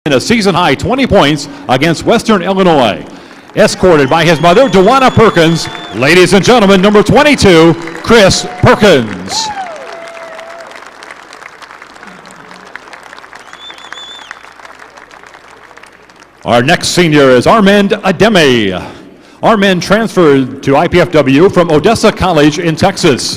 in a season-high 20 points against Western Illinois. Escorted by his mother, Dewana Perkins, ladies and gentlemen, number 22, Chris Perkins. Our next senior is Armand Ademe. Armand transferred to IPFW from Odessa College in Texas.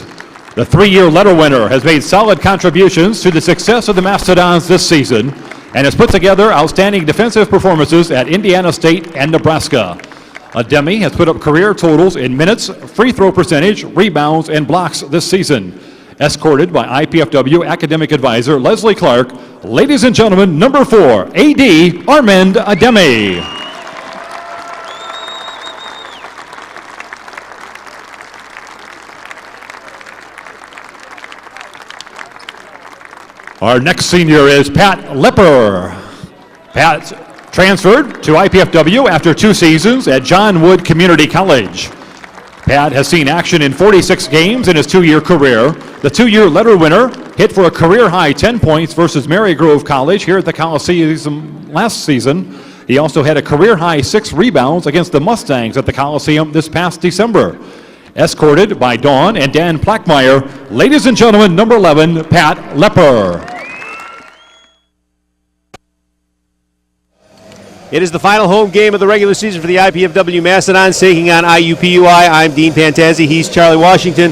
The three-year letter winner has made solid contributions to the success of the Mastodons this season and has put together outstanding defensive performances at Indiana State and Nebraska. Ademe has put up career totals in minutes, free throw percentage, rebounds, and blocks this season. Escorted by IPFW academic advisor Leslie Clark, ladies and gentlemen, number 4, AD Armand Ademe. Our next senior is Pat Lepper. Pat transferred to IPFW after 2 seasons at John Wood Community College. Pat has seen action in 46 games in his 2-year career. The 2-year letter winner hit for a career-high 10 points versus Marygrove College here at the Coliseum last season. He also had a career-high 6 rebounds against the Mustangs at the Coliseum this past December. Escorted by Dawn and Dan Plackmeyer, ladies and gentlemen, number 11, Pat Lepper. It is the final home game of the regular season for the IPFW Mastodons taking on IUPUI. I'm Dean Pantazzi. He's Charlie Washington.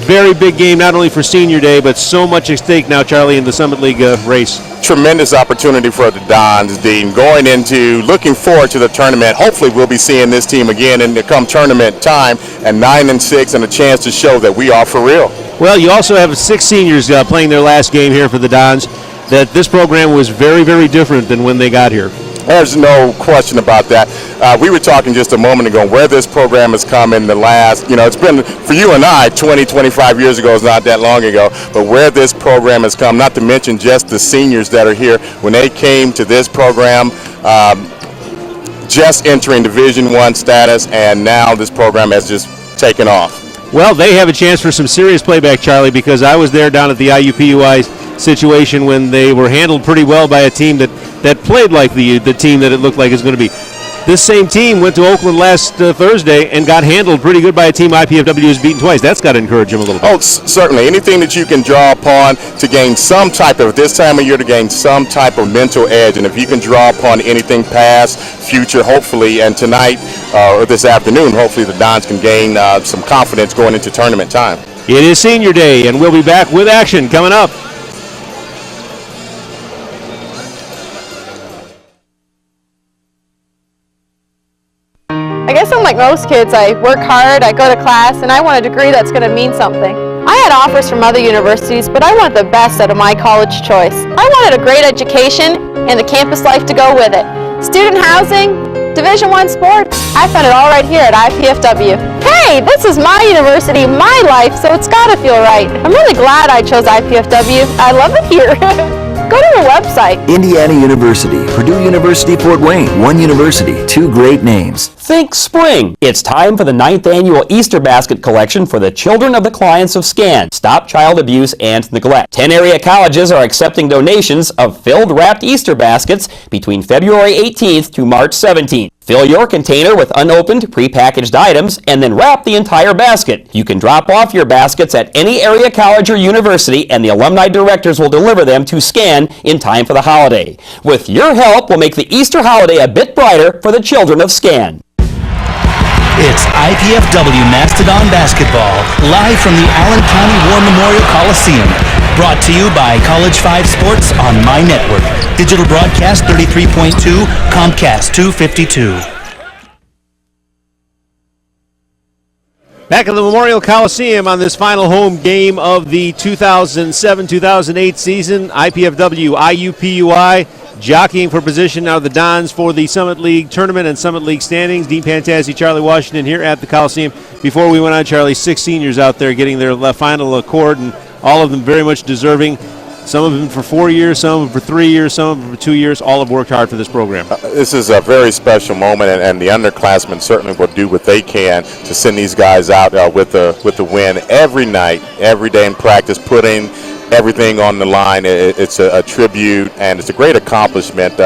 Very big game, not only for Senior Day, but so much at stake now, Charlie, in the Summit League race. Tremendous opportunity for the Dons, Dean. Going into, looking forward to the tournament. Hopefully we'll be seeing this team again in the come tournament time, and 9-6 and a chance to show that we are for real. Well, you also have 6 seniors playing their last game here for the Dons. That this program was very, very different than when they got here. There's no question about that. We were talking just a moment ago where this program has come in the last, it's been, for you and I, 20, 25 years ago is not that long ago, but where this program has come, not to mention just the seniors that are here, when they came to this program, just entering Division I status, and now this program has just taken off. Well, they have a chance for some serious playback, Charlie, because I was there down at the IUPUI situation when they were handled pretty well by a team that played like the team that it looked like is going to be. This same team went to Oakland last Thursday and got handled pretty good by a team IPFW has beaten twice. That's got to encourage them a little bit. Oh, certainly. Anything that you can draw upon to gain some type of, this time of year, to gain some type of mental edge. And if you can draw upon anything past, future, hopefully, and tonight or this afternoon, hopefully the Dons can gain some confidence going into tournament time. It is Senior Day, and we'll be back with action coming up. I guess I'm like most kids. I work hard, I go to class, and I want a degree that's going to mean something. I had offers from other universities, but I wanted the best out of my college choice. I wanted a great education and the campus life to go with it. Student housing, Division I sports, I found it all right here at IPFW. Hey, this is my university, my life, so it's got to feel right. I'm really glad I chose IPFW. I love it here. Go to the website. Indiana University, Purdue University, Fort Wayne, one university, 2 great names. Think spring. It's time for the 9th annual Easter Basket Collection for the children of the clients of SCAN. Stop Child Abuse and Neglect. 10 area colleges are accepting donations of filled wrapped Easter baskets between February 18th to March 17th. Fill your container with unopened, prepackaged items and then wrap the entire basket. You can drop off your baskets at any area college or university and the alumni directors will deliver them to SCAN in time for the holiday. With your help, we'll make the Easter holiday a bit brighter for the children of SCAN. It's IPFW Mastodon Basketball, live from the Allen County War Memorial Coliseum. Brought to you by College 5 Sports on My Network. Digital broadcast 33.2, Comcast 252. Back at the Memorial Coliseum on this final home game of the 2007-2008 season, IPFW, IUPUI, jockeying for position now the Dons for the Summit League tournament and Summit League standings. Dean Pantazzi, Charlie Washington here at the Coliseum. Before we went on, Charlie, 6 seniors out there getting their final accord, and all of them very much deserving. Some of them for 4 years, some of them for 3 years, some of them for 2 years. All have worked hard for this program. This is a very special moment, and the underclassmen certainly will do what they can to send these guys out with the win every night, every day in practice, putting everything on the line. It's a tribute, and it's a great accomplishment.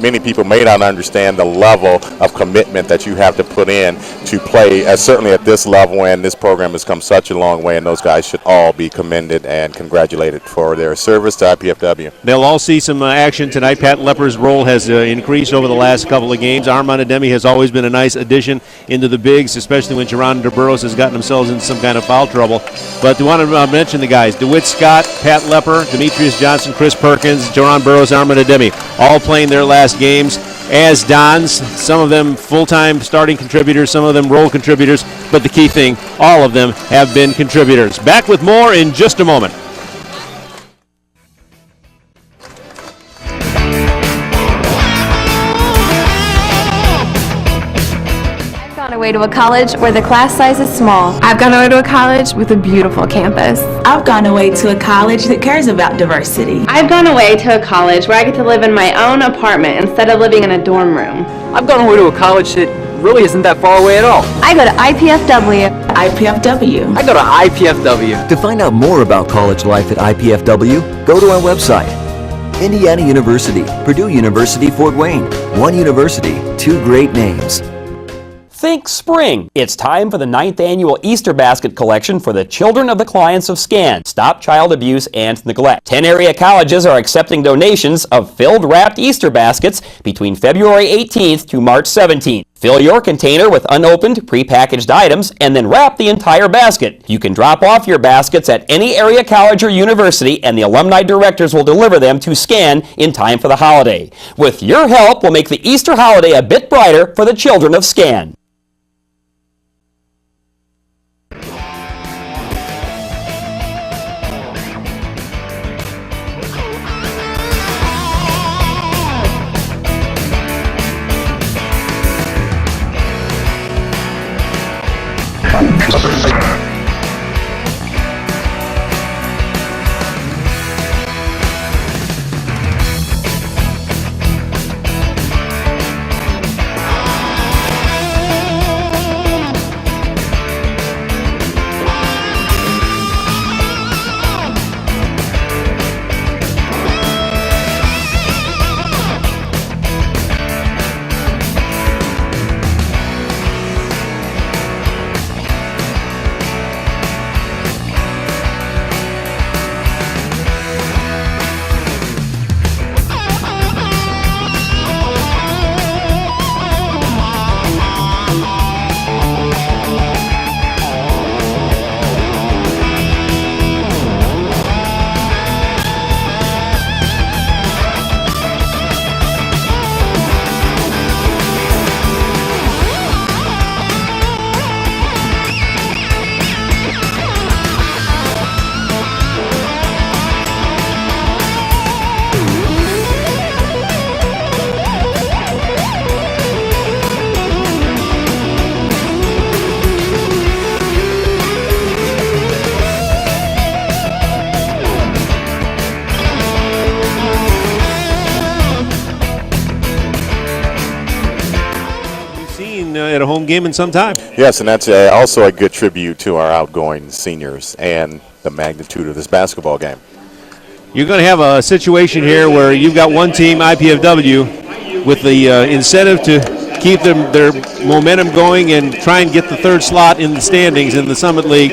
many people may not understand the level of commitment that you have to put in to play, certainly at this level, and this program has come such a long way, and those guys should all be commended and congratulated for their service to IPFW. They'll all see some action tonight. Pat Lepper's role has increased over the last couple of games. Armand Ademi has always been a nice addition into the bigs, especially when Geronimo DeBurros has gotten themselves in some kind of foul trouble. But I want to mention the guys: DeWitt Scott, Pat Lepper, Demetrius Johnson, Chris Perkins, Geron Burrows, Armand Ademi, all playing their last games as Dons. Some of them full-time starting contributors, some of them role contributors, but the key thing, all of them have been contributors. Back with more in just a moment. Away to a college where the class size is small. I've gone away to a college with a beautiful campus. I've gone away to a college that cares about diversity. I've gone away to a college where I get to live in my own apartment instead of living in a dorm room. I've gone away to a college that really isn't that far away at all. I go to IPFW. IPFW. I go to IPFW. To find out more about college life at IPFW, go to our website. Indiana University, Purdue University, Fort Wayne. One university, two great names. Think spring. It's time for the 9th annual Easter basket collection for the children of the clients of SCAN. Stop child abuse and neglect. 10 area colleges are accepting donations of filled wrapped Easter baskets between February 18th to March 17th. Fill your container with unopened, prepackaged items and then wrap the entire basket. You can drop off your baskets at any area college or university and the alumni directors will deliver them to SCAN in time for the holiday. With your help, we'll make the Easter holiday a bit brighter for the children of SCAN. At a home game in some time. Yes, and that's also a good tribute to our outgoing seniors and the magnitude of this basketball game. You're going to have a situation here where you've got one team, IPFW, with the incentive to keep their momentum going and try and get the third slot in the standings in the Summit League.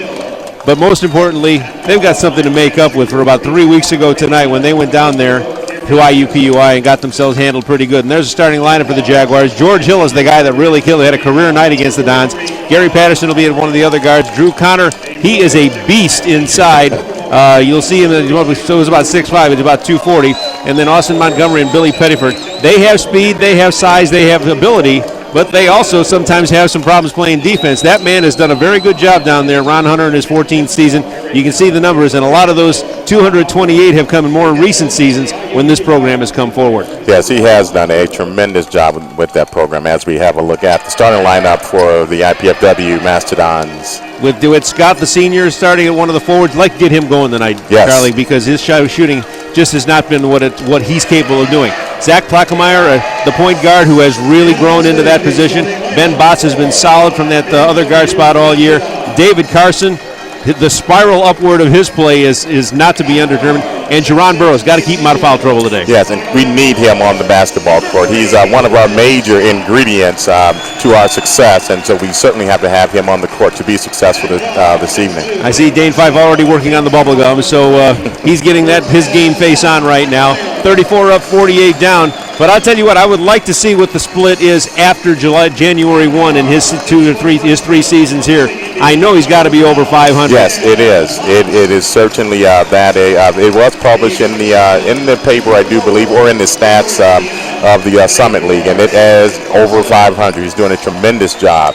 But most importantly, they've got something to make up with for about 3 weeks ago tonight when they went down there to IUPUI and got themselves handled pretty good. And there's a starting lineup for the Jaguars. George Hill is the guy that really killed. He had a career night against the Dons. Gary Patterson will be at one of the other guards. Drew Connor, he is a beast inside. You'll see him, so it was about 6'5", it's about 240. And then Austin Montgomery and Billy Pettiford. They have speed, they have size, they have ability, but they also sometimes have some problems playing defense. That man has done a very good job down there. Ron Hunter in his 14th season. You can see the numbers, and a lot of those 228 have come in more recent seasons when this program has come forward. Yes, he has done a tremendous job with that program as we have a look at the starting lineup for the IPFW Mastodons. With DeWitt Scott, the senior, starting at one of the forwards. I'd like to get him going tonight, yes, Charlie, because his shooting just has not been what he's capable of doing. Zach Plackemeyer, the point guard who has really grown into that position. Ben Botts has been solid from that other guard spot all year. David Carson, the spiral upward of his play is not to be undetermined. And Jerron Burroughs got to keep him out of foul trouble today. Yes, and we need him on the basketball court. He's one of our major ingredients to our success, and so we certainly have to have him on the court to be successful this evening. I see Dane Fife already working on the bubble gum, so he's getting his game face on right now. 34 up, 48 down. But I'll tell you what, I would like to see what the split is after January 1 in his three seasons here. I know he's got to be over 500. Yes, it is. It is certainly that. It was published in the paper, I do believe, or in the stats of the Summit League, and it is over 500. He's doing a tremendous job.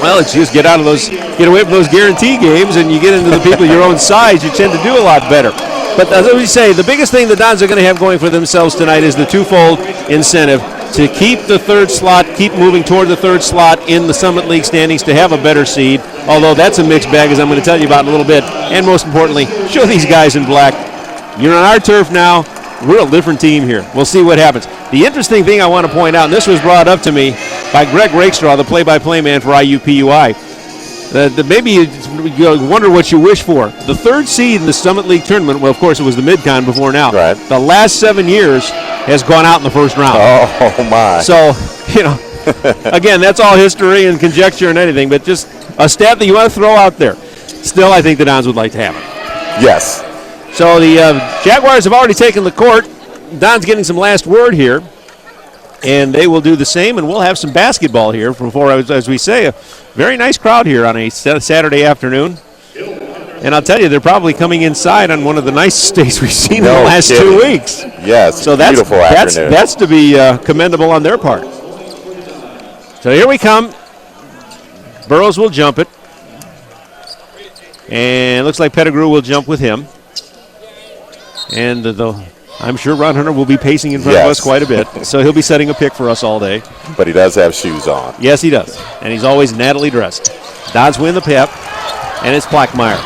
Well, it's just get away from those guarantee games, and you get into the people your own size, you tend to do a lot better. But as we say, the biggest thing the Dons are going to have going for themselves tonight is the twofold incentive to keep the third slot, keep moving toward the third slot in the Summit League standings to have a better seed, although that's a mixed bag, as I'm going to tell you about in a little bit. And most importantly, show these guys in black, you're on our turf now, we're a different team here. We'll see what happens. The interesting thing I want to point out, and this was brought up to me by Greg Rakestraw, the play-by-play man for IUPUI, maybe you wonder what you wish for. The third seed in the Summit League tournament, well, of course, it was the Mid-Con before now. Right. The last 7 years has gone out in the first round. Oh, my. So, again, that's all history and conjecture and anything, but just a stat that you want to throw out there. Still, I think the Dons would like to have it. Yes. So the Jaguars have already taken the court. Don's getting some last word here, and they will do the same, and we'll have some basketball here before, as we say, a very nice crowd here on a Saturday afternoon. And I'll tell you, they're probably coming inside on one of the nicest days we've seen in the last 2 weeks. Yes, so that's beautiful afternoon. That's to be commendable on their part. So here we come. Burroughs will jump it. And it looks like Pettigrew will jump with him. And I'm sure Ron Hunter will be pacing in front of us quite a bit. So he'll be setting a pick for us all day. But he does have shoes on. Yes, he does. And he's always nattily dressed. Dons win the pep. And it's Plackmeyer.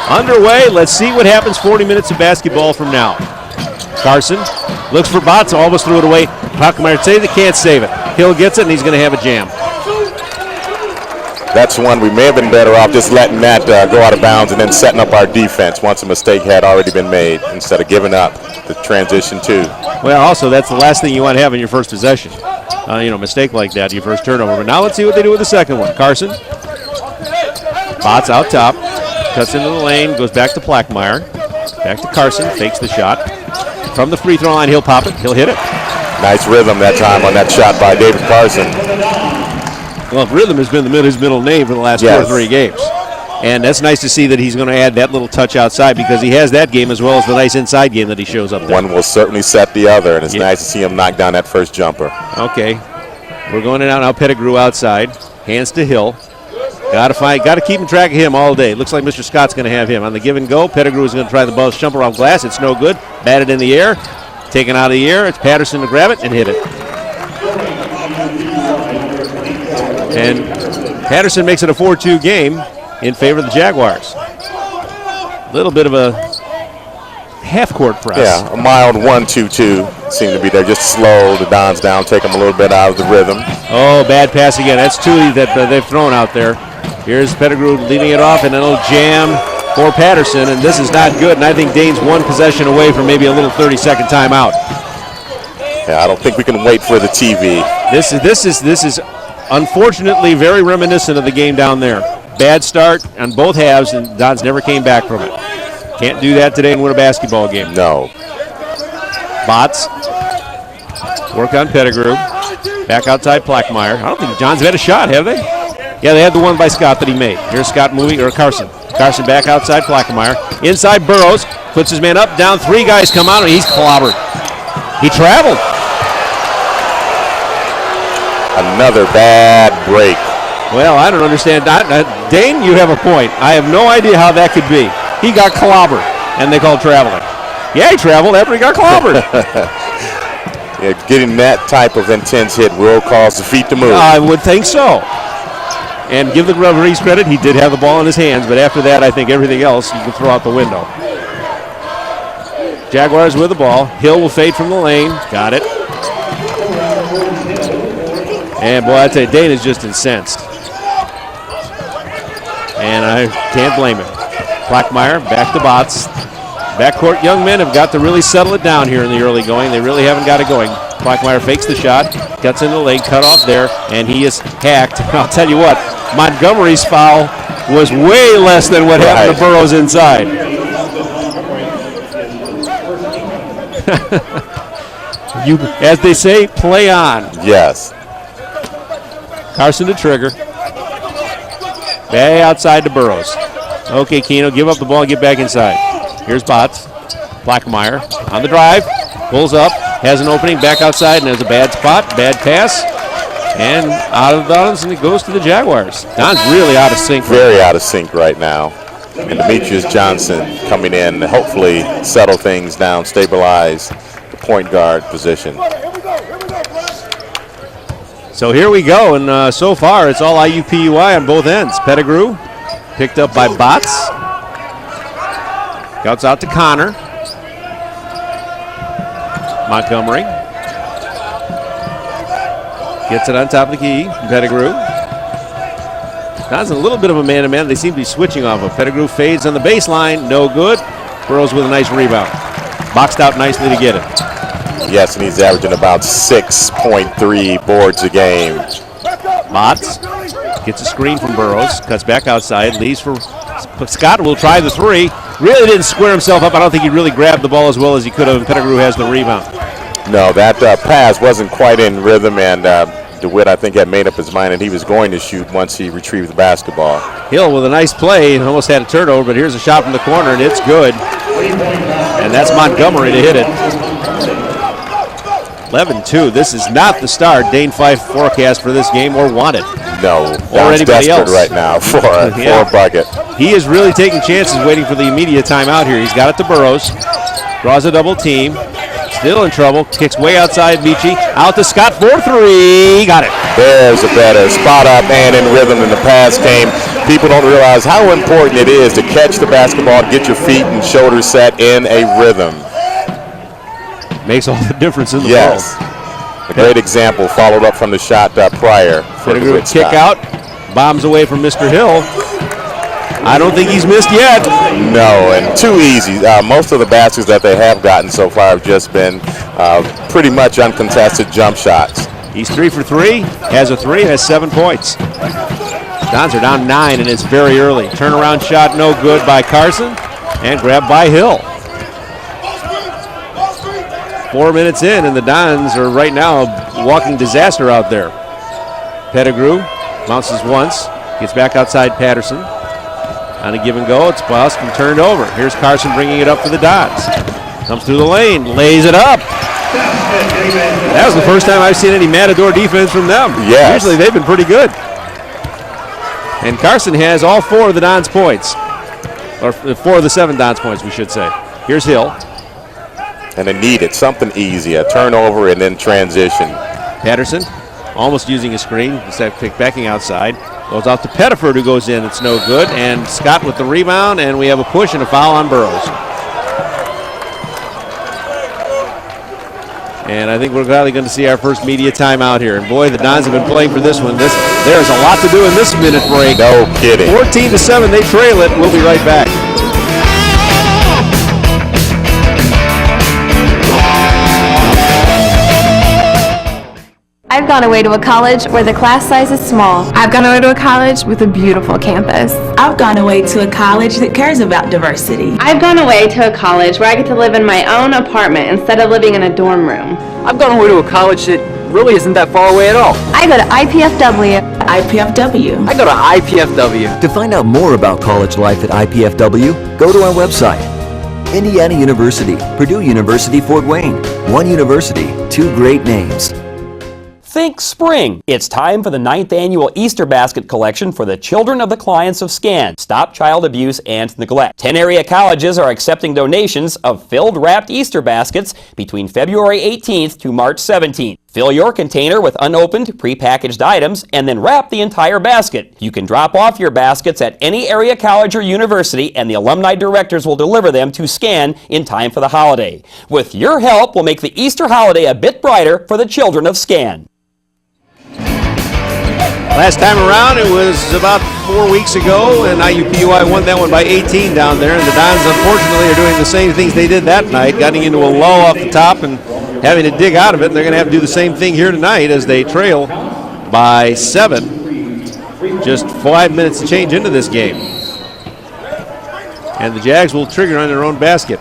Underway. Let's see what happens 40 minutes of basketball from now. Carson looks for Botts. Almost threw it away. Plackmeyer saves it. Can't save it. Hill gets it, and he's going to have a jam. That's one we may have been better off just letting that go out of bounds and then setting up our defense once a mistake had already been made instead of giving up the transition two. Well, also, that's the last thing you want to have in your first possession. Mistake like that, your first turnover. But now let's see what they do with the second one. Carson. Botts out top. Cuts into the lane. Goes back to Plackmeyer. Back to Carson. Fakes the shot. From the free throw line, he'll pop it. He'll hit it. Nice rhythm that time on that shot by David Carson. Well, rhythm has been his middle name for the last 2 or 3 games. And that's nice to see that he's going to add that little touch outside because he has that game as well as the nice inside game that he shows up there. One will certainly set the other, and it's nice to see him knock down that first jumper. Okay. We're going in now. Pettigrew outside. Hands to Hill. Got to keep track of him all day. Looks like Mr. Scott's going to have him. On the give and go, Pettigrew is going to try the ball jumper off glass. It's no good. Batted in the air. Taken out of the air. It's Patterson to grab it and hit it. And Patterson makes it a 4-2 game in favor of the Jaguars. A little bit of a half-court press. Yeah, a mild 1-2-2 seem to be there. Just slow the Dons down, take them a little bit out of the rhythm. Oh, bad pass again. That's two that they've thrown out there. Here's Pettigrew leading it off, and then a little jam for Patterson, and this is not good. And I think Dane's one possession away from maybe a little 30-second timeout. Yeah, I don't think we can wait for the TV. This is unfortunately very reminiscent of the game down there. Bad start on both halves, and Dons never came back from it. Can't do that today and win a basketball game. No. Botts. Work on Pettigrew. Back outside Plackmeyer. I don't think Johns have had a shot, have they? Yeah, they had the one by Scott that he made. Here's Scott moving, or Carson. Carson back outside Plackmeyer. Inside Burroughs. Puts his man up, down. 3 guys come out, and he's clobbered. He traveled. Another bad break. Well, I don't understand. Dane, you have a point. I have no idea how that could be. He got clobbered, and they called traveling. Yeah, he traveled after he got clobbered. Yeah, getting that type of intense hit will cause the feet to move. I would think so. And give the referees credit, he did have the ball in his hands, but after that, I think everything else you can throw out the window. Jaguars with the ball. Hill will fade from the lane. Got it. And boy, I tell you, Dane is just incensed. And I can't blame him. Blackmeyer back to Botts. Backcourt young men have got to really settle it down here in the early going. They really haven't got it going. Blackmeyer fakes the shot, cuts into the lane, cut off there, and he is hacked. I'll tell you what, Montgomery's foul was way less than what happened to Burroughs inside. As they say, play on. Yes. Carson to trigger. Way outside to Burroughs. Okay, Keno, give up the ball and get back inside. Here's Botts. Blackmeyer on the drive. Pulls up. Has an opening back outside and has a bad spot. Bad pass. And out of bounds, and it goes to the Jaguars. Don's really out of sync. Very out of sync right now. And Demetrius Johnson coming in to hopefully settle things down, stabilize the point guard position. So here we go, and so far it's all IUPUI on both ends. Pettigrew picked up by Botts. Gouts out to Connor. Montgomery gets it on top of the key. Pettigrew. That's a little bit of a man-to-man. They seem to be switching off of. Pettigrew fades on the baseline. No good. Burroughs with a nice rebound. Boxed out nicely to get it. Yes, and he's averaging about 6.3 boards a game. Motts gets a screen from Burroughs. Cuts back outside. Leaves for Scott. Will try the three. Really didn't square himself up. I don't think he really grabbed the ball as well as he could have. And Pettigrew has the rebound. No, that pass wasn't quite in rhythm, and DeWitt, I think, had made up his mind and he was going to shoot once he retrieved the basketball. Hill with a nice play and almost had a turnover, but here's a shot from the corner, and it's good. And that's Montgomery to hit it. 11-2. This is not the start Dane Fife forecast for this game or wanted. No, or anybody else right now for a bucket. He is really taking chances, waiting for the immediate timeout here. He's got it to Burroughs. Draws a double team. Still in trouble. Kicks way outside Michi. Out to Scott for three. Got it. There's a better spot up and in rhythm in the pass game. People don't realize how important it is to catch the basketball, get your feet and shoulders set in a rhythm. Makes all the difference in the yes. world. A great example followed up from the shot prior. Pettigrew kick out. Bombs away from Mr. Hill. I don't think he's missed yet. No, and too easy. Most of the baskets that they have gotten so far have just been pretty much uncontested jump shots. He's 3 for 3, has a 3, has 7 points. Dons are down 9, and it's very early. Turnaround shot no good by Carson, and grabbed by Hill. 4 minutes in, and the Dons are right now a walking disaster out there. Pettigrew bounces once, gets back outside Patterson. On a give and go, it's bust and turned over. Here's Carson bringing it up for the Dons. Comes through the lane, lays it up. That was the first time I've seen any Matador defense from them. Yes. Usually they've been pretty good. And Carson has all 4 of the Dons' points. Or 4 of the 7 Dons' points, we should say. Here's Hill. And they needed something easy, a turnover and then transition. Patterson almost using a screen, instead of backing outside. Goes out to Pettiford, who goes in. It's no good. And Scott with the rebound, and we have a push and a foul on Burroughs. And I think we're probably going to see our first media timeout here. And boy, the Dons have been playing for this one. There's a lot to do in this minute break. No kidding. 14-7, they trail it. We'll be right back. I've gone away to a college where the class size is small. I've gone away to a college with a beautiful campus. I've gone away to a college that cares about diversity. I've gone away to a college where I get to live in my own apartment instead of living in a dorm room. I've gone away to a college that really isn't that far away at all. I go to IPFW. IPFW. I go to IPFW. To find out more about college life at IPFW, go to our website. Indiana University, Purdue University, Fort Wayne. One university, 2 great names. Think spring. It's time for the 9th annual Easter basket collection for the children of the clients of SCAN. Stop child abuse and neglect. 10 area colleges are accepting donations of filled wrapped Easter baskets between February 18th to March 17th. Fill your container with unopened, prepackaged items and then wrap the entire basket. You can drop off your baskets at any area college or university and the alumni directors will deliver them to SCAN in time for the holiday. With your help, we'll make the Easter holiday a bit brighter for the children of SCAN. Last time around, it was about 4 weeks ago, and IUPUI won that one by 18 down there. And the Dons, unfortunately, are doing the same things they did that night, getting into a lull off the top and having to dig out of it. And they're going to have to do the same thing here tonight as they trail by 7. Just 5 minutes to change into this game. And the Jags will trigger on their own basket.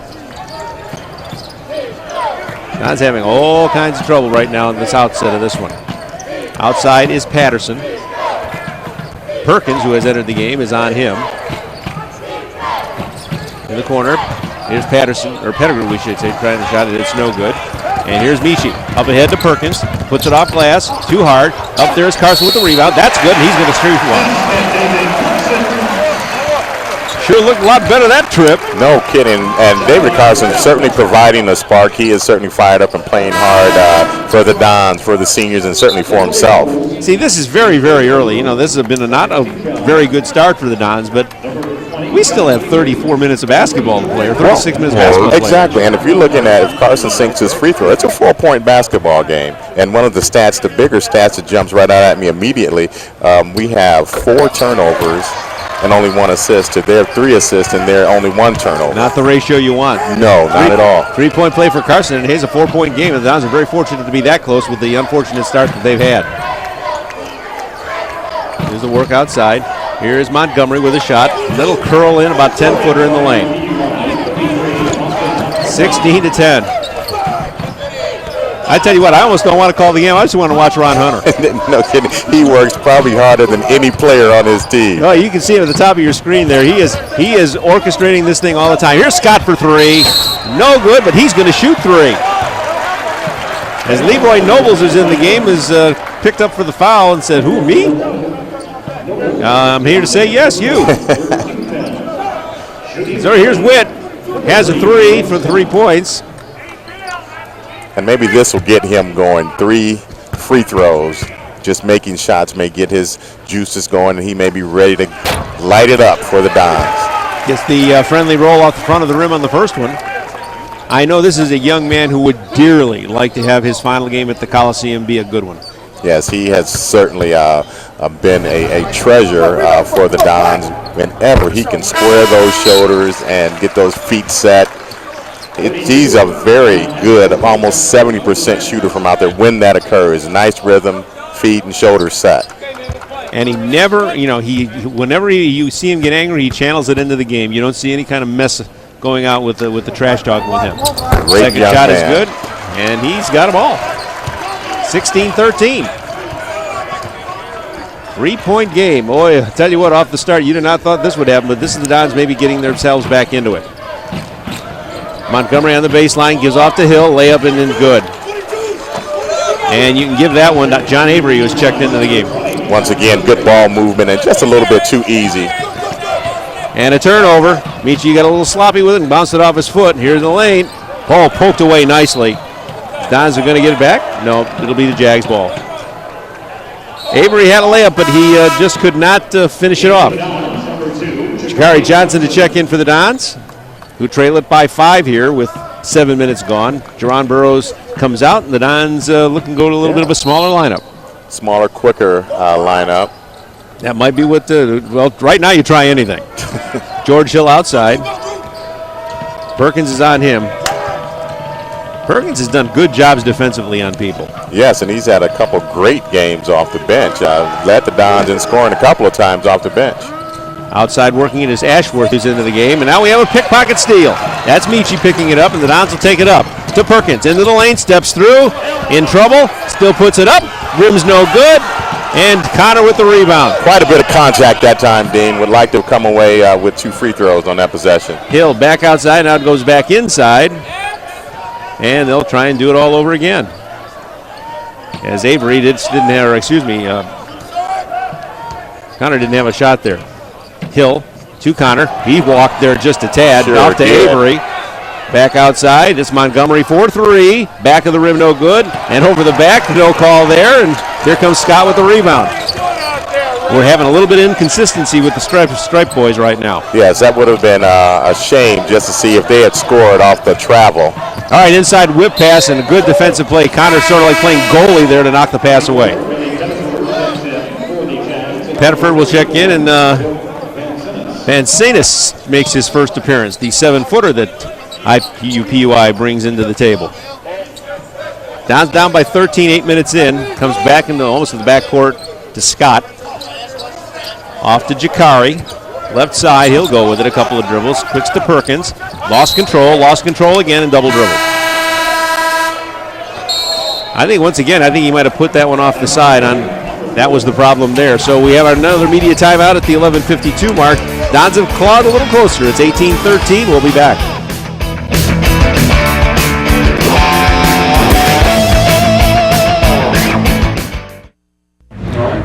Dons having all kinds of trouble right now in this outset of this one. Outside is Patterson. Perkins, who has entered the game, is on him. In the corner, here's Patterson, or Pettigrew, we should say, trying to shot it. It's no good. And here's Michi. Up ahead to Perkins. Puts it off glass. Too hard. Up there is Carson with the rebound. That's good, and he's going to streak one. Sure looked a lot better that trip. No kidding. And David Carson certainly providing a spark. He is certainly fired up and playing hard for the Dons, for the seniors, and certainly for himself. See, this is very, very early. You know, this has been not a very good start for the Dons, but we still have 34 minutes of basketball to play, or 36 minutes of basketball to play. Exactly, and if you're looking at if Carson sinks his free throw, it's a 4-point basketball game. And one of the stats, the bigger stats that jumps right out at me immediately, we have 4 turnovers and only 1 assist. They have 3 assists and they're only 1 turnover. Not the ratio you want. No, not at all. 3-point play for Carson, and he's a 4-point game. And the Dons are very fortunate to be that close with the unfortunate start that they've had. Here's the work outside. Here's Montgomery with a shot. Little curl in, about 10-footer in the lane. 16-10. I tell you what, I almost don't want to call the game. I just want to watch Ron Hunter. No kidding. He works probably harder than any player on his team. Oh, you can see him at the top of your screen there. He is orchestrating this thing all the time. Here's Scott for 3. No good, but he's going to shoot 3. As Leroy Nobles is in the game, is picked up for the foul and said, "Who, me? I'm here to say yes, you." So here's Witt. Has a 3 for 3 points. And maybe this will get him going. 3 free throws. Just making shots may get his juices going, and he may be ready to light it up for the Dons. Gets the friendly roll off the front of the rim on the first one. I know this is a young man who would dearly like to have his final game at the Coliseum be a good one. Yes, he has certainly been a treasure for the Dons. Whenever he can square those shoulders and get those feet set, he's a very good, almost 70% shooter from out there when that occurs. Nice rhythm, feet and shoulders set. And he never, whenever you see him get angry, he channels it into the game. You don't see any kind of mess going out with the trash talk with him. Second shot is good, and he's got them all. 16-13. 3-point game. Boy, I tell you what, off the start, you did not thought this would happen, but this is the Dons maybe getting themselves back into it. Montgomery on the baseline, gives off to Hill, layup and then good. And you can give that one to John Avery, who's checked into the game. Once again, good ball movement and just a little bit too easy. And a turnover. Michi got a little sloppy with it and bounced it off his foot. Here's the lane. Ball poked away nicely. Dons are going to get it back. No, it'll be the Jags ball. Avery had a layup, but he just could not finish it off. Shakari Johnson to check in for the Dons, who trail it by 5 here with 7 minutes gone. Jerron Burroughs comes out, and the Dons looking to go to a little bit of a smaller lineup. Smaller, quicker lineup. That might be what right now you try anything. George Hill outside. Perkins is on him. Perkins has done good jobs defensively on people. Yes, and he's had a couple great games off the bench. Led the Dons in scoring a couple of times off the bench. Outside working it is Ashworth who's into the game, and now we have a pickpocket steal. That's Michi picking it up, and the Dons will take it up to Perkins. Into the lane, steps through, in trouble, still puts it up. Rim's no good, and Connor with the rebound. Quite a bit of contact that time, Dean. Would like to come away with 2 free throws on that possession. Hill back outside, now it goes back inside, and they'll try and do it all over again. As Avery Connor didn't have a shot there. Hill to Connor. He walked there just a tad. Sure off to did. Avery. Back outside. It's Montgomery for 3. Back of the rim, no good. And over the back, no call there. And here comes Scott with the rebound. We're having a little bit of inconsistency with the Stripe boys right now. Yes, that would have been a shame just to see if they had scored off the travel. All right, inside whip pass and a good defensive play. Connor sort of like playing goalie there to knock the pass away. Pettiford will check in, and Vancenis makes his first appearance, the 7-footer that IUPUI brings into the table. Don's down by 13, 8 minutes in. Comes back into almost in the backcourt to Scott. Off to Jakari. Left side, he'll go with it. A couple of dribbles. Quicks to Perkins. Lost control again, and double dribble. I think once again, he might have put that one off the side. That was the problem there. So we have another media timeout at the 11:52 mark. Dons have clawed a little closer. It's 18-13. We'll be back.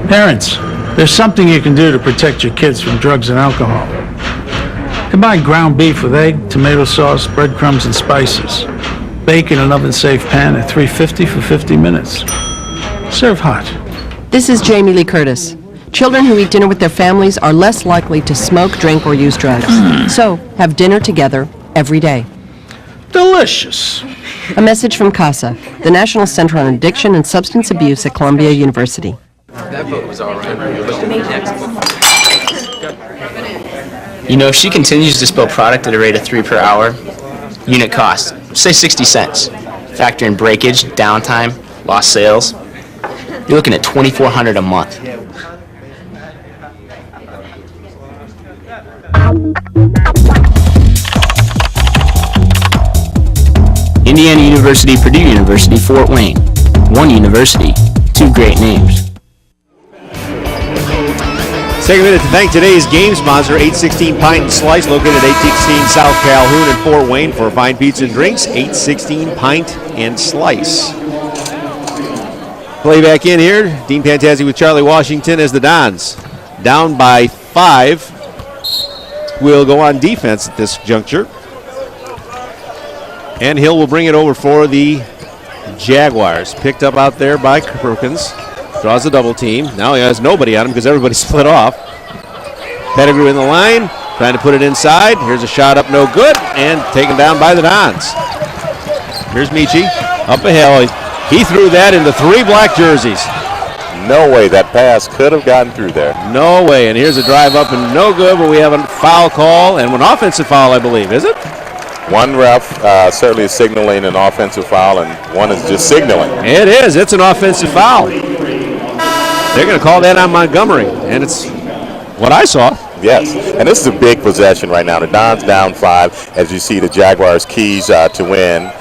Parents, there's something you can do to protect your kids from drugs and alcohol. Combine ground beef with egg, tomato sauce, breadcrumbs, and spices. Bake in an oven-safe pan at 350 for 50 minutes. Serve hot. This is Jamie Lee Curtis. Children who eat dinner with their families are less likely to smoke, drink, or use drugs. So, have dinner together every day. Delicious. A message from CASA, the National Center on Addiction and Substance Abuse at Columbia University. That vote was all right. Next. You know, if she continues to spill product at a rate of 3 per hour, unit cost, say 60 cents. Factor in breakage, downtime, lost sales. You're looking at $2,400 a month. Indiana University, Purdue University, Fort Wayne. One university, two great names. Take a minute to thank today's game sponsor, 816 Pint and Slice, located at 816 South Calhoun in Fort Wayne for fine pizza and drinks. 816 Pint and Slice. Play back in here. Dean Pantazzi with Charlie Washington as the Dons. Down by 5. Will go on defense at this juncture. And Hill will bring it over for the Jaguars. Picked up out there by Perkins. Draws a double team. Now he has nobody on him because everybody split off. Pettigrew in the line, trying to put it inside. Here's a shot up, no good, and taken down by the Dons. Here's Michi, up a hill. He threw that into 3 black jerseys. No way that pass could have gotten through there. No way, and here's a drive up and no good, but we have a foul call, and an offensive foul, I believe, is it? One ref certainly is signaling an offensive foul, and one is just signaling. It is. It's an offensive foul. They're going to call that on Montgomery, and it's what I saw. Yes, and this is a big possession right now. The Dons down 5 as you see the Jaguars' keys to win.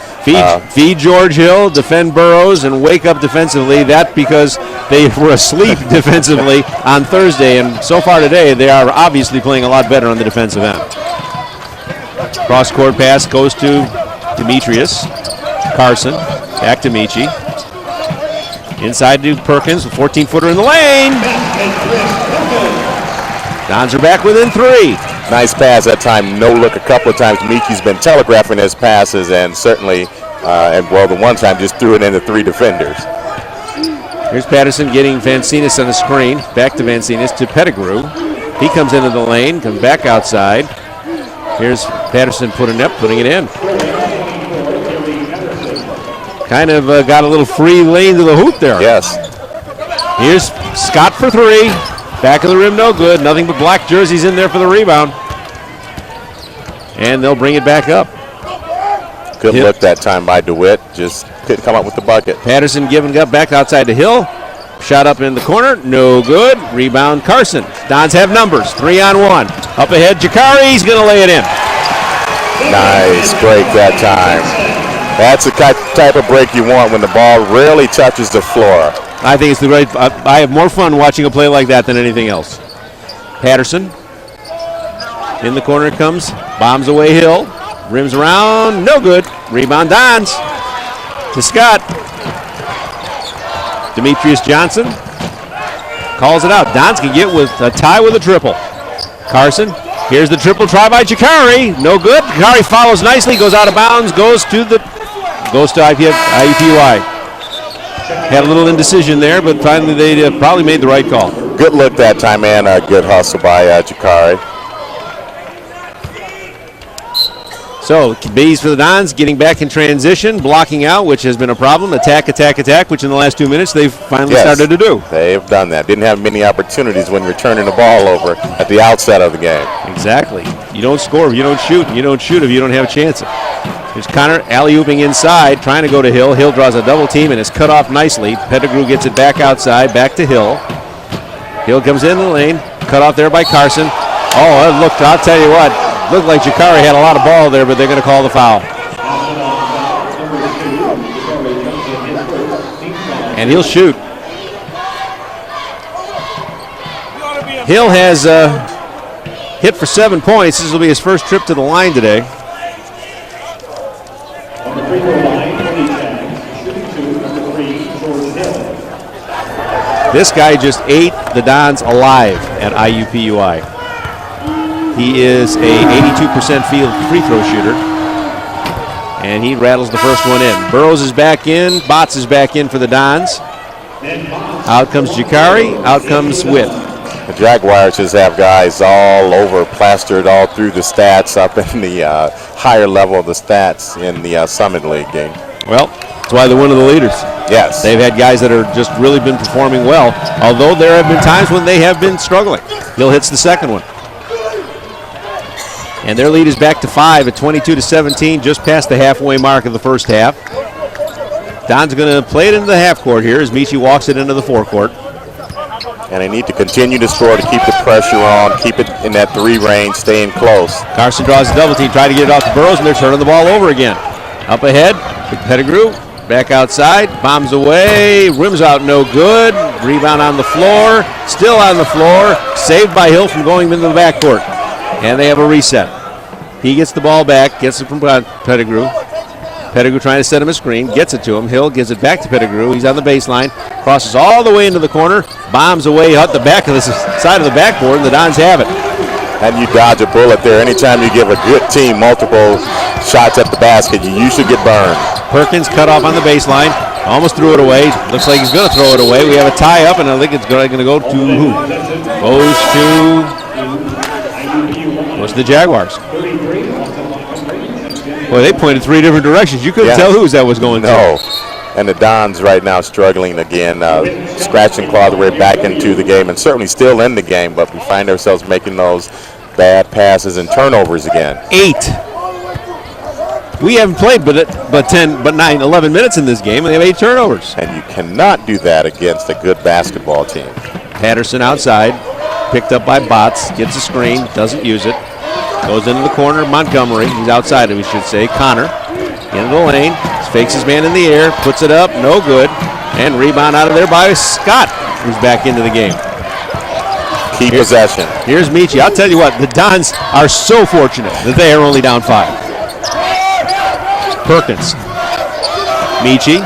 Feed George Hill, defend Burrows, and wake up defensively. That because they were asleep defensively on Thursday, and so far today they are obviously playing a lot better on the defensive end. Cross-court pass goes to Demetrius. Carson, back to Michi. Inside to Perkins, a 14-footer in the lane. Dons are back within 3. Nice pass that time. No look a couple of times. Michi's been telegraphing his passes, and certainly, the one time just threw it into 3 defenders. Here's Patterson getting Vancenis on the screen. Back to Vancenis to Pettigrew. He comes into the lane, comes back outside. Here's Patterson putting it in. Kind of got a little free lane to the hoop there. Yes. Here's Scott for 3. Back of the rim, no good. Nothing but black jerseys in there for the rebound. And they'll bring it back up. Good look that time by DeWitt. Just couldn't come up with the bucket. Patterson giving up back outside to Hill. Shot up in the corner, no good. Rebound Carson. Dons have numbers, 3-on-1. Up ahead, Jakari, he's going to lay it in. Nice break that time. That's the type of break you want when the ball rarely touches the floor. I think it's the right. I have more fun watching a play like that than anything else. Patterson. In the corner it comes. Bombs away Hill. Rims around. No good. Rebound Dons. To Scott. Demetrius Johnson. Calls it out. Dons can get with a tie with a triple. Carson. Here's the triple try by Jakari. No good. Jakari follows nicely. Goes out of bounds. Goes to IUPUI. Had a little indecision there, but finally they probably made the right call. Good look that time, and a good hustle by Jakari. So, Bees for the Dons, getting back in transition, blocking out, which has been a problem. Attack, attack, attack, which in the last 2 minutes they've finally started to do. They've done that. Didn't have many opportunities when you're turning the ball over at the outset of the game. Exactly. You don't score if you don't shoot, and you don't shoot if you don't have chances. Here's Connor alley-ooping inside, trying to go to Hill. Hill draws a double team and is cut off nicely. Pettigrew gets it back outside, back to Hill. Hill comes in the lane, cut off there by Carson. Oh, it looked, I'll tell you what, looked like Jakari had a lot of ball there, but they're going to call the foul. And he'll shoot. Hill has hit for 7 points. This will be his first trip to the line today. This guy just ate the Dons alive at IUPUI. He is a 82% field free throw shooter. And he rattles the first one in. Burrows is back in. Botts is back in for the Dons. Out comes Jakari. Out comes Witt. The Jaguars just have guys all over, plastered all through the stats, up in the higher level of the stats in the Summit League game. Well, that's why they're one of the leaders. Yes. They've had guys that are just really been performing well, although there have been times when they have been struggling. Hill hits the second one. And their lead is back to 5 at 22-17, just past the halfway mark of the first half. Don's going to play it into the half court here as Michi walks it into the forecourt. And they need to continue to score to keep the pressure on, keep it in that 3 range, staying close. Carson draws a double team, trying to get it off to Burrows, and they're turning the ball over again. Up ahead, Pettigrew, back outside, bombs away, rims out no good, rebound on the floor, still on the floor, saved by Hill from going into the backcourt. And they have a reset. He gets the ball back, gets it from Pettigrew. Pettigrew trying to set him a screen, gets it to him. Hill gives it back to Pettigrew. He's on the baseline, crosses all the way into the corner, bombs away out the back of the side of the backboard, and the Dons have it. And you dodge a bullet there. Anytime you give a good team multiple shots at the basket, you usually get burned. Perkins cut off on the baseline, almost threw it away. Looks like he's going to throw it away. We have a tie up, and I think it's going to go to who? Goes to the Jaguars. Boy, they pointed 3 different directions. You couldn't tell whose that was going to. No. And the Dons right now struggling again, scratch and claw their way back into the game, and certainly still in the game, but we find ourselves making those bad passes and turnovers again. 8. We haven't played but 11 minutes in this game, and they have 8 turnovers. And you cannot do that against a good basketball team. Patterson outside, picked up by Botts, gets a screen, doesn't use it. Goes into the corner, Montgomery, he's outside, we should say. Connor, into the lane, fakes his man in the air, puts it up, no good. And rebound out of there by Scott, who's back into the game. Key possession. Here's Michi. I'll tell you what, the Dons are so fortunate that they are only down 5. Perkins. Michi.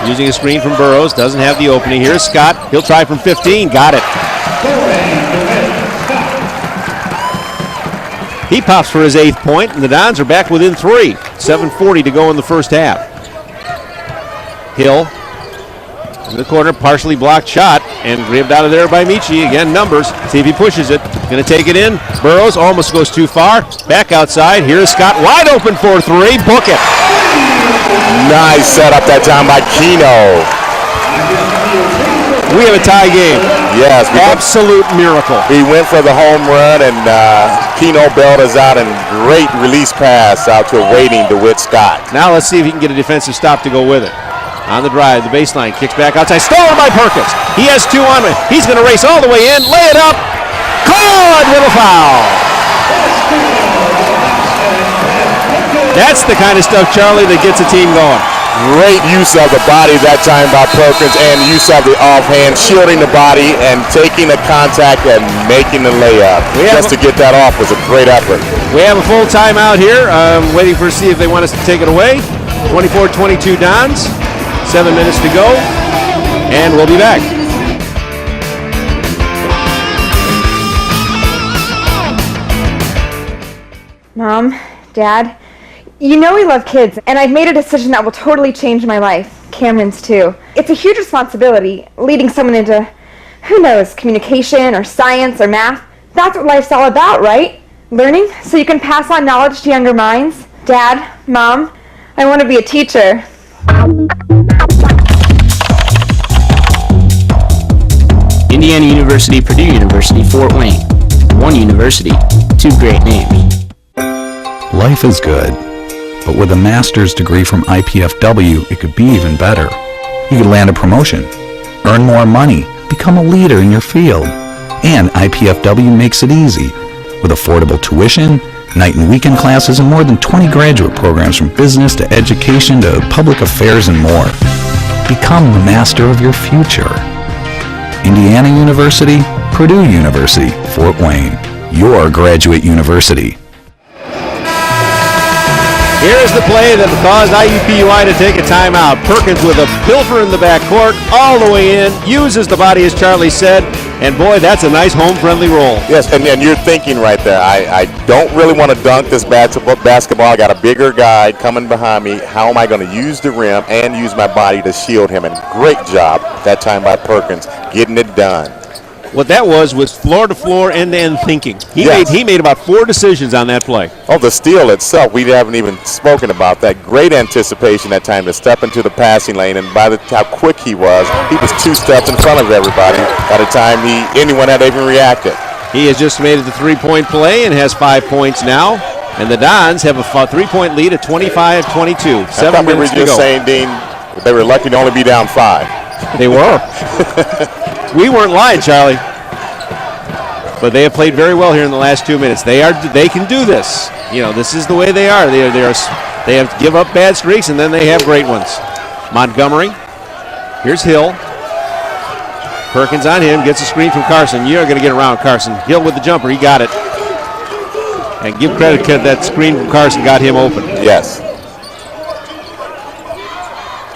Using a screen from Burrows. Doesn't have the opening. Here's Scott. He'll try from 15. Got it. He pops for his 8th point, and the Dons are back within 3. 7:40 to go in the first half. Hill in the corner, partially blocked shot, and ribbed out of there by Michi. Again, numbers. See if he pushes it. Going to take it in. Burrows almost goes too far. Back outside. Here's Scott wide open for 3. Book it. Nice setup that time by Keno. We have a tie game. Yes. Absolute miracle. He went for the home run, and Keno bailed us out, and great release pass out to a waiting DeWitt Scott. Now let's see if he can get a defensive stop to go with it. On the drive, the baseline, kicks back outside. Stolen by Perkins. He has 2 on him. He's going to race all the way in, lay it up. Caught with a foul. That's the kind of stuff, Charlie, that gets a team going. Great use of the body that time by Perkins, and use of the offhand, shielding the body and taking the contact and making the layup. Just to get that off was a great effort. We have a full timeout here. Waiting for see if they want us to take it away. 24-22 Dons. 7 minutes to go, and we'll be back. Mom, Dad, you know we love kids, and I've made a decision that will totally change my life. Cameron's too. It's a huge responsibility, leading someone into, who knows, communication or science or math. That's what life's all about, right? Learning so you can pass on knowledge to younger minds. Dad, Mom, I want to be a teacher. Indiana University, Purdue University, Fort Wayne. One university, two great names. Life is good, but with a master's degree from IPFW, it could be even better. You could land a promotion, earn more money, become a leader in your field. And IPFW makes it easy, with affordable tuition, night and weekend classes, and more than 20 graduate programs from business to education to public affairs and more. Become the master of your future. Indiana University, Purdue University, Fort Wayne, your graduate university. Here's the play that caused IUPUI to take a timeout. Perkins with a pilfer in the backcourt, all the way in, uses the body as Charlie said, and boy, that's a nice home-friendly roll. Yes, and you're thinking right there, I don't really want to dunk this basketball. I got a bigger guy coming behind me. How am I going to use the rim and use my body to shield him? And great job that time by Perkins, getting it done. What that was floor-to-floor, end-to-end thinking. He made about 4 decisions on that play. Oh, the steal itself, we haven't even spoken about that. Great anticipation that time to step into the passing lane, and by how quick he was 2 steps in front of everybody by the time anyone had even reacted. He has just made it the 3-point play and has 5 points now. And the Dons have a 3-point lead at 25-22. 7 minutes to go. We were just saying, Dean, they were lucky to only be down 5. They were. We weren't lying, Charlie. But they have played very well here in the last 2 minutes. They can do this. You know, this is the way they are. They have to give up bad streaks, and then they have great ones. Montgomery. Here's Hill. Perkins on him. Gets a screen from Carson. You're going to get around Carson. Hill with the jumper. He got it. And give credit to that screen from Carson got him open. Yes.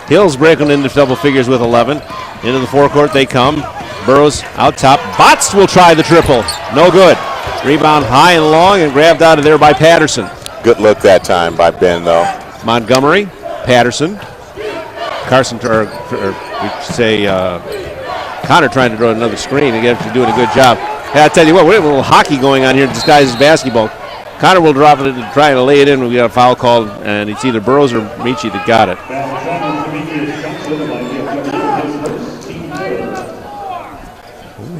Hill's breaking into double figures with 11. Into the forecourt they come. Burrows out top. Botts will try the triple. No good. Rebound high and long and grabbed out of there by Patterson. Good look that time by Ben, though. Montgomery, Patterson. Carson, or we say Connor trying to draw another screen. Again, doing a good job. Hey, I tell you what, we have a little hockey going on here disguised as basketball. Connor will drop it and try to lay it in. We got a foul called, and it's either Burrows or Michi that got it.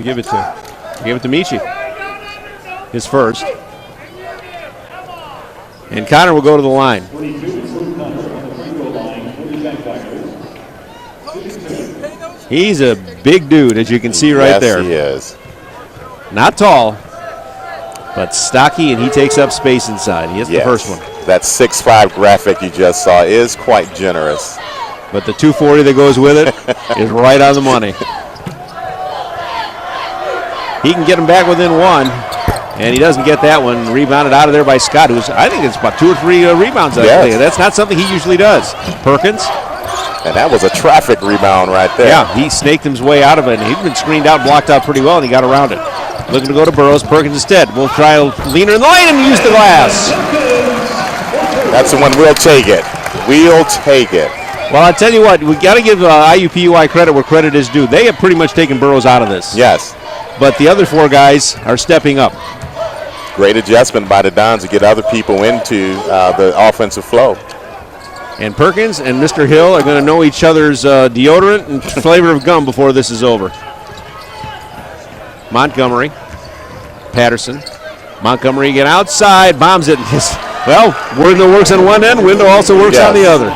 Give it to Michi. His first. And Connor will go to the line. He's a big dude, as you can see right there. Yes, he is. Not tall, but stocky, and he takes up space inside. He hits the first one. That 6'5" graphic you just saw is quite generous. But the 240 that goes with it is right on the money. He can get him back within 1, and he doesn't get that one. Rebounded out of there by Scott, who's, I think it's about 2 or 3 rebounds. Yes. That's not something he usually does. Perkins. And that was a traffic rebound right there. Yeah, he snaked his way out of it, and he'd been screened out, blocked out pretty well, and he got around it. Looking to go to Burrows. Perkins instead. We'll try a leaner in the lane and use the glass. That's the one. We'll take it. We'll take it. Well, I tell you what, we got to give IUPUI credit where credit is due. They have pretty much taken Burrows out of this. Yes. But the other 4 guys are stepping up. Great adjustment by the Dons to get other people into the offensive flow. And Perkins and Mr. Hill are going to know each other's deodorant and flavor of gum before this is over. Montgomery, Patterson. Montgomery again outside, bombs it. Well, window works on one end, window also works on the other.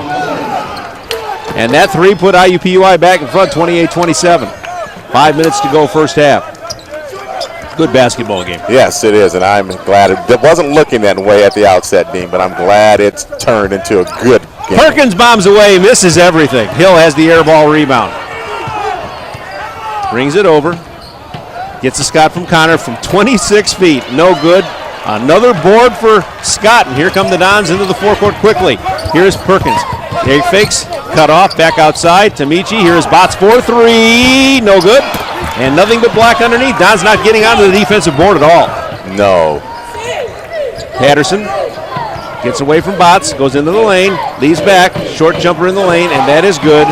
And that 3 put IUPUI back in front, 28-27. 5 minutes to go first half. Good basketball game. Yes, it is, and I'm glad it wasn't looking that way at the outset, Dean, but I'm glad it's turned into a good game. Perkins bombs away, misses everything. Hill has the air ball rebound. Brings it over. Gets a Scott from Connor from 26 feet. No good. Another board for Scott, and here come the Dons into the forecourt quickly. Here's Perkins. He fakes, cut off, back outside to Michi. Here's Botts for 3. No good. And nothing but black underneath. Don's not getting onto the defensive board at all. No. Patterson gets away from Botts, goes into the lane, leaves back, short jumper in the lane, and that is good.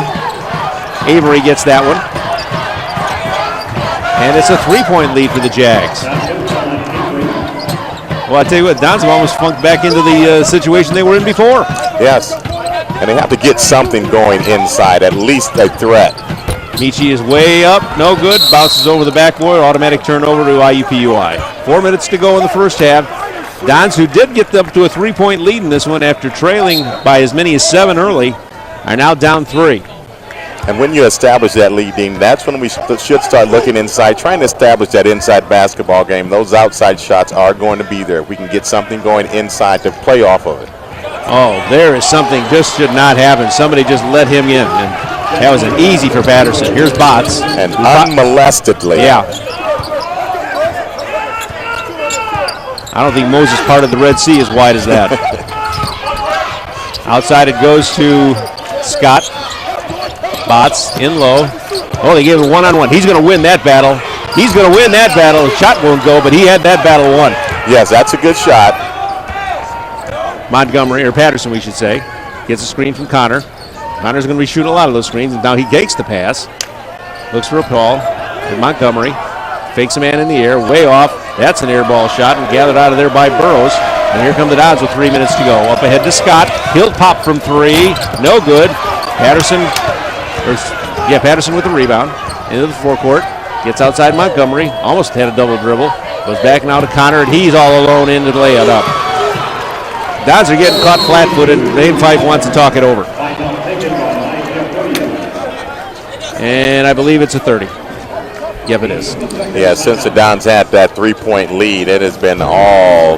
Avery gets that one. And it's a 3-point lead for the Jags. Well, I tell you what, Dons have almost funked back into the situation they were in before. Yes, and they have to get something going inside, at least a threat. Michi is way up, no good, bounces over the backboard, automatic turnover to IUPUI. 4 minutes to go in the first half. Dons, who did get up to a 3-point lead in this one after trailing by as many as 7 early, are now down 3. And when you establish that lead, Dean, that's when we should start looking inside, trying to establish that inside basketball game. Those outside shots are going to be there. We can get something going inside to play off of it. Oh, there is something just should not happen. Somebody just let him in, and that was an easy for Patterson. Here's Botts. And unmolestedly. Yeah. I don't think Moses parted the Red Sea as wide as that. Outside it goes to Scott. Botts in low. Oh, they gave it one-on-one. He's going to win that battle. He's going to win that battle. The shot won't go, but he had that battle won. Yes, that's a good shot. Montgomery, or Patterson, we should say, gets a screen from Connor. Connor's going to be shooting a lot of those screens, and now he takes the pass. Looks for a call. And Montgomery fakes a man in the air, way off. That's an air ball shot, and gathered out of there by Burrows. And here come the Dons with 3 minutes to go. Up ahead to Scott. He'll pop from 3. No good. Patterson with the rebound. Into the forecourt. Gets outside Montgomery. Almost had a double dribble. Goes back now to Connor, and he's all alone into the layup up. Dons are getting caught flat-footed. Dane Fife wants to talk it over. And I believe it's a 30. Yep, it is. Yeah, since the Dons had that 3-point lead, it has been all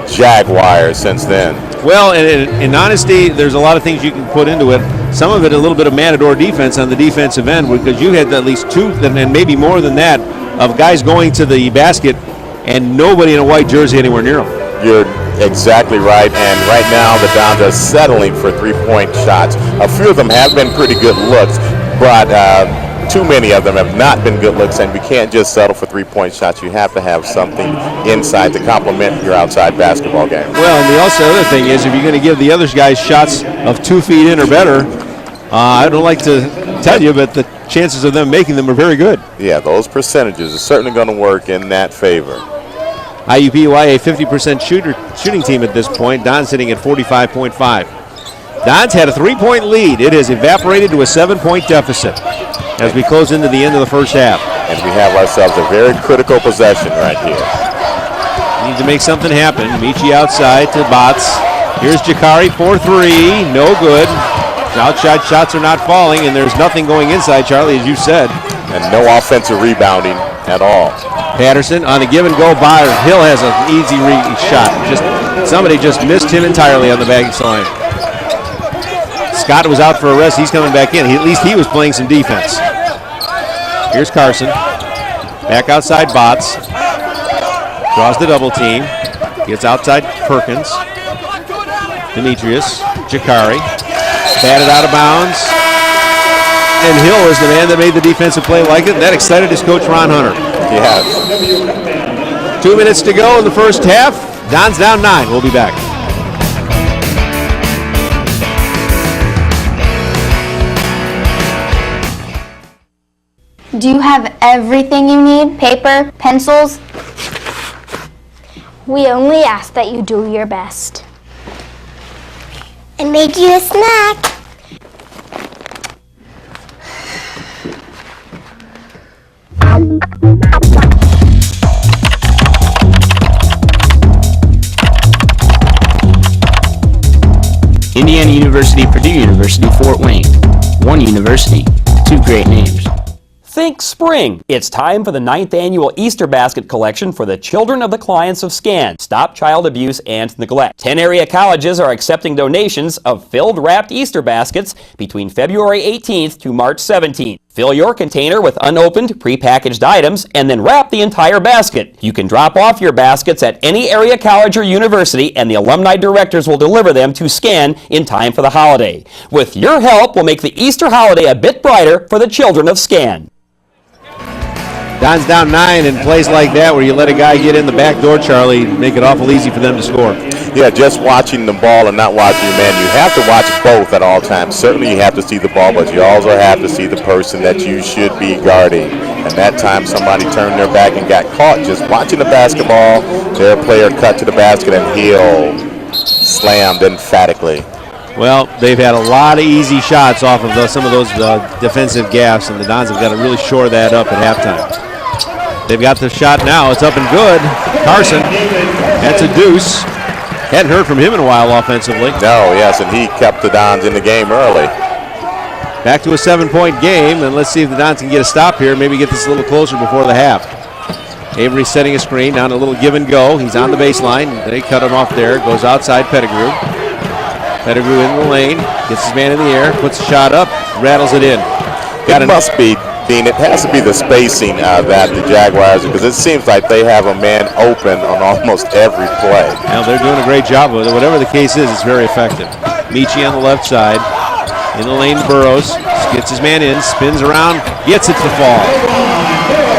Jaguars since then. Well, in honesty, there's a lot of things you can put into it. Some of it a little bit of matador defense on the defensive end, because you had at least 2, and maybe more than that, of guys going to the basket and nobody in a white jersey anywhere near them. You're exactly right, and right now the Dons are settling for 3-point shots. A few of them have been pretty good looks, but too many of them have not been good looks, and we can't just settle for 3-point shots. You have to have something inside to complement your outside basketball game. Well, and the other thing is, if you're going to give the other guys shots of 2 feet in or better, I don't like to tell you, but the chances of them making them are very good. Yeah, those percentages are certainly going to work in that favor. IUPUI, a 50% shooting team at this point. Don's sitting at 45.5. Don's had a 3-point lead. It has evaporated to a 7-point deficit as we close into the end of the first half. And we have ourselves a very critical possession right here. Need to make something happen. Michi outside to Botts. Here's Jakari for 3. No good. Outside shots are not falling, and there's nothing going inside, Charlie, as you said. And no offensive rebounding at all. Patterson on a give and go by. Hill has an easy shot. Somebody just missed him entirely on the baseline. Scott was out for a rest. He's coming back in. At least he was playing some defense. Here's Carson. Back outside Botts. Draws the double team. Gets outside Perkins. Demetrius. Jakari. Batted out of bounds. And Hill is the man that made the defensive play like it. That excited his coach, Ron Hunter. Yes. 2 minutes to go in the first half. Don's down 9. We'll be back. Do you have everything you need? Paper, pencils? We only ask that you do your best. And make you a snack. Indiana University, Purdue University, Fort Wayne. One university, 2 great names. Think spring! It's time for the 9th annual Easter Basket Collection for the children of the clients of SCAN. Stop child abuse and neglect. 10 area colleges are accepting donations of filled wrapped Easter baskets between February 18th to March 17th. Fill your container with unopened, prepackaged items and then wrap the entire basket. You can drop off your baskets at any area college or university and the alumni directors will deliver them to SCAN in time for the holiday. With your help, we'll make the Easter holiday a bit brighter for the children of SCAN. Don's down 9 in plays like that where you let a guy get in the back door, Charlie, make it awful easy for them to score. Yeah, just watching the ball and not watching your man. You have to watch both at all times. Certainly you have to see the ball, but you also have to see the person that you should be guarding. And that time somebody turned their back and got caught just watching the basketball. Their player cut to the basket and Hill slammed emphatically. Well, they've had a lot of easy shots off of some of those defensive gaffes, and the Dons have got to really shore that up at halftime. They've got the shot now. It's up and good. Carson, that's a deuce. Hadn't heard from him in a while offensively. No, yes, and he kept the Dons in the game early. Back to a 7-point game, and let's see if the Dons can get a stop here, maybe get this a little closer before the half. Avery setting a screen, down a little give and go. He's on the baseline. They cut him off there. Goes outside Pettigrew. Pettigrew in the lane, gets his man in the air, puts the shot up, rattles it in. It must be, Dean, it has to be the spacing that the Jaguars, because it seems like they have a man open on almost every play. Now they're doing a great job with it. Whatever the case is, it's very effective. Michi on the left side, in the lane to Burrows, gets his man in, spins around, gets it to fall.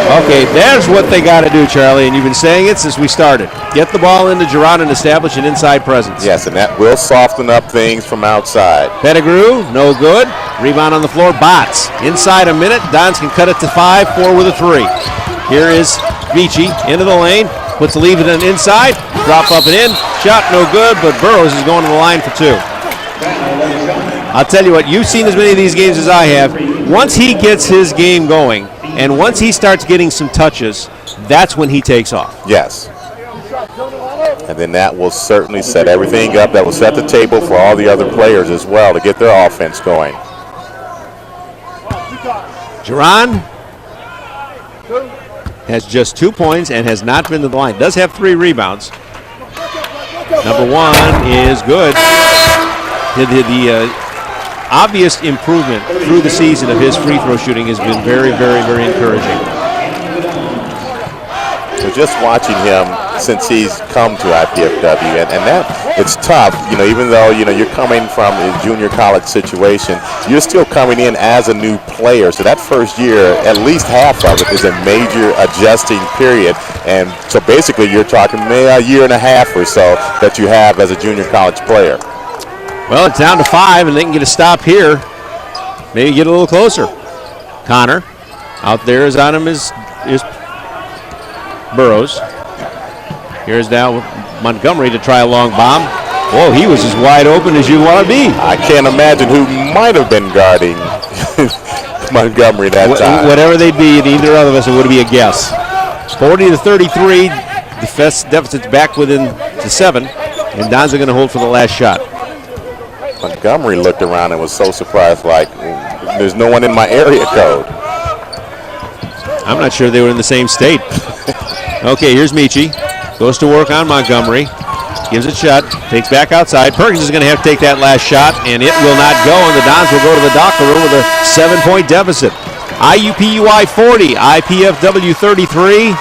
Okay, there's what they got to do, Charlie, and you've been saying it since we started. Get the ball into Gerard and establish an inside presence. Yes, and that will soften up things from outside. Pettigrew, no good. Rebound on the floor, Botts. Inside a minute, Dons can cut it to 5, 4 with a 3. Here is Vici into the lane, puts the lead in inside, drop up and in, shot no good, but Burrows is going to the line for 2. I'll tell you what, you've seen as many of these games as I have. Once he gets his game going, and once he starts getting some touches, that's when he takes off. Yes. And then that will certainly set everything up. That will set the table for all the other players as well to get their offense going. Geron has just 2 points and has not been to the line. Does have 3 rebounds. Number 1 is good. The obvious improvement through the season of his free throw shooting has been very, very, very encouraging. So just watching him since he's come to IPFW, and that it's tough, even though you're coming from a junior college situation, you're still coming in as a new player. So that first year, at least half of it is a major adjusting period, and so basically you're talking maybe a year and a half or so that you have as a junior college player. Well, it's down to 5, and they can get a stop here. Maybe get a little closer. Connor out there is on him is Burrows. Here's now Montgomery to try a long bomb. Whoa, he was as wide open as you want to be. I can't imagine who might have been guarding Montgomery that time. Whatever they'd be, either of us, it would be a guess. 40-33, the deficit's back within the 7, and Dons are going to hold for the last shot. Montgomery looked around and was so surprised, like, there's no one in my area code. I'm not sure they were in the same state. Okay, here's Michi. Goes to work on Montgomery. Gives it a shot. Takes back outside. Perkins is going to have to take that last shot, and it will not go, and the Dons will go to the locker room with a 7-point deficit. IUPUI 40, IPFW 33.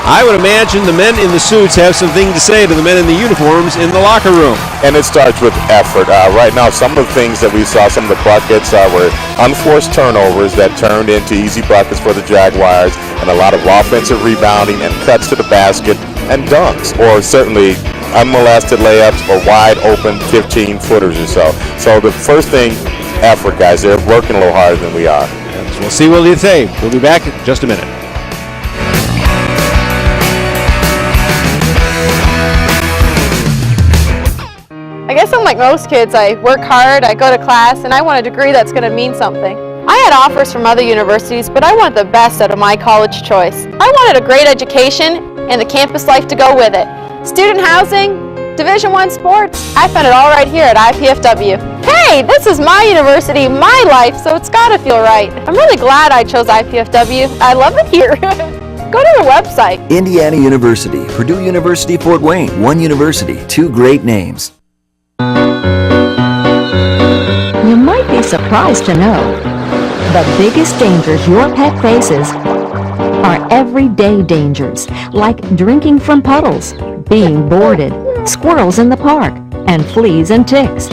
I would imagine the men in the suits have something to say to the men in the uniforms in the locker room. And it starts with effort. Right now, some of the things that we saw, some of the buckets were unforced turnovers that turned into easy buckets for the Jaguars, and a lot of offensive rebounding and cuts to the basket and dunks, or certainly unmolested layups or wide open 15-footers or so. So the first thing, effort, guys. They're working a little harder than we are. So we'll see what they say. We'll be back in just a minute. I guess I'm like most kids. I work hard, I go to class, and I want a degree that's going to mean something. I had offers from other universities, but I wanted the best out of my college choice. I wanted a great education and the campus life to go with it. Student housing, Division I sports, I found it all right here at IPFW. Hey, this is my university, my life, so it's got to feel right. I'm really glad I chose IPFW. I love it here. Go to their website. Indiana University, Purdue University, Fort Wayne. One university, 2 great names. You might be surprised to know the biggest dangers your pet faces are everyday dangers, like drinking from puddles, being boarded, squirrels in the park, and fleas and ticks.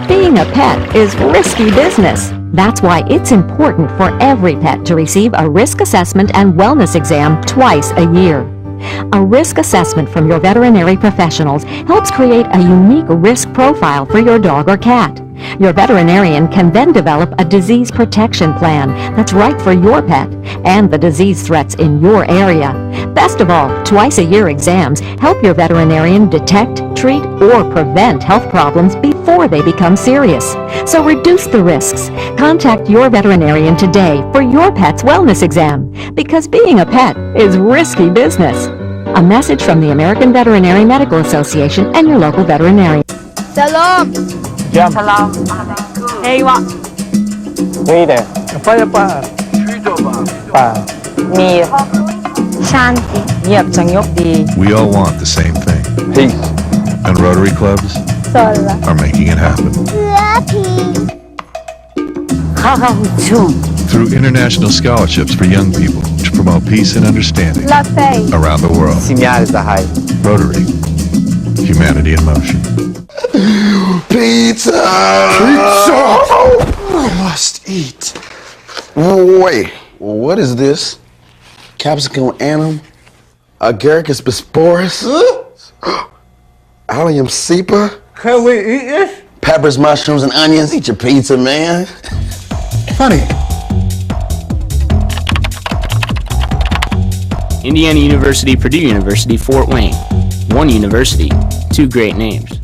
Being a pet is risky business. That's why it's important for every pet to receive a risk assessment and wellness exam twice a year. A risk assessment from your veterinary professionals helps create a unique risk profile for your dog or cat. Your veterinarian can then develop a disease protection plan that's right for your pet and the disease threats in your area. Best of all, twice-a-year exams help your veterinarian detect, treat, or prevent health problems before they become serious. So reduce the risks. Contact your veterinarian today for your pet's wellness exam, because being a pet is risky business. A message from the American Veterinary Medical Association and your local veterinarian. Salam. Salam. Ewa. Reader. Mir. Shanti. เงียบสงบดี We all want the same thing. Peace. And Rotary clubs Sola. are making it happen. Haha. Through international scholarships for young people to promote peace and understanding La Fei. around the world. Rotary. Humanity in motion. Pizza! Pizza! I must eat. Wait, what is this? Capsicum annum? Agaricus bisporus? Allium cepa? Can we eat this? Peppers, mushrooms, and onions. Eat your pizza, man. Funny. Indiana University, Purdue University, Fort Wayne. One university, two great names.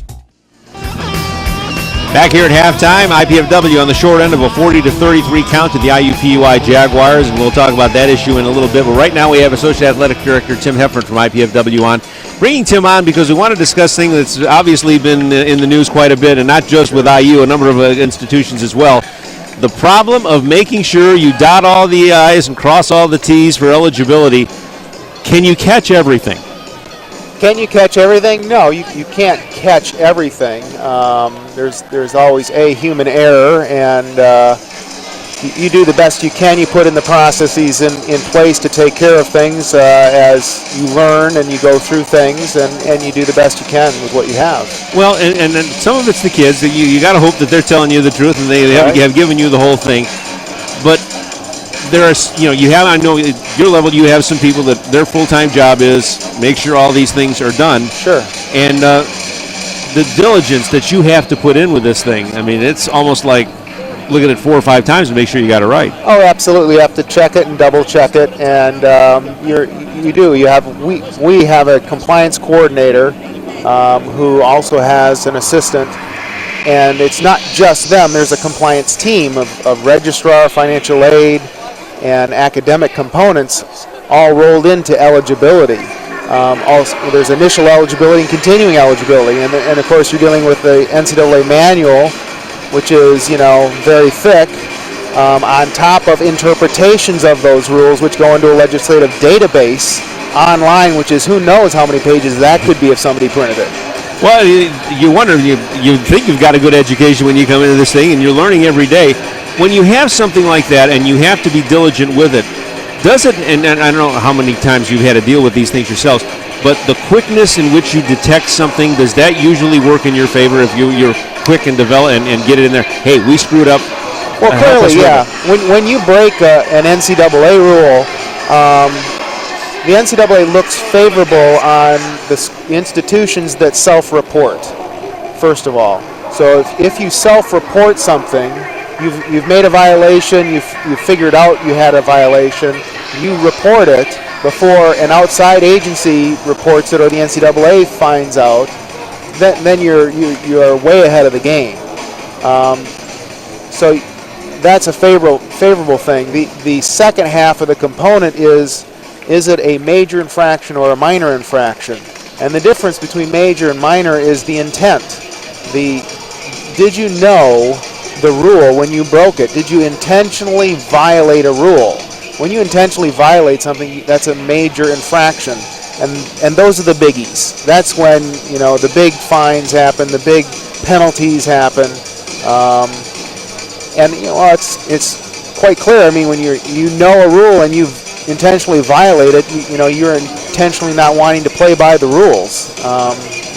Back here at halftime, IPFW on the short end of a 40-33 count to the IUPUI Jaguars, and we'll talk about that issue in a little bit. But right now we have Associate Athletic Director Tim Heffern from IPFW on. Bringing Tim on because we want to discuss things that's obviously been in the news quite a bit, and not just with IU, a number of institutions as well. The problem of making sure you dot all the I's and cross all the T's for eligibility. Can you catch everything? Can you catch everything? No, you can't catch everything. There's always a human error, and you do the best you can. You put in the processes in place to take care of things as you learn and you go through things, and you do the best you can with what you have. Well, and then some of it's the kids. You got to hope that they're telling you the truth and they have given you the whole thing. But there are, I know at your level you have some people that their full-time job is make sure all these things are done. Sure. And the diligence that you have to put in with this thing, I mean, it's almost like looking at 4 or 5 times to make sure you got it right. Oh, absolutely. You have to check it and double check it, and you do. We have a compliance coordinator who also has an assistant. And it's not just them. There's a compliance team of registrar, financial aid, and academic components all rolled into eligibility. Also, there's initial eligibility and continuing eligibility. And of course, you're dealing with the NCAA manual, which is, very thick, on top of interpretations of those rules, which go into a legislative database online, which is who knows how many pages that could be if somebody printed it. Well, you wonder, you think you've got a good education when you come into this thing, and you're learning every day. When you have something like that and you have to be diligent with it, does it, and I don't know how many times you've had to deal with these things yourselves, but the quickness in which you detect something, does that usually work in your favor if you're quick and develop and get it in there? Hey, we screwed up. Well, clearly, yeah. When you break an NCAA rule, the NCAA looks favorable on the institutions that self-report, first of all. So if you self-report something, you've made a violation, you've figured out you had a violation, you report it before an outside agency reports it or the NCAA finds out, then you're way ahead of the game. So that's a favorable thing. The second half of the component is it a major infraction or a minor infraction? And the difference between major and minor is the intent. Did you know the rule when you broke it? Did you intentionally violate a rule? When you intentionally violate something, that's a major infraction. And those are the biggies. That's when, the big fines happen, the big penalties happen. It's quite clear. I mean, when you know a rule and you've intentionally violate it, you're intentionally not wanting to play by the rules.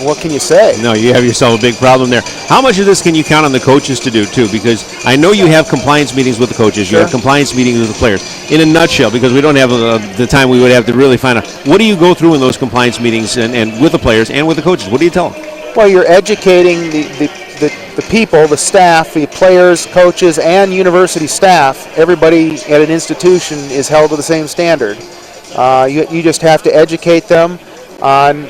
What can you say? No, you have yourself a big problem there. How much of this can you count on the coaches to do, too? Because I know you have compliance meetings with the coaches. Sure. You have compliance meetings with the players. In a nutshell, because we don't have the time we would have to really find out, what do you go through in those compliance meetings and with the players and with the coaches? What do you tell them? Well, you're educating the people, the staff, the players, coaches, and university staff, everybody at an institution is held to the same standard. You just have to educate them on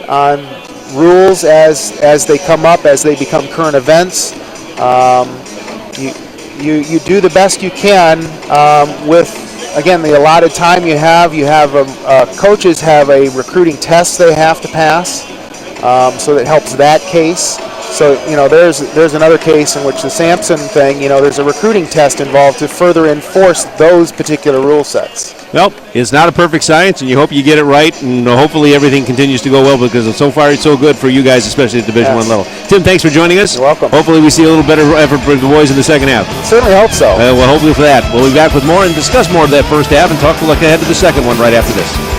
rules as they come up, as they become current events. You do the best you can with, again, the allotted time you have. Coaches have a recruiting test they have to pass, so that helps that case. So, there's another case in which the Sampson thing, there's a recruiting test involved to further enforce those particular rule sets. Well, it's not a perfect science, and you hope you get it right, and hopefully everything continues to go well, because so far it's so good for you guys, especially at Division I level. Tim, thanks for joining us. You're welcome. Hopefully we see a little better effort for the boys in the second half. Certainly hope so. Well, hopefully for that. We'll be back with more and discuss more of that first half and look ahead to the second one right after this.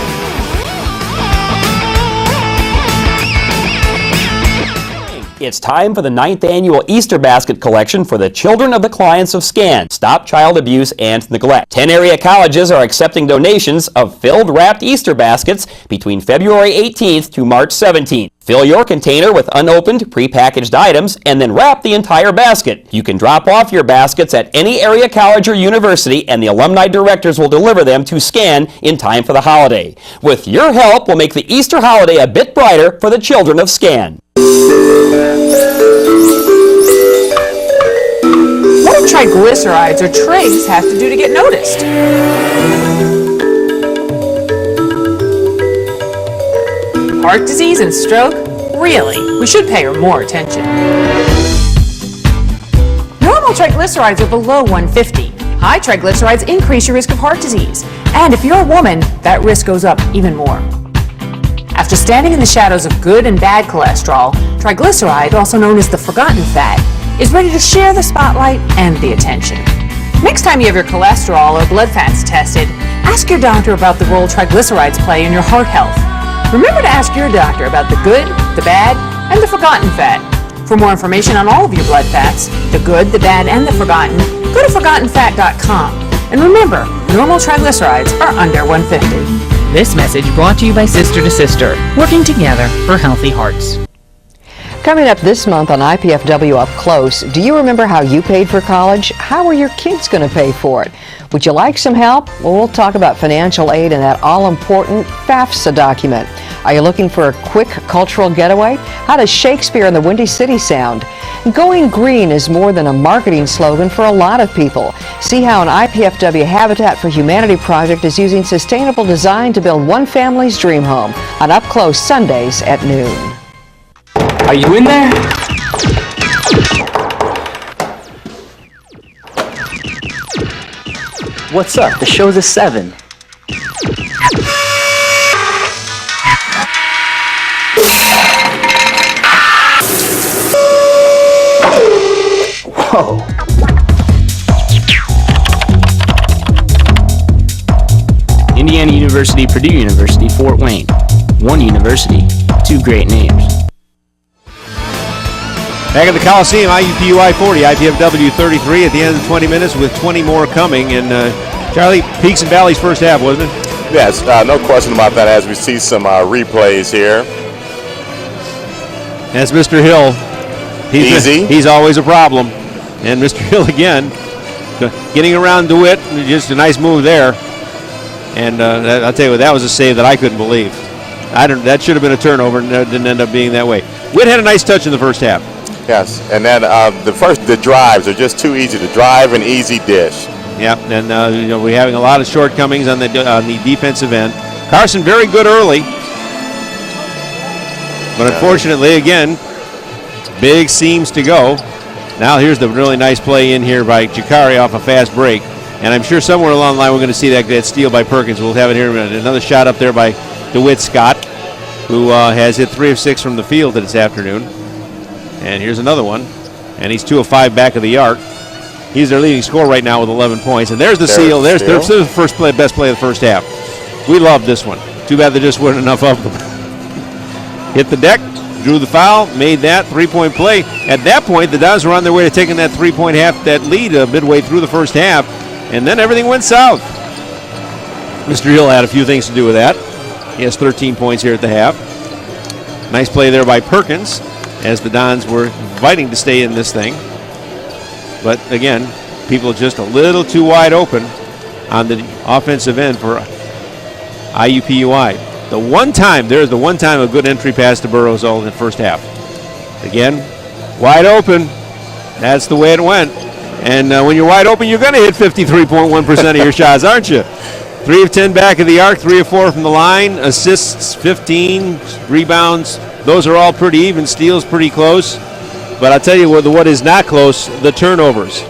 It's time for the 9th annual Easter basket collection for the children of the clients of SCAN. Stop child abuse and neglect. 10 area colleges are accepting donations of filled wrapped Easter baskets between February 18th to March 17th. Fill your container with unopened, prepackaged items and then wrap the entire basket. You can drop off your baskets at any area college or university, and the alumni directors will deliver them to SCAN in time for the holiday. With your help, we'll make the Easter holiday a bit brighter for the children of SCAN. What do triglycerides or trigs have to do to get noticed? Heart disease and stroke? Really? We should pay her more attention. Normal triglycerides are below 150. High triglycerides increase your risk of heart disease. And if you're a woman, that risk goes up even more. After standing in the shadows of good and bad cholesterol, triglyceride, also known as the forgotten fat, is ready to share the spotlight and the attention. Next time you have your cholesterol or blood fats tested, ask your doctor about the role triglycerides play in your heart health. Remember to ask your doctor about the good, the bad, and the forgotten fat. For more information on all of your blood fats, the good, the bad, and the forgotten, go to ForgottenFat.com. And remember, normal triglycerides are under 150. This message brought to you by Sister to Sister, working together for healthy hearts. Coming up this month on IPFW Up Close, do you remember how you paid for college? How are your kids going to pay for it? Would you like some help? Well, we'll talk about financial aid and that all-important FAFSA document. Are you looking for a quick cultural getaway? How does Shakespeare in the Windy City sound? Going green is more than a marketing slogan for a lot of people. See how an IPFW Habitat for Humanity project is using sustainable design to build one family's dream home on Up Close Sundays at noon. Are you in there? What's up? The show's at 7. Whoa. Indiana University, Purdue University, Fort Wayne. One university, two great names. Back at the Coliseum, IUPUI 40, IPFW 33 at the end of 20 minutes with 20 more coming. And Charlie, peaks and valleys first half, wasn't it? Yes, no question about that as we see some replays here. That's Mr. Hill. He's always a problem. And Mr. Hill again, getting around DeWitt, just a nice move there. And I'll tell you what, that was a save that I couldn't believe. That should have been a turnover, and didn't end up being that way. Witt had a nice touch in the first half. Yes, and then the drives are just too easy. The drive and easy dish. Yeah, and we're having a lot of shortcomings on the defensive end. Carson very good early, but unfortunately, again, big seams to go. Now here's the really nice play in here by Jakari off a fast break, and I'm sure somewhere along the line we're going to see that steal by Perkins. We'll have it here in a minute. Another shot up there by DeWitt Scott, who has hit 3 of 6 from the field this afternoon. And here's another one, and he's 2 of 5 back of the arc. He's their leading scorer right now with 11 points. And there's the steal. There's the best play of the first half. We love this one. Too bad there just weren't enough of them. Hit the deck, drew the foul, made that 3-point play. At that point, the Dons were on their way to taking that 3-point that lead midway through the first half, and then everything went south. Mr. Hill had a few things to do with that. He has 13 points here at the half. Nice play there by Perkins. as the Dons were fighting to stay in this thing. But again, people just a little too wide open on the offensive end for IUPUI. There's the one time a good entry pass to Burrows all in the first half. Again, wide open. That's the way it went. And when you're wide open, you're going to hit 53.1% of your shots, aren't you? 3 of 10 back of the arc, 3 of 4 from the line, assists 15, rebounds. Those are all pretty even. Steals pretty close. But I'll tell you what is not close, the turnovers.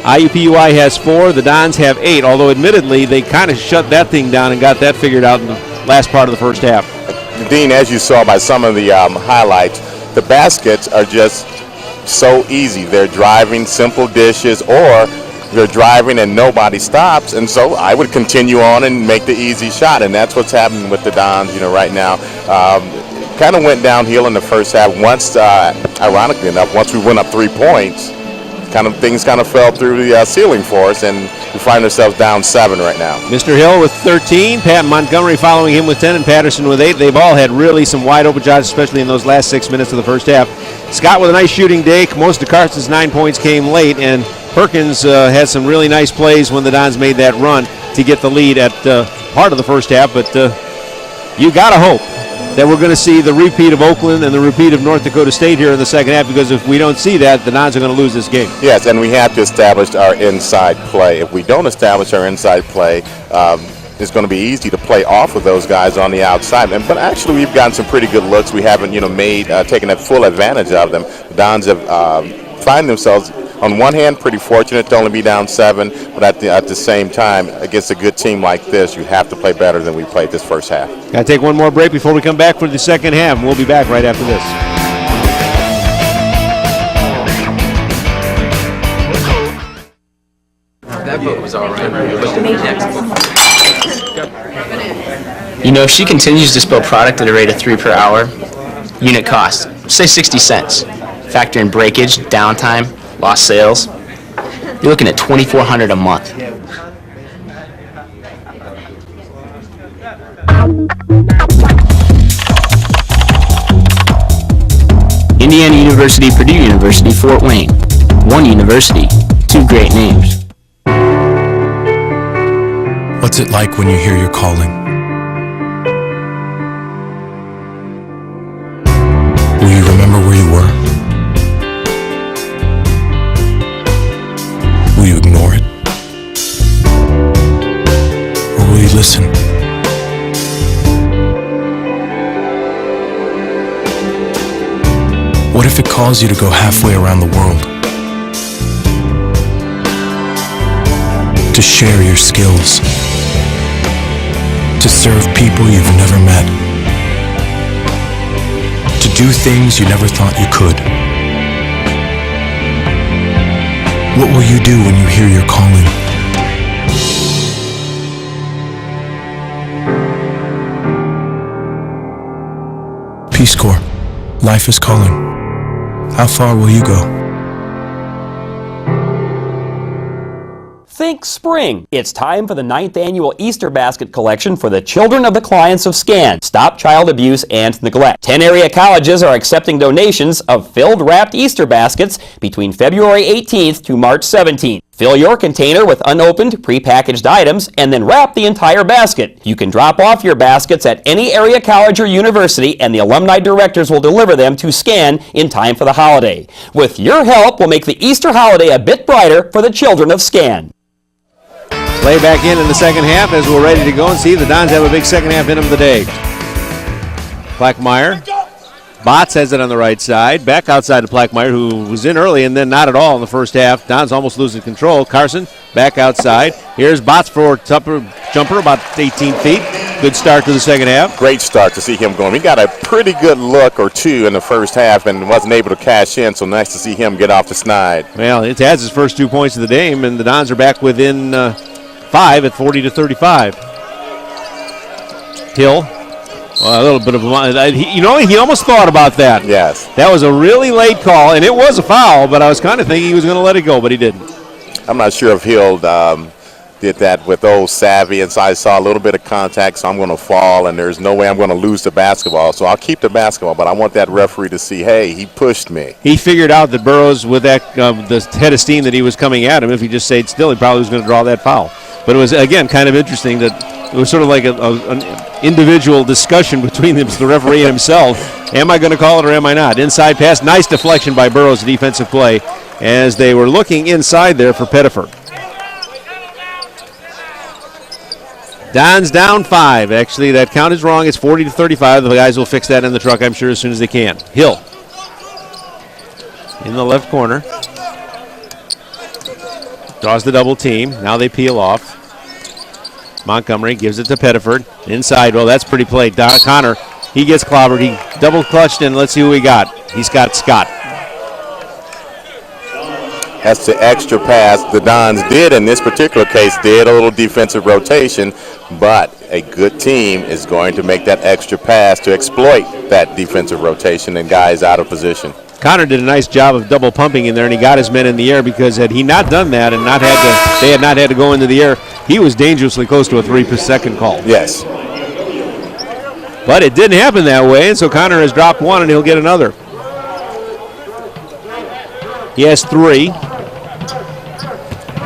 IUPUI has 4, the Dons have 8, although admittedly they kind of shut that thing down and got that figured out in the last part of the first half. Dean, as you saw by some of the highlights, the baskets are just so easy. They're driving simple dishes, or they're driving and nobody stops, and so I would continue on and make the easy shot, and that's what's happening with the Dons, right now. Kind of went downhill in the first half. Once, ironically enough, once we went up 3 points, things kind of fell through the ceiling for us, and we find ourselves down 7 right now. Mr. Hill with 13, Pat Montgomery following him with 10, and Patterson with 8. They've all had really some wide open shots, especially in those last 6 minutes of the first half. Scott with a nice shooting day. Most of Carson's 9 points came late, and Perkins had some really nice plays when the Dons made that run to get the lead at part of the first half. But you got to hope that we're going to see the repeat of Oakland and the repeat of North Dakota State here in the second half, because if we don't see that, the Dons are going to lose this game. Yes, and we have to establish our inside play. If we don't establish our inside play, it's going to be easy to play off of those guys on the outside. But actually, we've gotten some pretty good looks. We haven't, taken that full advantage of them. The Dons have find themselves, on one hand, pretty fortunate to only be down 7, but at the same time, against a good team like this, you have to play better than we played this first half. Got to take one more break before we come back for the second half, and we'll be back right after this. That book was all right. If she continues to spill product at a rate of 3 per hour, unit cost, say 60 cents. Factor in breakage, downtime, lost sales, you're looking at $2,400 a month. Indiana University, Purdue University, Fort Wayne. One university, 2 great names. What's it like when you hear your calling? Will you remember where you were? Will you ignore it? Or will you listen? What if it calls you to go halfway around the world? To share your skills? To serve people you've never met? To do things you never thought you could? What will you do when you hear your calling? Peace Corps, life is calling. How far will you go? Think spring. It's time for the 9th annual Easter basket collection for the children of the clients of SCAN. Stop child abuse and neglect. 10 area colleges are accepting donations of filled wrapped Easter baskets between February 18th to March 17th. Fill your container with unopened, prepackaged items and then wrap the entire basket. You can drop off your baskets at any area college or university, and the alumni directors will deliver them to SCAN in time for the holiday. With your help, we'll make the Easter holiday a bit brighter for the children of SCAN. Play back in the second half as we're ready to go and see the Dons have a big second half in them today. Plackmeyer. Botts has it on the right side. Back outside to Plackmeyer, who was in early and then not at all in the first half. Dons almost losing control. Carson back outside. Here's Botts for jumper about 18 feet. Good start to the second half. Great start to see him going. He got a pretty good look or two in the first half and wasn't able to cash in, so nice to see him get off the snide. Well, it has his first 2 points of the game, and the Dons are back within 5 at 40-35. Hill. Well, a little bit of he almost thought about that. Yes. That was a really late call, and it was a foul, but I was kind of thinking he was going to let it go, but he didn't. I'm not sure if Hill did that with old savvy, and so I saw a little bit of contact, so I'm going to fall, and there's no way I'm going to lose the basketball. So I'll keep the basketball, but I want that referee to see, hey, he pushed me. He figured out that Burroughs, with that the head of steam that he was coming at him, if he just stayed still, he probably was going to draw that foul. But it was, again, kind of interesting that it was sort of like an individual discussion between the referee and himself. Am I going to call it or am I not? Inside pass, nice deflection by Burroughs, defensive play, as they were looking inside there for Pettiford. Don's down 5. Actually, that count is wrong. It's 40-35. The guys will fix that in the truck, I'm sure, as soon as they can. Hill in the left corner. Draws the double team. Now they peel off. Montgomery gives it to Pettiford. Inside. Well, that's pretty play. Connor, he gets clobbered. He double clutched in. Let's see who we got. He's got Scott. That's the extra pass the Dons did in this particular case, did a little defensive rotation, but a good team is going to make that extra pass to exploit that defensive rotation and guys out of position. Connor did a nice job of double pumping in there, and he got his men in the air, because had he not done that and they had not had to go into the air, he was dangerously close to a 3-second call. Yes. But it didn't happen that way, and so Connor has dropped one, and he'll get another. He has 3.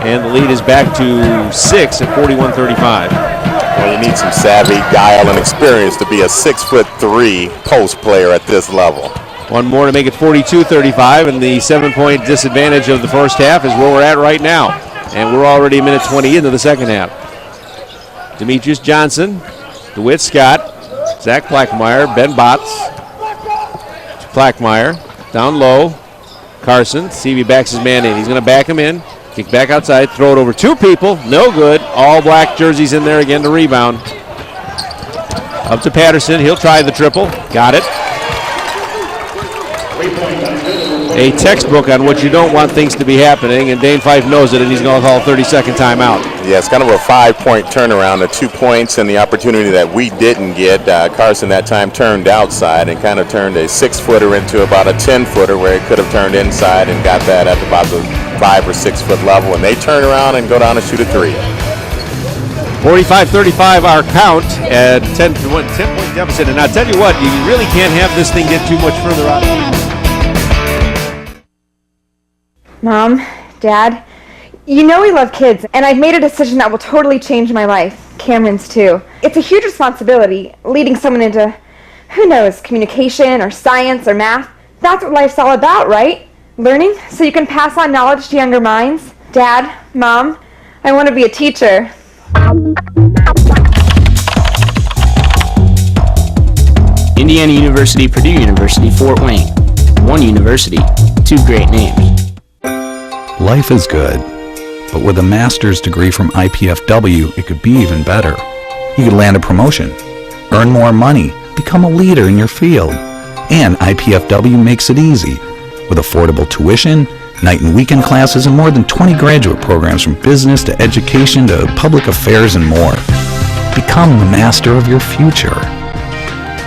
And the lead is back to 6 at 41-35. Well, you need some savvy, guile, and experience to be a 6'3" post player at this level. One more to make it 42-35, and the 7-point disadvantage of the first half is where we're at right now. And we're already a minute 20 into the second half. Demetrius Johnson, DeWitt Scott, Zach Plackmeyer, Ben Botts. Plackmeyer, down low. Carson, see if he backs his man in. He's going to back him in. Kick back outside, throw it over 2 people, no good. All black jerseys in there again to rebound. Up to Patterson, he'll try the triple, got it. A textbook on what you don't want things to be happening, and Dane Fife knows it, and he's going to call a 30-second timeout. Yeah, it's kind of a 5-point turnaround, the 2 points and the opportunity that we didn't get. Carson that time turned outside and kind of turned a 6-footer into about a 10-footer where he could have turned inside and got that at about the 5 or 6 foot level, and they turn around and go down and shoot a 3. 45-35 our count at 10-point deficit, and I'll tell you what, you really can't have this thing get too much further out. Mom, Dad, you know we love kids, and I've made a decision that will totally change my life. Cameron's too. It's a huge responsibility, leading someone into, who knows, communication or science or math. That's what life's all about, right? Learning so you can pass on knowledge to younger minds. Dad, Mom, I want to be a teacher. Indiana University, Purdue University, Fort Wayne. One university, 2 great names. Life is good, but with a master's degree from IPFW, it could be even better. You could land a promotion, earn more money, become a leader in your field. And IPFW makes it easy, with affordable tuition, night and weekend classes, and more than 20 graduate programs from business to education to public affairs and more. Become the master of your future.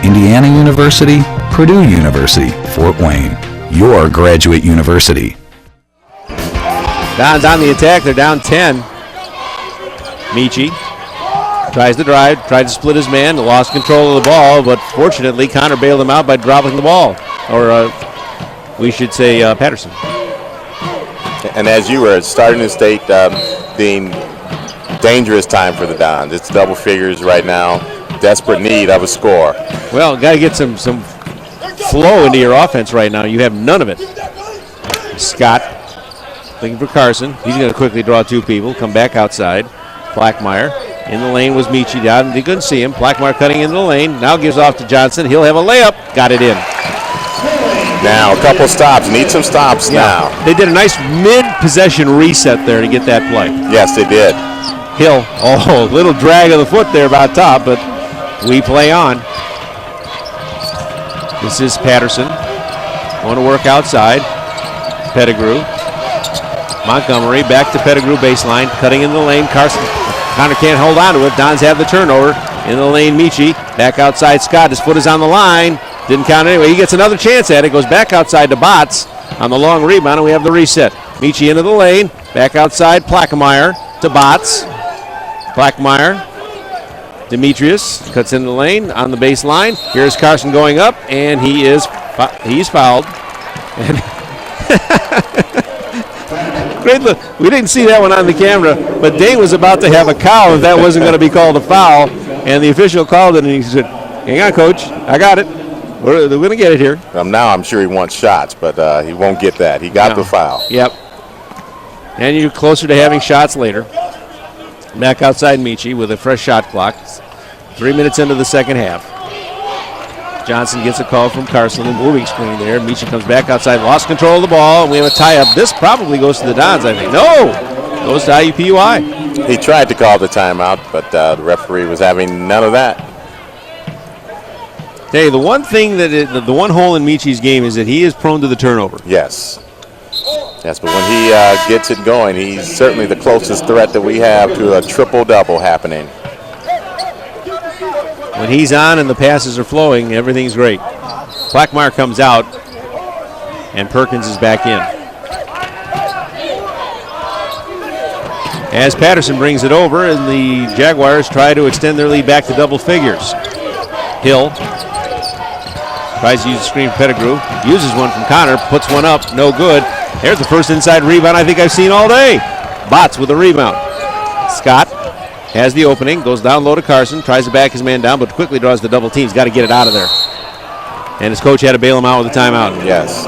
Indiana University, Purdue University, Fort Wayne, your graduate university. Don's on the attack. They're down 10. Michi tries to drive, tried to split his man, lost control of the ball, but fortunately Connor bailed him out by dropping the ball. Or we should say Patterson. And as you were starting to state, being dangerous time for the Dons. It's double figures right now. Desperate need of a score. Well, got to get some flow into your offense right now. You have none of it. Scott looking for Carson. He's going to quickly draw 2 people. Come back outside. Plackmeyer. In the lane was Michi down. He couldn't see him. Plackmeyer cutting into the lane. Now gives off to Johnson. He'll have a layup. Got it in. Now, a couple stops. Need some stops now. They did a nice mid-possession reset there to get that play. Yes, they did. Hill. Oh, a little drag of the foot there about top, but we play on. This is Patterson. Going to work outside. Pettigrew. Montgomery back to Pettigrew baseline. Cutting in the lane. Connor can't hold on to it. Dons have the turnover. In the lane, Michi. Back outside, Scott. His foot is on the line. Didn't count anyway. He gets another chance at it. Goes back outside to Botts on the long rebound, and we have the reset. Michi into the lane. Back outside, Plackmeyer to Botts. Blackmeyer. Demetrius cuts into the lane on the baseline. Here's Carson going up, and he's fouled. And great look. We didn't see that one on the camera, but Dane was about to have a cow if that wasn't going to be called a foul, and the official called it, and he said, "Hang on, coach, I got it. We're going to get it here." Now I'm sure he wants shots, but he won't get that. He got the foul. Yep. And you're closer to having shots later. Back outside Michi with a fresh shot clock. 3 minutes into the second half. Johnson gets a call from Carson, the moving screen there. Michi comes back outside, lost control of the ball, and we have a tie-up. This probably goes to the Dons, I think. No! Goes to IUPUI. He tried to call the timeout, but the referee was having none of that. Hey, the one thing the one hole in Michi's game is that he is prone to the turnover. Yes. Yes, but when he gets it going, he's certainly the closest threat that we have to a triple-double happening. When he's on and the passes are flowing, everything's great. Blackmeyer comes out, and Perkins is back in. As Patterson brings it over, and the Jaguars try to extend their lead back to double figures. Hill tries to use the screen from Pettigrew, uses one from Connor, puts one up, no good. There's the first inside rebound I think I've seen all day. Botts with a rebound. Scott has the opening, goes down low to Carson, tries to back his man down, but quickly draws the double team. He's got to get it out of there. And his coach had to bail him out with a timeout. Yes.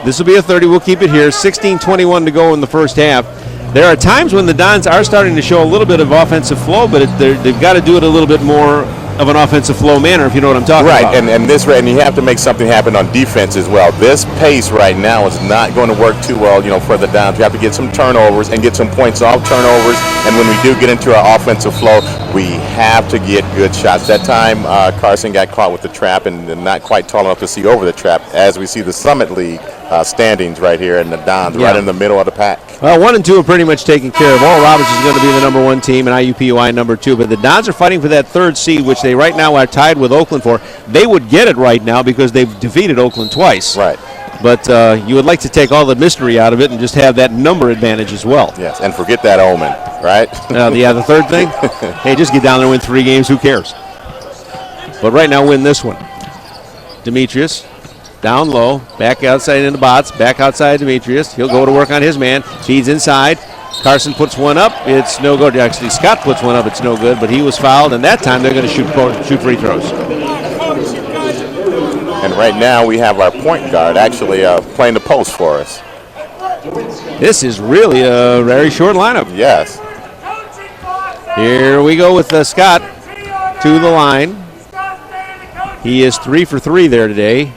This will be a 30. We'll keep it here. 16:21 to go in the first half. There are times when the Dons are starting to show a little bit of offensive flow, but they've got to do it a little bit more of an offensive flow manner, if you know what I'm talking about. Right, and you have to make something happen on defense as well. This pace right now is not going to work too well, for the Dons. We have to get some turnovers and get some points off turnovers, and when we do get into our offensive flow, we have to get good shots. That time, Carson got caught with the trap and not quite tall enough to see over the trap, as we see the Summit League standings right here, and the Dons right in the middle of the pack. Well, 1 and 2 are pretty much taken care of. Oral Roberts is going to be the number 1 team, and IUPUI number 2. But the Dons are fighting for that 3rd seed, which they right now are tied with Oakland for. They would get it right now because they've defeated Oakland twice. Right. But you would like to take all the mystery out of it and just have that number advantage as well. Yes, and forget that omen, right? The 3rd thing? Hey, just get down there and win 3 games. Who cares? But right now, win this one. Demetrius. Down low, back outside into Botts, back outside Demetrius. He'll go to work on his man. Feeds inside. Carson puts one up. It's no good. Actually, Scott puts one up. It's no good, but he was fouled, and that time they're going to shoot free throws. And right now we have our point guard actually playing the post for us. This is really a very short lineup. Yes. Here we go with Scott to the line. He is 3 for 3 there today.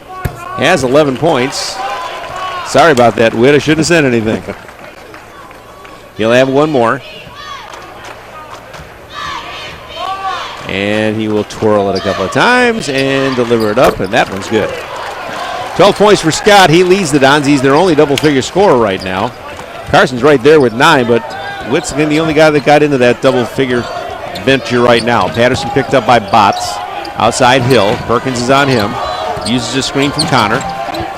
Has 11 points. Sorry about that, Whit. I shouldn't have said anything. He'll have one more. And he will twirl it a couple of times and deliver it up, and that one's good. 12 points for Scott. He leads the Dons. He's their only double-figure scorer right now. Carson's right there with 9, but Whit's the only guy that got into that double-figure venture right now. Patterson picked up by Botts. Outside Hill. Perkins is on him. Uses a screen from Connor.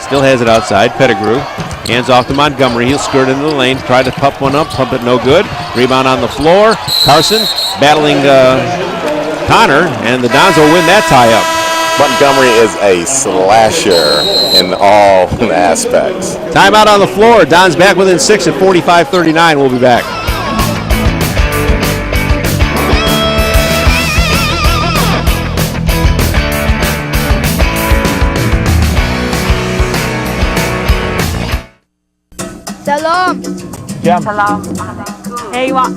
Still has it outside. Pettigrew. Hands off to Montgomery. He'll skirt into the lane. Try to pump one up. Pump it no good. Rebound on the floor. Carson battling Connor. And the Dons will win that tie-up. Montgomery is a slasher in all aspects. Timeout on the floor. Dons back within 6 at 45-39. We'll be back. Salam. Jam. Salam. Hey, Wak.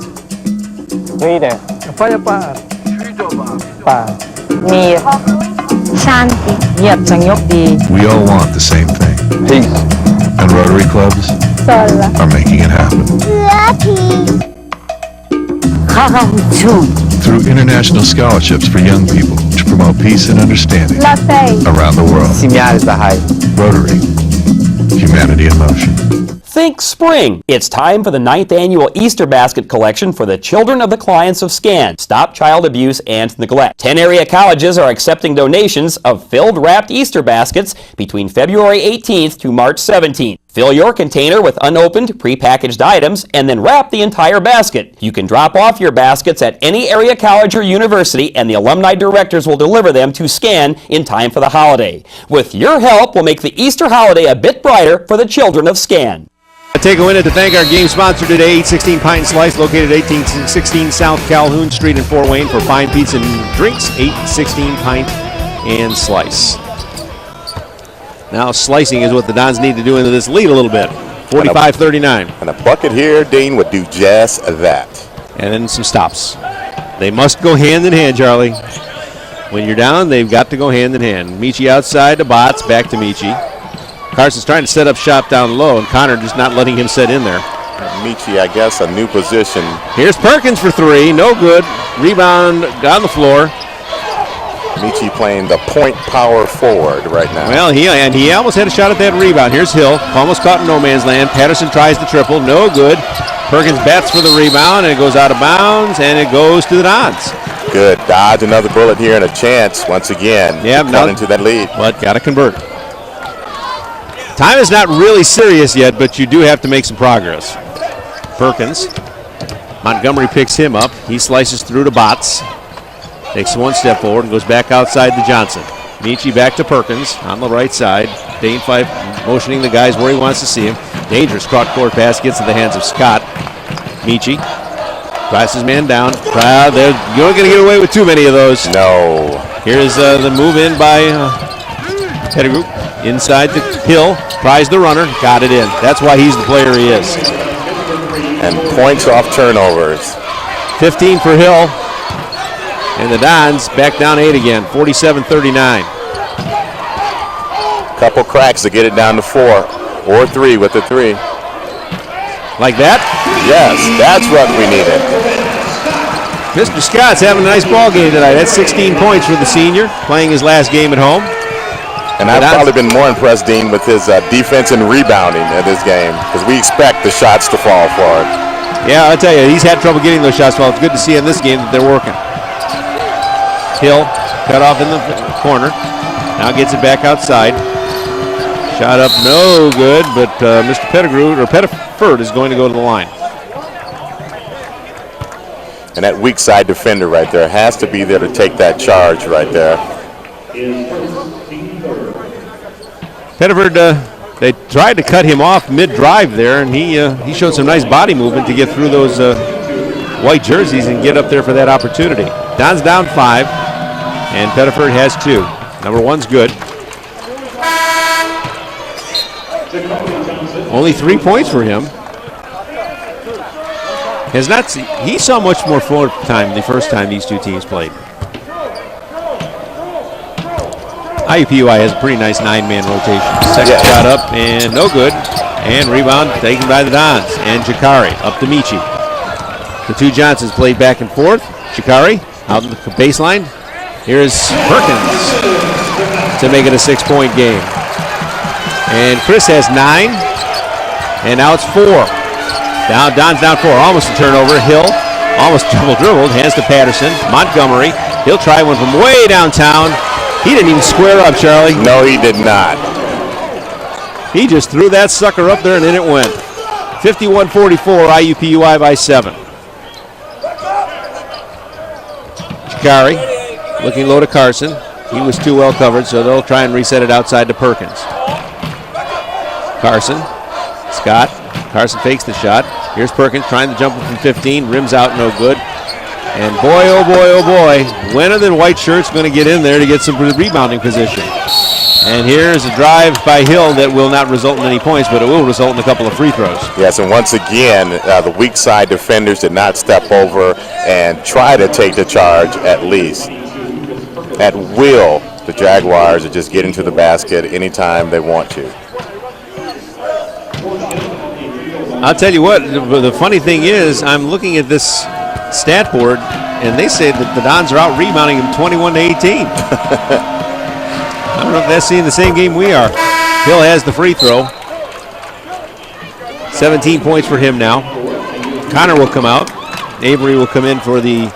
Rida. Apa ya, Pak? Pak. Mir. Shanti. Nhiệt sang nhóc đi. We all want the same thing. Peace. And Rotary clubs are making it happen. Lucky. Through international scholarships for young people to promote peace and understanding Latte. around the world. Semear is the high. Rotary. Humanity in motion. Think spring. It's time for the 9th annual Easter basket collection for the children of the clients of SCAN. Stop child abuse and neglect. 10 area colleges are accepting donations of filled wrapped Easter baskets between February 18th to March 17th. Fill your container with unopened, prepackaged items and then wrap the entire basket. You can drop off your baskets at any area college or university and the alumni directors will deliver them to SCAN in time for the holiday. With your help, we'll make the Easter holiday a bit brighter for the children of SCAN. Take a minute to thank our game sponsor today, 816 Pint and Slice, located at 1816 South Calhoun Street in Fort Wayne for fine pizza and drinks, 816 Pint and Slice. Now slicing is what the Dons need to do into this lead a little bit, 45-39. And a bucket here, Dean, would do just that. And then some stops. They must go hand in hand, Charlie. When you're down, they've got to go hand in hand. Michi outside to Botts, back to Michi. Carson's trying to set up shop down low, and Connor just not letting him set in there. Michi, I guess, a new position. Here's Perkins for three, no good. Rebound on the floor. Michi playing the point power forward right now. Well, he almost had a shot at that rebound. Here's Hill, almost caught in no man's land. Patterson tries the triple, no good. Perkins bats for the rebound, and it goes out of bounds, and it goes to the Dons. Good, dodge another bullet here and a chance once again. Cut into that lead. But got to convert. Time is not really serious yet, but you do have to make some progress. Perkins. Montgomery picks him up. He slices through to Botts. Takes one step forward and goes back outside to Johnson. Michi back to Perkins on the right side. Dane Fife motioning the guys where he wants to see him. Dangerous cross-court pass gets in the hands of Scott. Michi drives his man down. You're not going to get away with too many of those. No. Here's the move in by Pettigrew. Inside to Hill, tries the runner, got it in. That's why he's the player he is. And points off turnovers. 15 for Hill. And the Dons back down 8 again, 47-39. Couple cracks to get it down to 4 or 3 with the 3. Like that? Yes, that's what we needed. Mr. Scott's having a nice ball game tonight. That's 16 points for the senior, playing his last game at home. And I've probably been more impressed, Dean, with his defense and rebounding in this game because we expect the shots to fall for it. Yeah, I'll tell you, he's had trouble getting those shots. Well, it's good to see in this game that they're working. Hill cut off in the corner. Now gets it back outside. Shot up, no good, but Mr. Pettiford is going to go to the line. And that weak side defender right there has to be there to take that charge right there. Pettiford, they tried to cut him off mid-drive there, and he showed some nice body movement to get through those white jerseys and get up there for that opportunity. Don's down 5, and Pettiford has 2. Number 1's good. Only 3 points for him. He saw much more floor time the first time these two teams played. IUPUI has a pretty nice 9-man rotation. Second shot up and no good. And rebound taken by the Dons. And Jakari up to Michi. The two Johnsons played back and forth. Jakari out in the baseline. Here's Perkins to make it a 6-point game. And Chris has 9. And now it's 4. Don's down 4. Almost a turnover. Hill almost double dribbled. Hands to Patterson. Montgomery. He'll try one from way downtown. He didn't even square up, Charlie. No, he did not. He just threw that sucker up there and in it went. 51-44, IUPUI by 7. Jakari looking low to Carson. He was too well covered, so they'll try and reset it outside to Perkins. Carson, Scott. Carson fakes the shot. Here's Perkins trying to jump from 15. Rims out, no good. And boy, oh boy, oh boy, when are the white shirts going to get in there to get some rebounding position? And here's a drive by Hill that will not result in any points, but it will result in a couple of free throws. Yes, and once again, the weak side defenders did not step over and try to take the charge at least. At will, the Jaguars are just getting to the basket anytime they want to. I'll tell you what, the funny thing is, I'm looking at this stat board, and they say that the Dons are out rebounding them 21-18. I don't know if they're seeing the same game we are. Hill has the free throw. 17 points for him now. Connor will come out. Avery will come in for the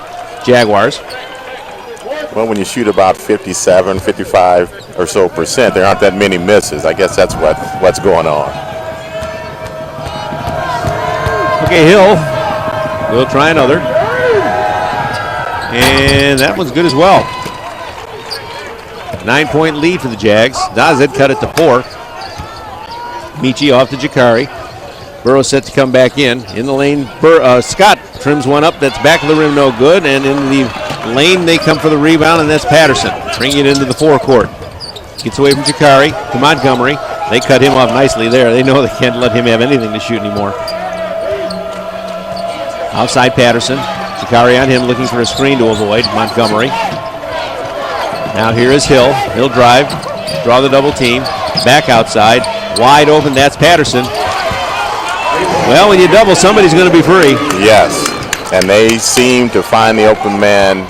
Jaguars. Well, when you shoot about 57, 55 or so percent, there aren't that many misses. I guess that's what's going on. Okay, Hill will try another. And that one's good as well. 9-point lead for the Jags. Dazed cut it to 4. Michi off to Jakari. Burrow set to come back in. In the lane, Scott trims one up. That's back of the rim, no good. And in the lane, they come for the rebound, and that's Patterson. Bringing it into the forecourt. Gets away from Jakari to Montgomery. They cut him off nicely there. They know they can't let him have anything to shoot anymore. Outside Patterson. Jakari on him, looking for a screen to avoid. Montgomery. Now here is Hill. He'll drive, draw the double team. Back outside. Wide open, that's Patterson. Well, when you double, somebody's going to be free. Yes, and they seem to find the open man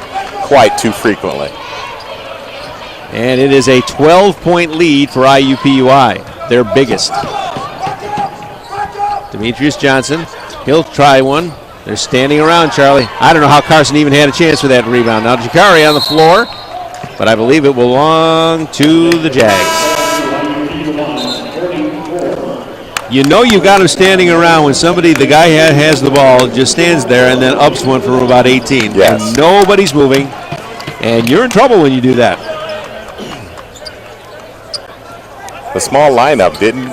quite too frequently. And it is a 12-point lead for IUPUI, their biggest. Demetrius Johnson, he'll try one. They're standing around, Charlie. I don't know how Carson even had a chance for that rebound. Now Jakari on the floor, but I believe it will belong to the Jags. You know you've got him standing around when the guy has the ball, just stands there and then ups one from about 18. Yes. And nobody's moving, and you're in trouble when you do that. The small lineup didn't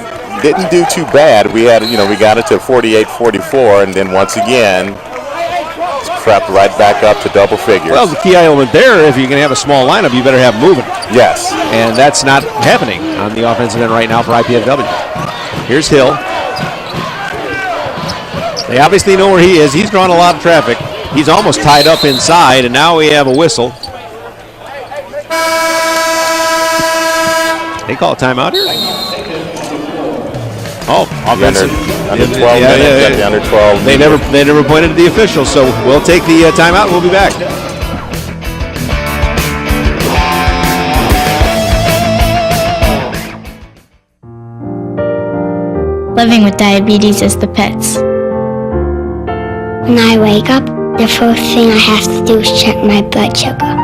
do too bad. We had, we got it to 48-44, and then once again, it's crept right back up to double figures. Well, the key element there, if you're going to have a small lineup, you better have moving. Yes. And that's not happening on the offensive end right now for IPFW. Here's Hill. They obviously know where he is. He's drawn a lot of traffic. He's almost tied up inside, and now we have a whistle. They call a timeout here? Oh, offensive. Under 12 minutes, the under 12. They never pointed to the official, so we'll take the timeout. We'll be back. Living with diabetes is the pits. When I wake up, the first thing I have to do is check my blood sugar.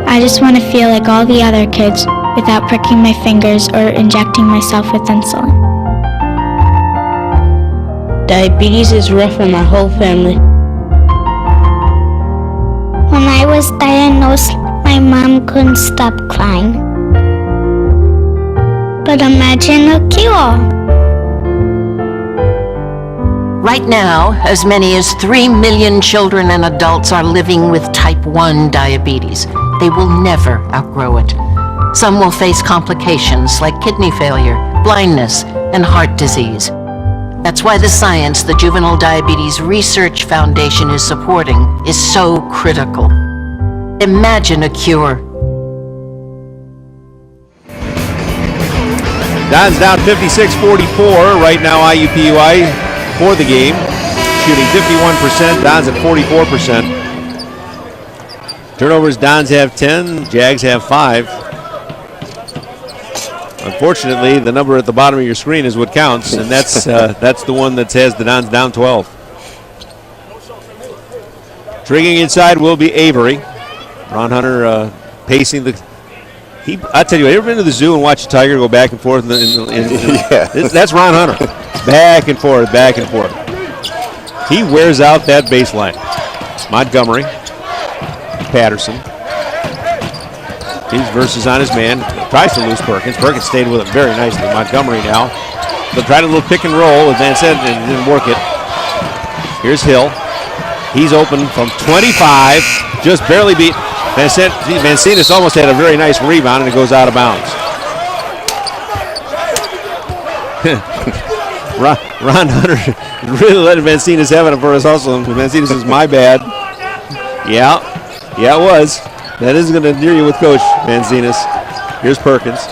I just want to feel like all the other kids without pricking my fingers or injecting myself with insulin. Diabetes is rough on my whole family. When I was diagnosed, my mom couldn't stop crying. But imagine a cure. Right now, as many as 3 million children and adults are living with type 1 diabetes. They will never outgrow it. Some will face complications like kidney failure, blindness, and heart disease. That's why the science the Juvenile Diabetes Research Foundation is supporting is so critical. Imagine a cure. Don's down 56-44. Right now, IUPUI for the game, shooting 51%. Don's at 44%. Turnovers, Dons have 10, Jags have 5. Unfortunately, the number at the bottom of your screen is what counts, and that's the one that has the Dons down 12. Trigging inside will be Avery. Ron Hunter pacing the... I tell you, have you ever been to the zoo and watched a tiger go back and forth? That's Ron Hunter. Back and forth, back and forth. He wears out that baseline. Montgomery. Patterson. He's versus on his man. Tries to lose Perkins. Perkins stayed with him very nicely. Montgomery now. They'll try a little pick and roll with Van Sant and didn't work it. Here's Hill. He's open from 25. Just barely beat. Vancinas almost had a very nice rebound, and it goes out of bounds. Ron Hunter really let Vancinas have it for his hustle. Vancinas says, my bad. Yeah, it was. That isn't going to endear you with Coach Vancinas. Here's Perkins.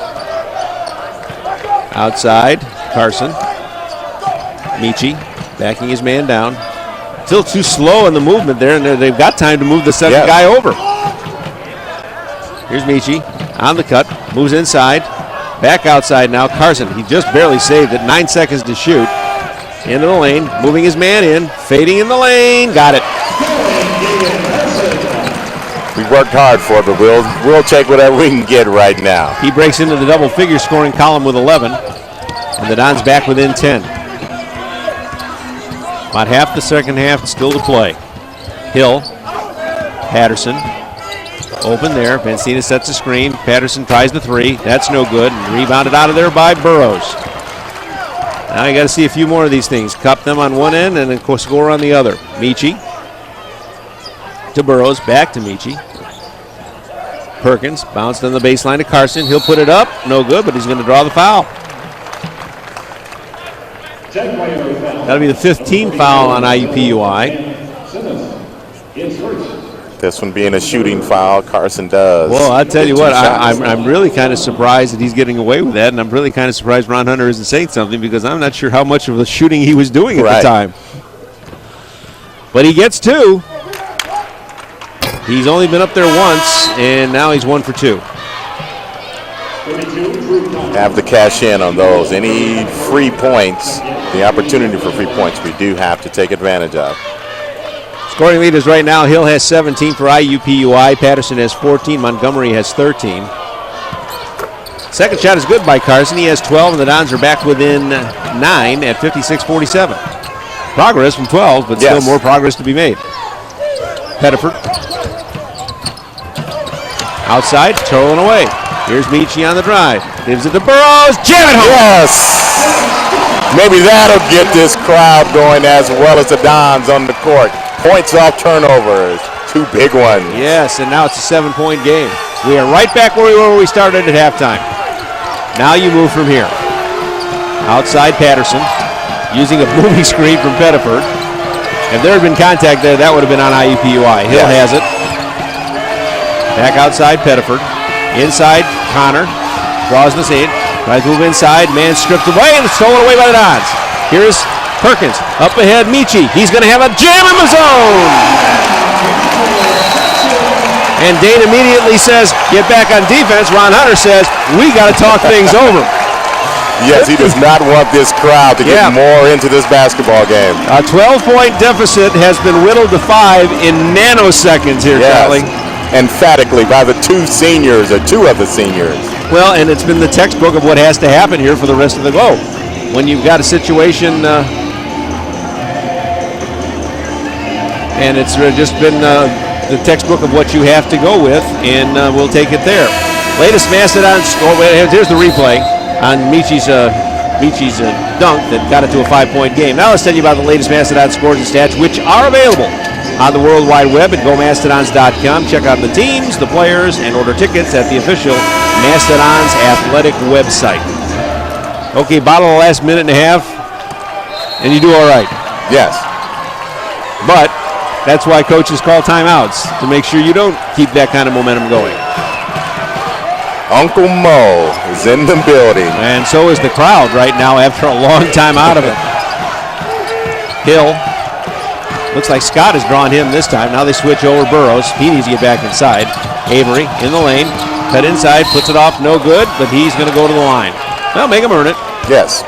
Outside, Carson. Michi backing his man down. Still too slow in the movement there, and they've got time to move the second guy over. Here's Michi on the cut, moves inside. Back outside now. Carson, he just barely saved it. 9 seconds to shoot. Into the lane, moving his man in, fading in the lane. Got it. We worked hard for it, but we'll take whatever we can get right now. He breaks into the double figure scoring column with 11, and the Dons back within 10. About half the second half still to play. Hill, Patterson, open there. Vancina sets a screen. Patterson tries the three. That's no good. And rebounded out of there by Burrows. Now you got to see a few more of these things. Cup them on one end and then score on the other. Michi to Burrows, back to Michi. Perkins bounced on the baseline to Carson. He'll put it up. No good, but he's going to draw the foul. That'll be the 15th foul on IUPUI. This one being a shooting foul, Carson does. Well, I'll tell you what, I'm really kind of surprised that he's getting away with that, and I'm really kind of surprised Ron Hunter isn't saying something because I'm not sure how much of the shooting he was doing at the time. But he gets two. He's only been up there once, and now he's 1 for 2. Have to cash in on those. Any free points, the opportunity for free points, we do have to take advantage of. Scoring leaders right now, Hill has 17 for IUPUI, Patterson has 14, Montgomery has 13. Second shot is good by Carson. He has 12, and the Dons are back within 9 at 56-47. Progress from 12, but still more progress to be made. Pettiford. Outside, trolling away. Here's Michi on the drive. Gives it to Burrows. Jam it home! Yes! Maybe that'll get this crowd going as well as the Dons on the court. Points off turnovers. 2 big ones. Yes, and now it's a 7-point game. We are right back where we were when we started at halftime. Now you move from here. Outside Patterson, using a moving screen from Pettiford. If there had been contact there, that would have been on IUPUI. Hill has it. Back outside Pettiford. Inside Connor. Draws the seat. Tries to move inside. Man stripped away and stolen away by the Dons. Here's Perkins. Up ahead, Michi. He's going to have a jam in the zone. And Dane immediately says, get back on defense. Ron Hunter says, we got to talk things over. Yes, he does not want this crowd to get more into this basketball game. A 12-point deficit has been whittled to 5 in nanoseconds here, Charlie. Emphatically by the 2 seniors, or 2 of the seniors. Well, and it's been the textbook of what has to happen here for the rest of the globe. When you've got a situation, and it's just been the textbook of what you have to go with, and we'll take it there. Latest Mastodons, here's the replay on Michi's dunk that got it to a 5-point game. Now let's tell you about the latest Mastodon scores and stats, which are available on the World Wide Web at GoMastodons.com. Check out the teams, the players, and order tickets at the official Mastodons Athletic website. Okay, bottle the last minute and a half, and you do all right. Yes. But that's why coaches call timeouts, to make sure you don't keep that kind of momentum going. Uncle Mo is in the building. And so is the crowd right now after a long time out of it. Hill. Looks like Scott has drawn him this time. Now they switch over Burrows. He needs to get back inside. Avery in the lane. Cut inside, puts it off, no good, but he's going to go to the line. Well, make him earn it. Yes.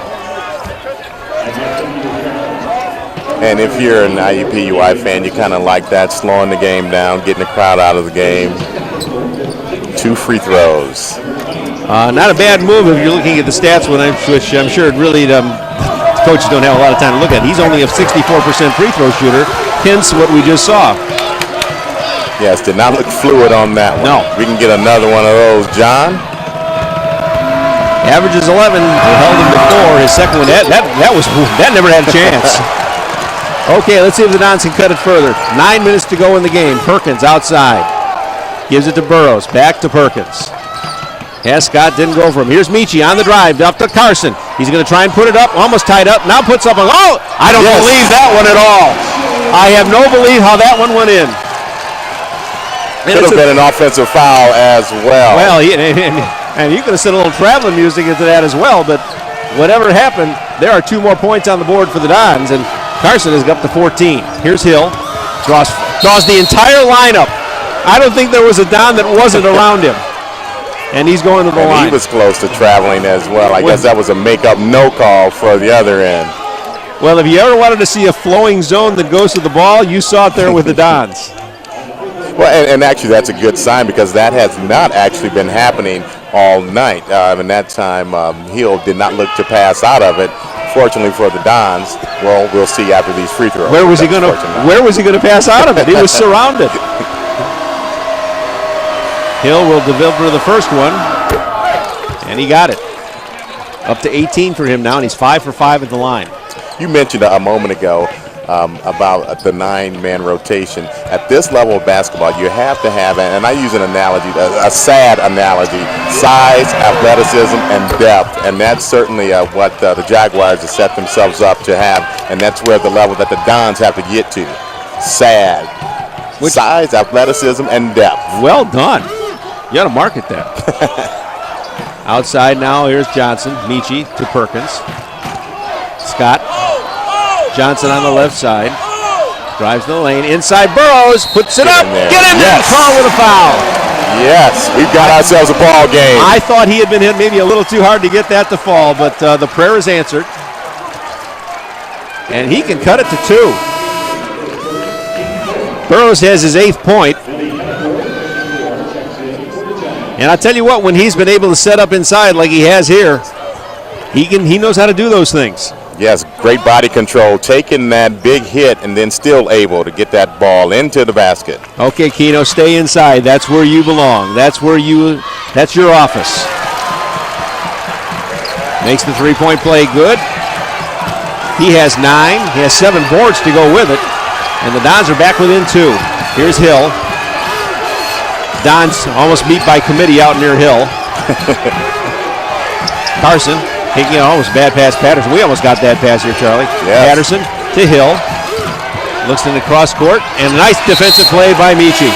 And if you're an IUPUI fan, you kind of like that, slowing the game down, getting the crowd out of the game. 2 free throws. Not a bad move if you're looking at the stats, which I'm sure it really coaches don't have a lot of time to look at. He's only a 64% free throw shooter, hence what we just saw. Yes, did not look fluid on that one. No. We can get another one of those, John. Averages 11. They held him to 4. His second one, that never had a chance. Okay, let's see if the Dons can cut it further. 9 minutes to go in the game. Perkins outside. Gives it to Burrows. Back to Perkins. Scott didn't go for him. Here's Michi on the drive. Up to Carson. He's going to try and put it up. Almost tied up. Now puts up a... Oh! I don't believe that one at all. I have no belief how that one went in. Could have been an offensive foul as well. Well, and you could have said a little traveling music into that as well, but whatever happened, there are 2 more points on the board for the Dons, and Carson is up to 14. Here's Hill. Draws the entire lineup. I don't think there was a Don that wasn't around him. And he's going to the And line. he was close to traveling as well. I guess that was a make-up no call for the other end. Well, if you ever wanted to see a flowing zone that goes to the ball, you saw it there with the Dons. Well, and actually that's a good sign because that has not actually been happening all night. And that time, Hill did not look to pass out of it. Fortunately for the Dons, well, we'll see after these free throws. Where was he going to pass out of it? He was surrounded. Hill will deliver the first one, and he got it. Up to 18 for him now, and he's 5 for 5 at the line. You mentioned a moment ago about the 9-man rotation. At this level of basketball, you have to have, and I use an analogy, a sad analogy, size, athleticism, and depth. And that's certainly what the Jaguars have set themselves up to have, and that's where the level that the Dons have to get to. Size, athleticism, and depth. Well done. You got to market that. Outside now, here's Johnson. Michi to Perkins. Scott. Johnson on the left side. Drives the lane. Inside Burrows. Puts it up. Get in there. Call with a foul. Yes, we've got ourselves a ball game. I thought he had been hit maybe a little too hard to get that to fall, but the prayer is answered. And he can cut it to 2. Burrows has his 8th point. And I tell you what, when he's been able to set up inside like he has here, he knows how to do those things. Yes, great body control, taking that big hit and then still able to get that ball into the basket. Okay, Keno, stay inside. That's where you belong. That's your office. Makes the three-point play good. He has 9. He has 7 boards to go with it. And the Dons are back within 2. Here's Hill. Dons almost beat by committee out near Hill. Carson taking almost bad pass. Patterson. We almost got that pass here, Charlie. Yes. Patterson to Hill. Looks in the cross court. And a nice defensive play by Michi.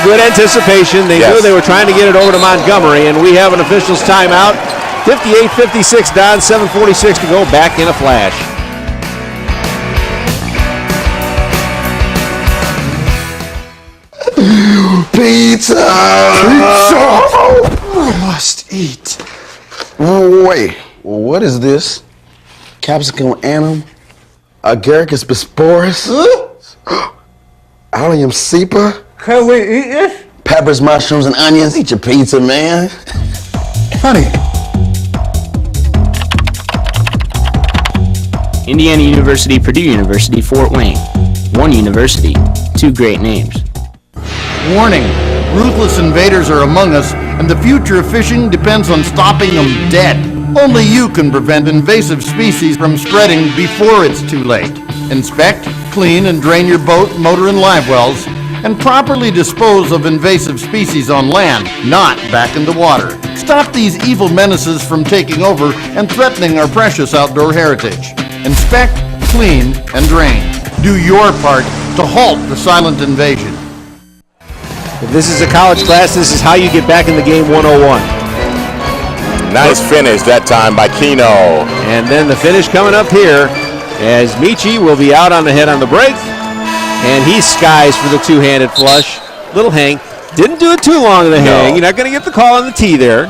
Good anticipation. They knew they were trying to get it over to Montgomery. And we have an official's timeout. 58-56 Dons. 7:46 to go. Back in a flash. Pizza! I must eat. Wait, what is this? Capsicum annum? Agaricus bisporus? Allium cepa? Can we eat this? Peppers, mushrooms, and onions. Eat your pizza, man. Honey. Indiana University, Purdue University, Fort Wayne. One university, 2 great names. Warning, ruthless invaders are among us, and the future of fishing depends on stopping them dead. Only you can prevent invasive species from spreading before it's too late. Inspect, clean, and drain your boat, motor, and live wells, and properly dispose of invasive species on land, not back in the water. Stop these evil menaces from taking over and threatening our precious outdoor heritage. Inspect, clean, and drain. Do your part to halt the silent invasion. If this is a college class, this is how you get back in the game 101. Nice finish that time by Keno. And then the finish coming up here as Michi will be out on the head on the break. And he skies for the two-handed flush. Little hang. Didn't do it too long in the hang. You're not going to get the call on the tee there.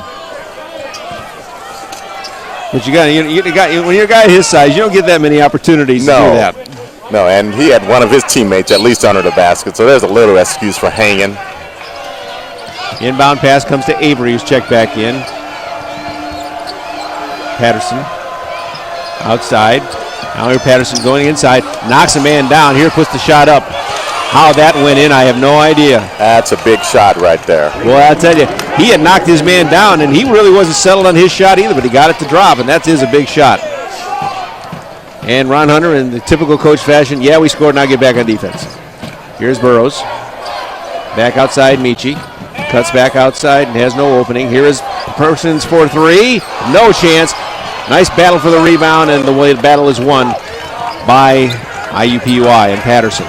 But you got when you're a guy his size, you don't get that many opportunities to do that. No, and he had one of his teammates at least under the basket, so there's a little excuse for hanging. Inbound pass comes to Avery, who's checked back in. Patterson outside. Now here Patterson going inside, knocks a man down. Here puts the shot up. How that went in, I have no idea. That's a big shot right there. Well, I'll tell you, he had knocked his man down, and he really wasn't settled on his shot either, but he got it to drop, and that is a big shot. And Ron Hunter, in the typical coach fashion, yeah, we scored, now get back on defense. Here's Burrows. Back outside, Michi. Cuts back outside and has no opening. Here is Persons for 3. No chance. Nice battle for the rebound, and the way the battle is won by IUPUI and Patterson.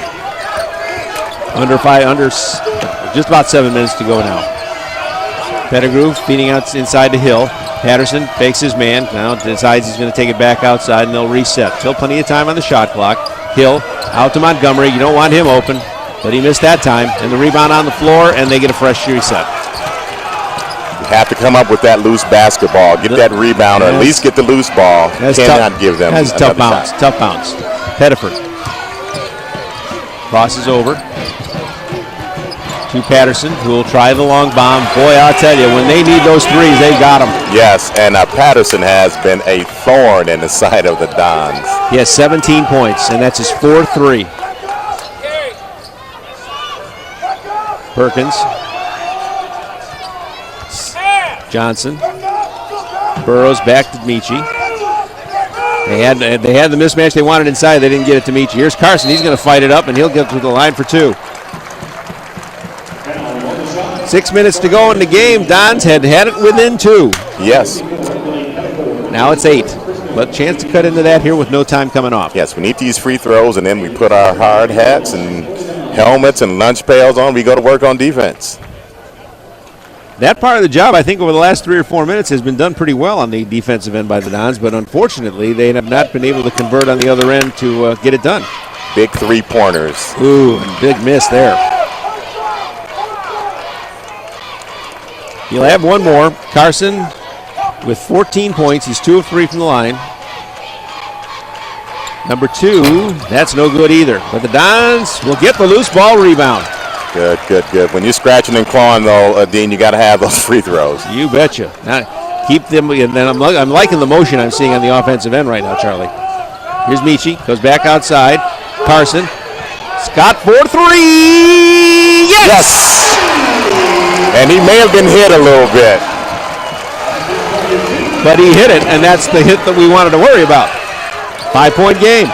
Under just about 7 minutes to go now. Pettigrew feeding out inside to Hill. Patterson fakes his man. Now decides he's going to take it back outside, and they'll reset. Still plenty of time on the shot clock. Hill out to Montgomery. You don't want him open, but he missed that time. And the rebound on the floor, and they get a fresh reset. Have to come up with that loose basketball, get that rebound, or at least get the loose ball. Cannot give them. That's a tough bounce. Shot. Tough bounce. Pettiford crosses over to Patterson, who will try the long bomb. Boy, I'll tell you, when they need those threes, they got them. Yes, and Patterson has been a thorn in the side of the Dons. He has 17 points, and that's his 4th 3. Perkins. Johnson. Burrows back to Michi. They had the mismatch they wanted inside. They didn't get it to Michi. Here's Carson. He's going to fight it up, and he'll get to the line for 2. 6 minutes to go in the game. Dons had it within 2. Yes. Now it's 8. But chance to cut into that here with no time coming off. Yes, we need these free throws, and then we put our hard hats and helmets and lunch pails on. We go to work on defense. That part of the job, I think, over the last 3 or 4 minutes has been done pretty well on the defensive end by the Dons, but unfortunately, they have not been able to convert on the other end to get it done. Big 3-pointers. Ooh, big miss there. He'll have one more. Carson with 14 points. He's 2 of 3 from the line. Number 2, that's no good either. But the Dons will get the loose ball rebound. Good, good, good. When you're scratching and clawing, though, Dean, you got to have those free throws. You betcha. Now, keep them. And then I'm liking the motion I'm seeing on the offensive end right now, Charlie. Here's Michi. Goes back outside. Carson. Scott for 3. Yes! And he may have been hit a little bit. But he hit it, and that's the hit that we wanted to worry about. 5-point game.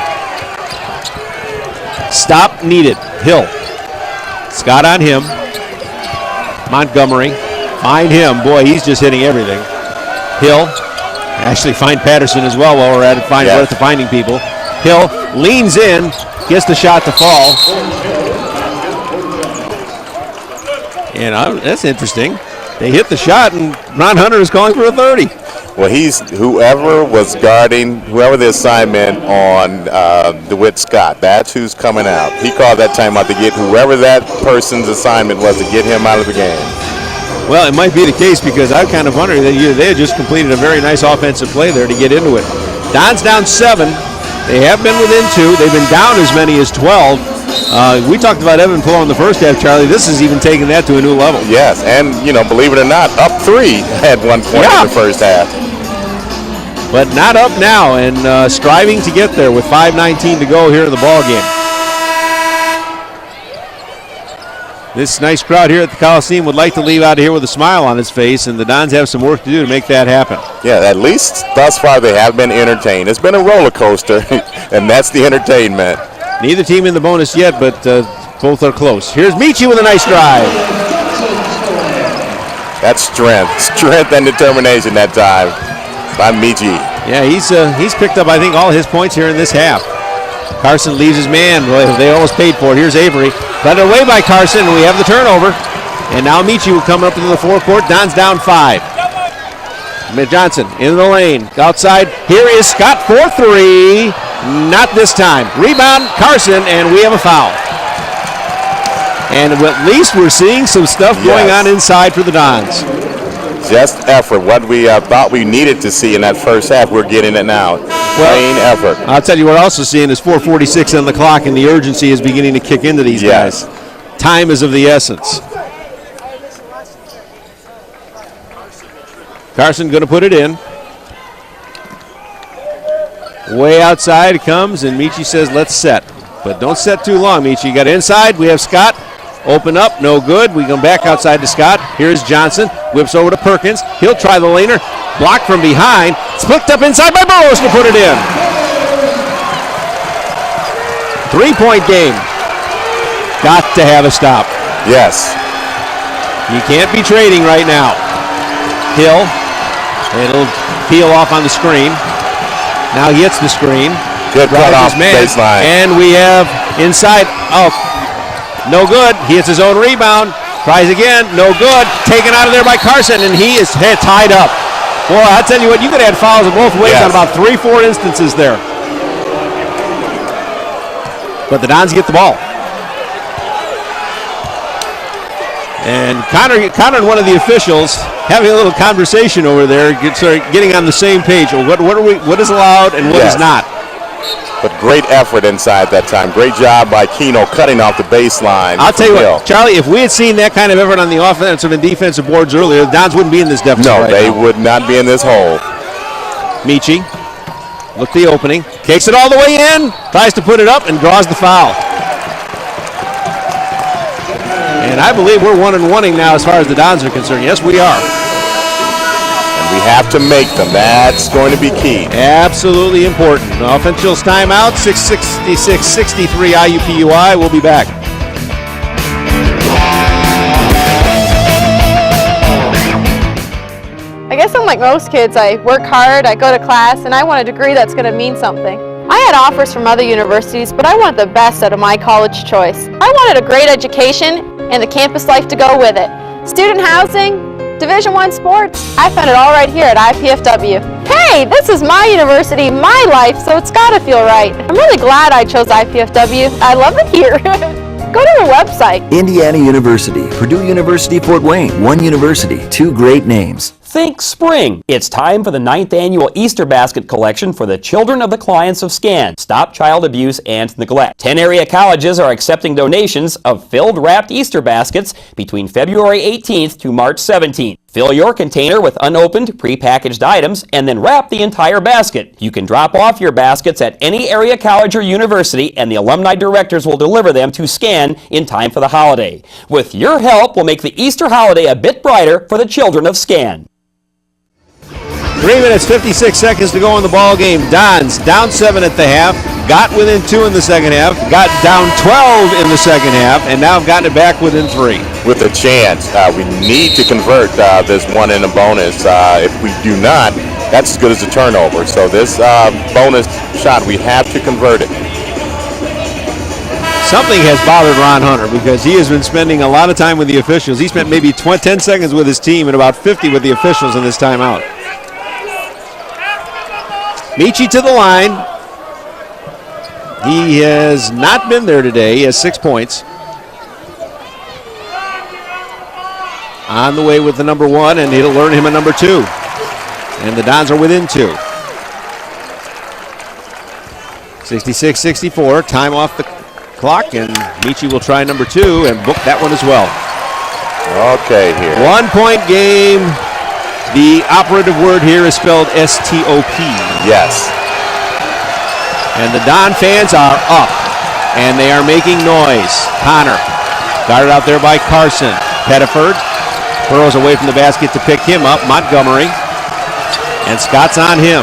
Stop needed. Hill. Scott on him. Montgomery. Find him. Boy, he's just hitting everything. Hill. Actually, find Patterson as well while we're at it. We're at the finding people. Hill leans in. Gets the shot to fall. And that's interesting. They hit the shot, and Ron Hunter is calling for a 30. Well, whoever was guarding, whoever the assignment on DeWitt Scott, that's who's coming out. He called that timeout to get whoever that person's assignment was to get him out of the game. Well, it might be the case because I kind of wondered that they had just completed a very nice offensive play there to get into it. Don's down 7. They have been within 2. They've been down as many as 12. We talked about Evan Poole in the first half, Charlie. This is even taking that to a new level. Yes, and, believe it or not, up 3 at one point in the first half. But not up now, and striving to get there with 5:19 to go here in the ball game. This nice crowd here at the Coliseum would like to leave out of here with a smile on its face, and the Dons have some work to do to make that happen. Yeah, at least thus far they have been entertained. It's been a roller coaster, and that's the entertainment. Neither team in the bonus yet, but both are close. Here's Michi with a nice drive. That's strength and determination that time by Michi. Yeah, he's picked up, I think, all his points here in this half. Carson leaves his man. They almost paid for it. Here's Avery. Led away by Carson, and we have the turnover. And now Michi will come up into the forecourt. Don's down 5. Johnson in the lane. Outside. Here is Scott for 3. Not this time. Rebound, Carson, and we have a foul. And at least we're seeing some stuff going on inside for the Dons. Just effort. What we thought we needed to see in that first half, we're getting it now. Plain effort. I'll tell you what we're also seeing is 4:46 on the clock, and the urgency is beginning to kick into these guys. Time is of the essence. Carson going to put it in. Way outside it comes, and Michi says, let's set. But don't set too long, Michi. You got inside. We have Scott. Open up, no good. We come back outside to Scott. Here's Johnson. Whips over to Perkins. He'll try the laner. Blocked from behind. Flicked up inside by Burrows to put it in. 3-point game. Got to have a stop. Yes. You can't be trading right now. Hill. It'll peel off on the screen. Now he hits the screen. Good cut off baseline. And we have inside. Oh, no good. He hits his own rebound. Tries again. No good. Taken out of there by Carson, and he is tied up. Boy, I'll tell you what, you could have had fouls in both ways on about 3-4 instances there. But the Dons get the ball. And Connor and one of the officials having a little conversation over there, getting on the same page. What is allowed and what is not. But great effort inside that time. Great job by Keno cutting off the baseline. I'll tell you what, Charlie, if we had seen that kind of effort on the offensive and defensive boards earlier, the Dons wouldn't be in this deficit. No, right they now. would not be in this hole. Michi, look the opening, kicks it all the way in, tries to put it up and draws the foul. And I believe we're 1-1 now as far as the Dons are concerned. Yes, we are. We have to make them. That's going to be key. Absolutely important. Offensive timeout, 6:66-63 IUPUI. We'll be back. I guess I'm like most kids. I work hard, I go to class, and I want a degree that's going to mean something. I had offers from other universities, but I wanted the best out of my college choice. I wanted a great education and the campus life to go with it. Student housing, Division I sports, I found it all right here at IPFW. Hey, this is my university, my life, so it's gotta feel right. I'm really glad I chose IPFW. I love it here. Go to their website. Indiana University, Purdue University, Fort Wayne, one university, two great names. Think spring. It's time for the 9th annual Easter basket collection for the children of the clients of SCAN. Stop child abuse and neglect. 10 area colleges are accepting donations of filled wrapped Easter baskets between February 18th to March 17th. Fill your container with unopened, prepackaged items and then wrap the entire basket. You can drop off your baskets at any area college or university and the alumni directors will deliver them to SCAN in time for the holiday. With your help, we'll make the Easter holiday a bit brighter for the children of SCAN. 3 minutes, 56 seconds to go in the ball game. Dons down 7 at the half, got within 2 in the second half, got down 12 in the second half, and now have gotten it back within 3. With a chance, we need to convert this one in a bonus. If we do not, that's as good as a turnover. So this bonus shot, we have to convert it. Something has bothered Ron Hunter because he has been spending a lot of time with the officials. He spent maybe 10 seconds with his team and about 50 with the officials in this timeout. Michi to the line. He has not been there today. He has 6 points. On the way with the number 1, and he'll learn him a number 2. And the Dons are within 2. 66-64, time off the clock, and Michi will try number 2 and book that one as well. Okay, here. 1 point game. The operative word here is spelled S-T-O-P. Yes. And the Don fans are up, and they are making noise. Connor, guarded out there by Carson. Pettiford, Burrows away from the basket to pick him up. Montgomery, and Scott's on him.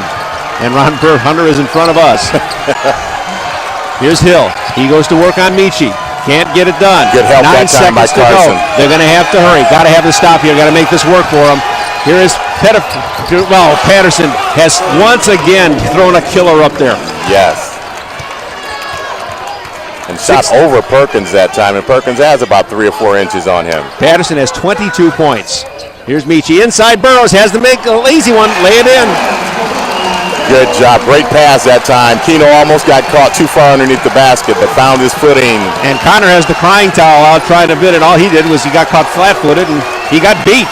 And Ron Hunter is in front of us. Here's Hill. He goes to work on Michi. Can't get it done. Good help 9 that time by seconds to Carson. go. They're going to have to hurry. Got to have the stop here. Got to make this work for them. Here is Patterson has once again thrown a killer up there. Yes. And shot over Perkins that time, and Perkins has about 3 or 4 inches on him. Patterson has 22 points. Here's Michi inside. Burrows has to make a lazy one. Lay it in. Good job. Great pass that time. Keno almost got caught too far underneath the basket, but found his footing. And Connor has the crying towel out trying to bid it. All he did was he got caught flat-footed, and he got beat.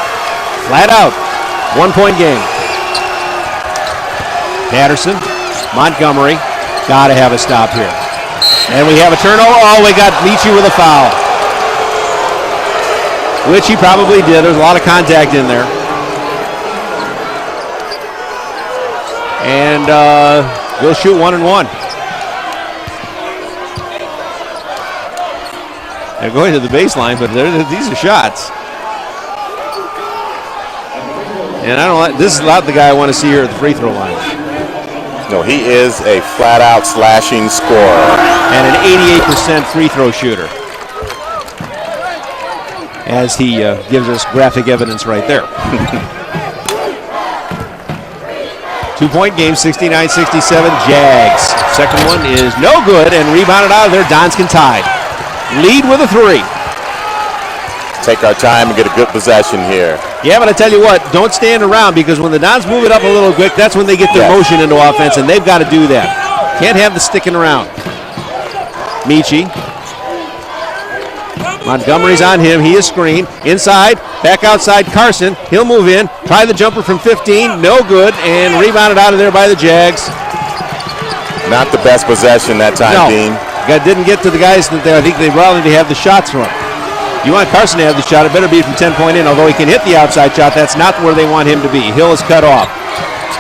Flat out. 1 point game. Patterson, Montgomery, got to have a stop here. And we have a turnover. Oh, we got Michi with a foul. Which he probably did. There's a lot of contact in there. And we'll shoot 1 and 1. They're going to the baseline, but these are shots. And I don't like this is not the guy I want to see here at the free throw line. No, he is a flat-out slashing scorer. And an 88% free throw shooter. As he gives us graphic evidence right there. 2 point game, 69-67, Jags. Second one is no good and rebounded out of there. Dons can tie. Lead with a 3. Take our time and get a good possession here. Yeah, but I tell you what, don't stand around because when the Dons move it up a little quick, that's when they get their motion into offense, and they've got to do that. Can't have the sticking around. Michi. Montgomery's on him. He is screened. Inside, back outside Carson. He'll move in. Try the jumper from 15. No good. And rebounded out of there by the Jags. Not the best possession that time, No. Dean. Didn't get to the guys that I think they probably have the shots from. You want Carson to have the shot, it better be from 10-point in. Although he can hit the outside shot, that's not where they want him to be. Hill is cut off.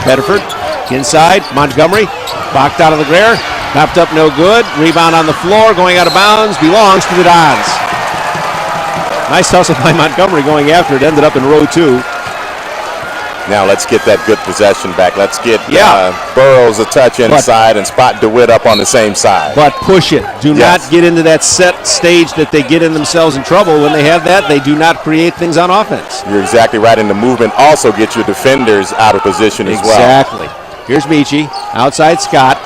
Pettiford inside. Montgomery blocked out of the glare. Knocked up, no good. Rebound on the floor, going out of bounds. Belongs to the Dons. Nice hustle by Montgomery going after it. Ended up in row 2. Now let's get that good possession back. Let's get Burrows a touch inside and spot DeWitt up on the same side. But push it. Do not get into that set stage that they get in themselves in trouble. When they have that, they do not create things on offense. You're exactly right. And the movement also gets your defenders out of position as well. Exactly. Here's Michi. Outside Scott.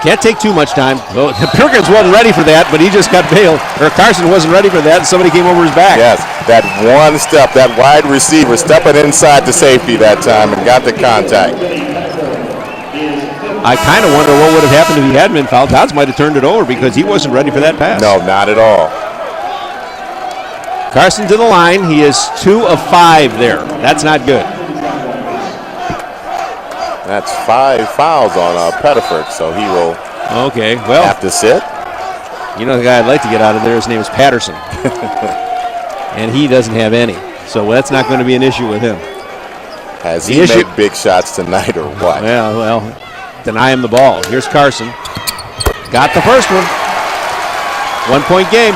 Can't take too much time. Well, Perkins wasn't ready for that, but he just got bailed. Or Carson wasn't ready for that, and somebody came over his back. Yes, that one step, that wide receiver stepping inside to safety that time and got the contact. I kind of wonder what would have happened if he hadn't been fouled. Dodds might have turned it over because he wasn't ready for that pass. No, not at all. Carson to the line. He is 2 of 5 there. That's not good. That's 5 fouls on Pettiford, so he will have to sit. You know the guy I'd like to get out of there, his name is Patterson. And he doesn't have any. So that's not going to be an issue with him. Has he made big shots tonight or what? Well, deny him the ball. Here's Carson. Got the first one. 1-point game.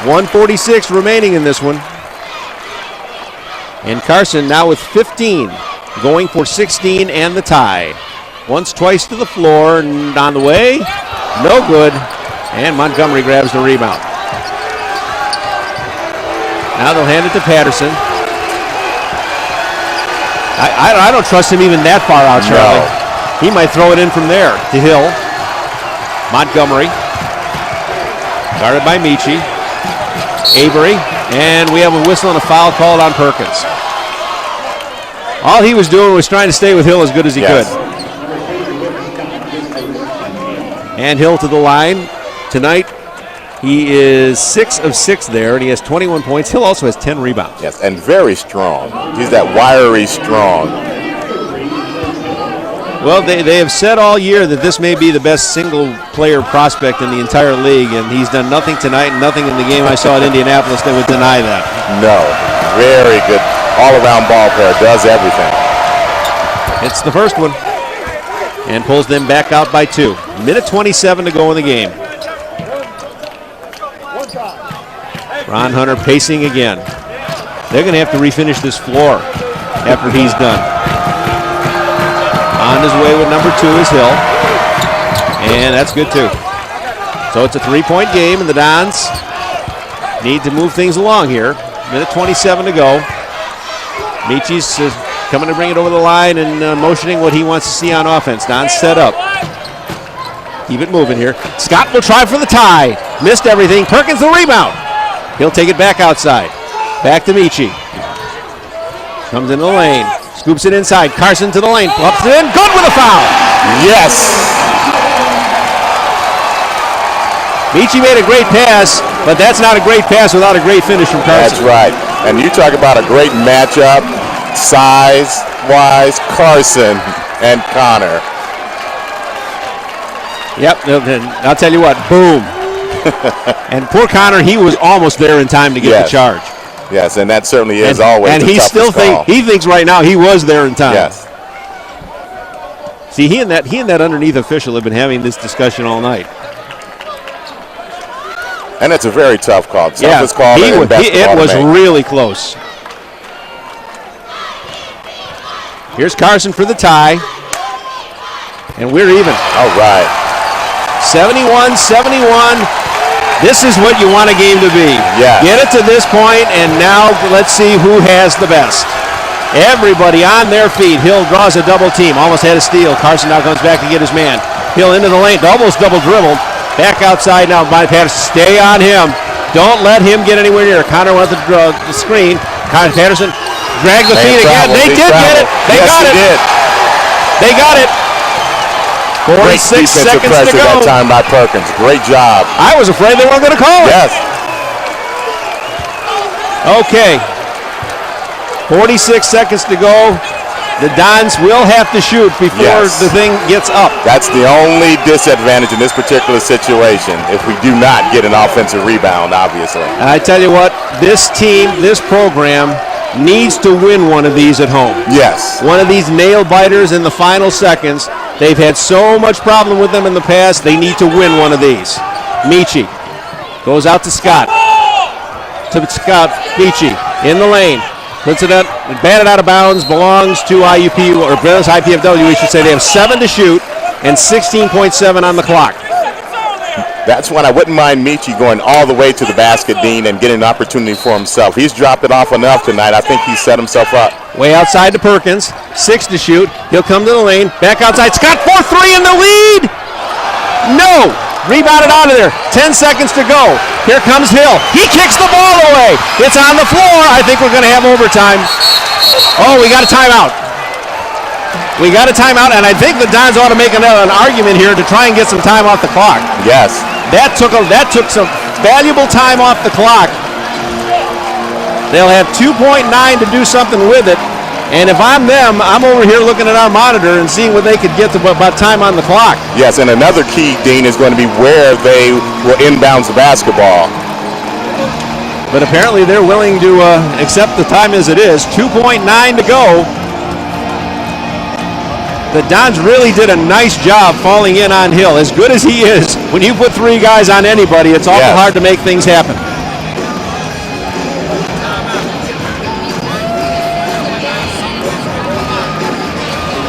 1:46 remaining in this one. And Carson now with 15, going for 16 and the tie. Once, twice to the floor, and on the way, no good. And Montgomery grabs the rebound. Now they'll hand it to Patterson. I don't trust him even that far out, Charlie. No. He might throw it in from there to Hill. Montgomery. Guarded by Michi. Avery. And we have a whistle and a foul called on Perkins. All he was doing was trying to stay with Hill as good as he could. And Hill to the line. Tonight, he is 6 of 6 there, and he has 21 points. Hill also has 10 rebounds. Yes, and very strong. He's that wiry strong. Well, they have said all year that this may be the best single-player prospect in the entire league, and he's done nothing tonight and nothing in the game I saw at Indianapolis that would deny that. No, very good all-around ball player, does everything. It's the first one, and pulls them back out by 2. Minute 27 to go in the game. Ron Hunter pacing again. They're going to have to refinish this floor after he's done. On his way with number 2 is Hill. And that's good too. So it's a 3-point game, and the Dons need to move things along here. Minute 27 to go. Michi's coming to bring it over the line and motioning what he wants to see on offense. Dons set up. Keep it moving here. Scott will try for the tie. Missed everything. Perkins the rebound. He'll take it back outside. Back to Michi. Comes into the lane. Scoops it inside. Carson to the lane. Pops it in. Good with a foul. Yes. Michi made a great pass, but that's not a great pass without a great finish from Carson. That's right. And you talk about a great matchup, size-wise, Carson and Connor. Yep. I'll tell you what. Boom. And poor Connor, he was almost there in time to get the charge. Yes, and that certainly is always and the he toughest still call. he thinks right now he was there in time. Yes. See, he and that underneath official have been having this discussion all night. And it's a very tough call. Toughest call in basketball it was to make. really close. Here's Carson for the tie. And we're even. All right. 71-71. This is what you want a game to be. Yeah. Get it to this point, and now let's see who has the best. Everybody on their feet. Hill draws a double team. Almost had a steal. Carson now comes back to get his man. Hill into the lane. Almost double dribbled. Back outside now by Patterson. Stay on him. Don't let him get anywhere near. Connor went the screen. Patterson dragged the feet again. They did get it. They got it. They got it. Great 46 defensive seconds to pressure go. that time by Perkins. Great job. I was afraid they weren't going to call it. Yes. Okay. 46 seconds to go. The Dons will have to shoot before the thing gets up. That's the only disadvantage in this particular situation if we do not get an offensive rebound, obviously. I tell you what, this team, this program needs to win one of these at home. Yes. One of these nail biters in the final seconds. They've had so much problem with them in the past. They need to win one of these. Michi goes out to Scott. Michi in the lane. Puts it up, batted out of bounds, belongs to IUPUI, or IPFW, we should say. They have 7 to shoot and 16.7 on the clock. That's when I wouldn't mind Michi going all the way to the basket, Dean, and getting an opportunity for himself. He's dropped it off enough tonight. I think he set himself up. Way outside to Perkins, 6 to shoot. He'll come to the lane, back outside. Scott, 4-3 in the lead! No! Rebounded out of there. 10 seconds to go. Here comes Hill. He kicks the ball away. It's on the floor. I think we're going to have overtime. Oh, we got a timeout. We got a timeout, and I think the Dons ought to make an argument here to try and get some time off the clock. Yes. That took some valuable time off the clock. They'll have 2.9 to do something with it. And if I'm them, I'm over here looking at our monitor and seeing what they could get to about time on the clock. Yes, and another key, Dean, is going to be where they will inbounds the basketball. But apparently they're willing to accept the time as it is. 2.9 to go. The Dons really did a nice job falling in on Hill. As good as he is, when you put 3 guys on anybody, it's awful hard to make things happen.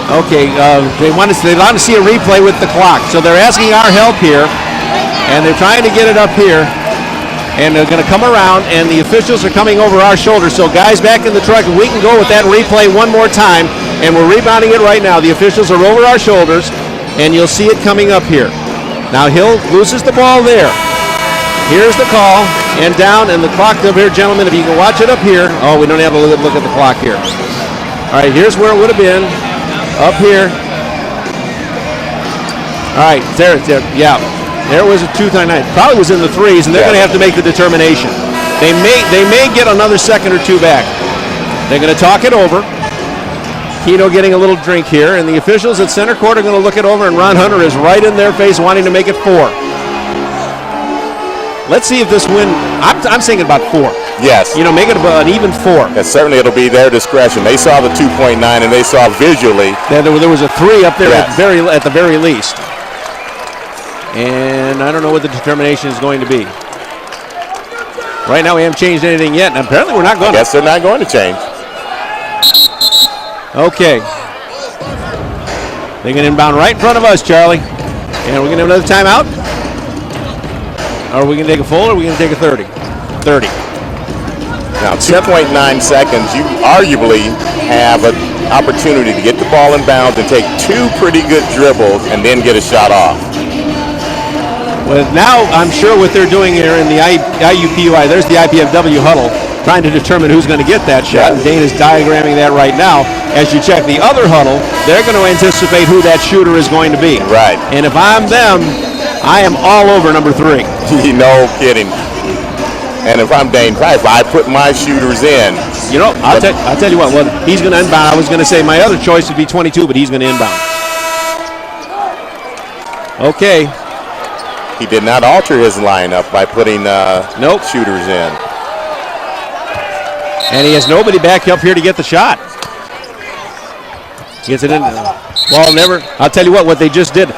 Okay, they want to see a replay with the clock. So they're asking our help here, and they're trying to get it up here. And they're going to come around, and the officials are coming over our shoulders. So guys back in the truck, we can go with that replay one more time, and we're rebounding it right now. The officials are over our shoulders, and you'll see it coming up here. Now Hill loses the ball there. Here's the call, and down, and the clock up here, gentlemen, if you can watch it up here. Oh, we don't have a look at the clock here. All right, here's where it would have been. Up here. All right, there, yeah. There was a 2.9. Probably was in the 3s, and they're going to have to make the determination. They may get another second or 2 back. They're going to talk it over. Keno getting a little drink here, and the officials at center court are going to look it over, and Ron Hunter is right in their face wanting to make it 4. Let's see if this win, I'm thinking about 4. Yes. You know, make it an even 4. And certainly it'll be their discretion. They saw the 2.9, and they saw visually. There was a 3 up there at the very least. And I don't know what the determination is going to be. Right now we haven't changed anything yet, and apparently we're not going to. I guess they're not going to change. Okay. They're going to inbound right in front of us, Charlie. And we're going to have another timeout? Are we going to take a full, or are we going to take a 30? 30. Now, 2.9 seconds, you arguably have an opportunity to get the ball in bounds and take 2 pretty good dribbles and then get a shot off. Well, now I'm sure what they're doing here in the IUPUI, there's the IPFW huddle, trying to determine who's going to get that shot. And Dane is diagramming that right now. As you check the other huddle, they're going to anticipate who that shooter is going to be. Right. And if I'm them, I am all over number 3. No kidding. And if I'm Dane Price, I put my shooters in. You know, I'll tell you what, he's going to inbound. I was going to say my other choice would be 22, but he's going to inbound. Okay. He did not alter his lineup by putting shooters in. And he has nobody back up here to get the shot. Gets it in. Ball never. I'll tell you what they just did.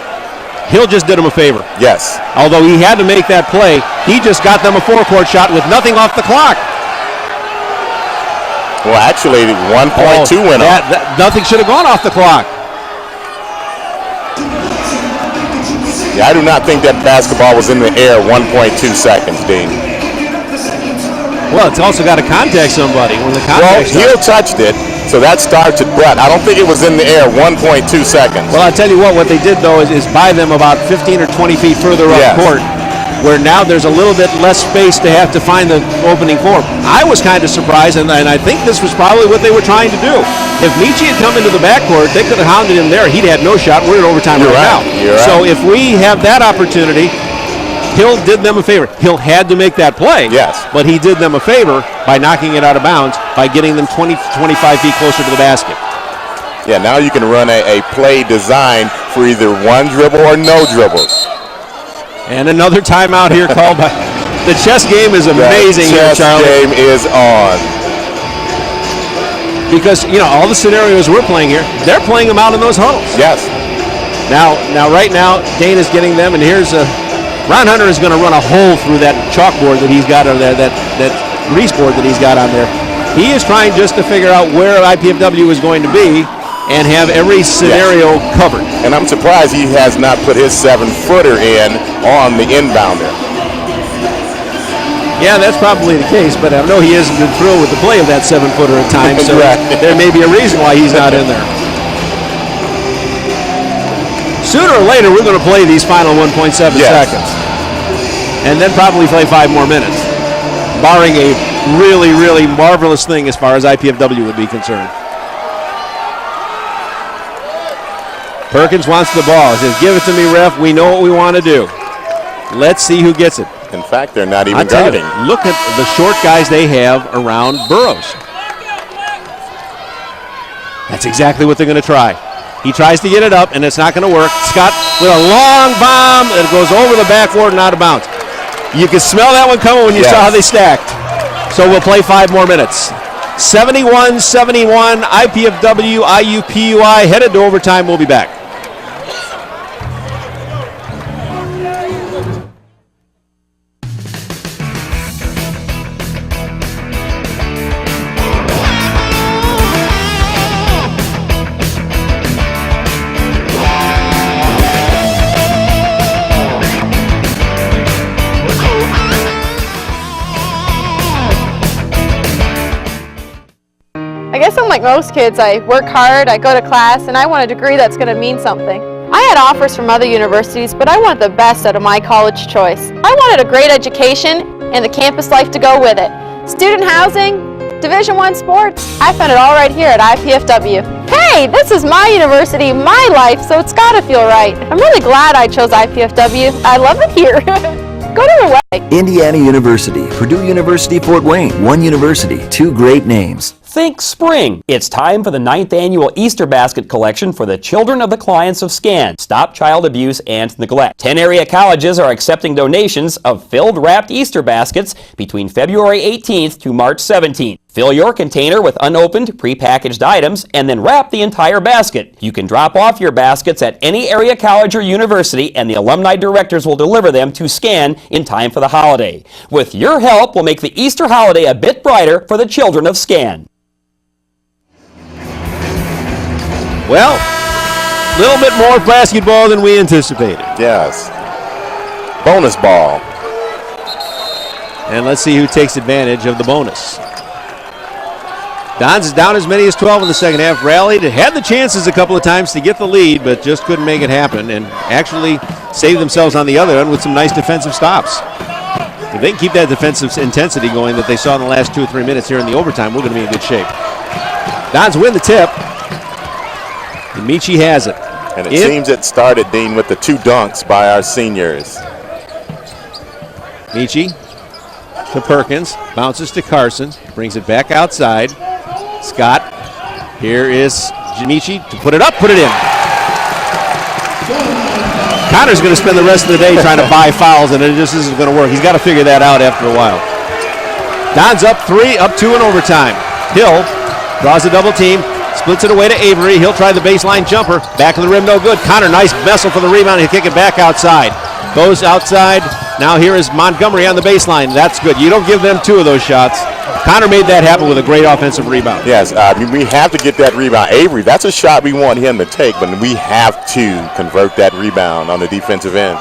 Hill just did him a favor. Yes. Although he had to make that play, he just got them a 4-court shot with nothing off the clock. Well, actually, 1.2 went off. Nothing should have gone off the clock. Yeah, I do not think that basketball was in the air 1.2 seconds, Dean. Well, it's also got to contact somebody. When the contact Hill touched it, so that starts it, but I don't think it was in the air 1.2 seconds. Well, I'll tell you what they did, though, is buy them about 15 or 20 feet further up court. where now there's a little bit less space to have to find the opening for him. I was kind of surprised, and I think this was probably what they were trying to do. If Michi had come into the backcourt, they could have hounded him there. He'd had no shot. We're in overtime right now. So if we have that opportunity, Hill did them a favor. Hill had to make that play. Yes. But he did them a favor by knocking it out of bounds, by getting them 20 to 25 feet closer to the basket. Yeah, now you can run a play designed for either one dribble or no dribbles. And another timeout here called by. The chess game is amazing here, Charlie. The chess game is on. Because, all the scenarios we're playing here, they're playing them out in those huddles. Yes. Now, right now, Dana's getting them, and here's Ron Hunter is going to run a hole through that chalkboard that he's got on there, that grease board that he's got on there. He is trying just to figure out where IPFW is going to be and have every scenario covered. And I'm surprised he has not put his 7-footer in on the inbounder. Yeah, that's probably the case, but I know he hasn't been thrilled with the play of that 7-footer at times, so there may be a reason why he's not in there. Sooner or later, we're going to play these final 1.7 seconds. And then probably play 5 more minutes, barring a really, really marvelous thing as far as IPFW would be concerned. Perkins wants the ball. He says, give it to me, ref. We know what we want to do. Let's see who gets it. In fact, they're not even guarding. Look at the short guys they have around Burroughs. That's exactly what they're going to try. He tries to get it up, and it's not going to work. Scott with a long bomb that goes over the backboard and out of bounds. You can smell that one coming when you saw how they stacked. So we'll play 5 more minutes. 71-71, IPFW, IUPUI, headed to overtime. We'll be back. I guess I'm like most kids. I work hard, I go to class, and I want a degree that's going to mean something. I had offers from other universities, but I wanted the best out of my college choice. I wanted a great education and the campus life to go with it. Student housing, Division I sports, I found it all right here at IPFW. Hey, this is my university, my life, so it's got to feel right. I'm really glad I chose IPFW. I love it here. Go to their website. Indiana University, Purdue University, Fort Wayne. One university, 2 great names. Think spring. It's time for the 9th annual Easter basket collection for the children of the clients of SCAN. Stop child abuse and neglect. 10 area colleges are accepting donations of filled wrapped Easter baskets between February 18th to March 17th. Fill your container with unopened, prepackaged items and then wrap the entire basket. You can drop off your baskets at any area college or university and the alumni directors will deliver them to SCAN in time for the holiday. With your help, we'll make the Easter holiday a bit brighter for the children of SCAN. Well, a little bit more basketball than we anticipated. Yes. Bonus ball. And let's see who takes advantage of the bonus. Dons is down as many as 12 in the second half. Rallied, had the chances a couple of times to get the lead, but just couldn't make it happen, and actually saved themselves on the other end with some nice defensive stops. If they can keep that defensive intensity going that they saw in the last 2 or 3 minutes here in the overtime, we're going to be in good shape. Dons win the tip. And Michi has it. And it seems it started, Dean, with the 2 dunks by our seniors. Michi to Perkins, bounces to Carson, brings it back outside. Scott, here is Michi to put it up, put it in. Connor's going to spend the rest of the day trying to buy fouls, and it just isn't going to work. He's got to figure that out after a while. Don's up 3, up 2 in overtime. Hill draws a double team. Splits it away to Avery. He'll try the baseline jumper. Back of the rim, no good. Connor, nice vessel for the rebound. He'll kick it back outside. Goes outside. Now here is Montgomery on the baseline. That's good. You don't give them 2 of those shots. Connor made that happen with a great offensive rebound. Yes, we have to get that rebound. Avery, that's a shot we want him to take, but we have to convert that rebound on the defensive end.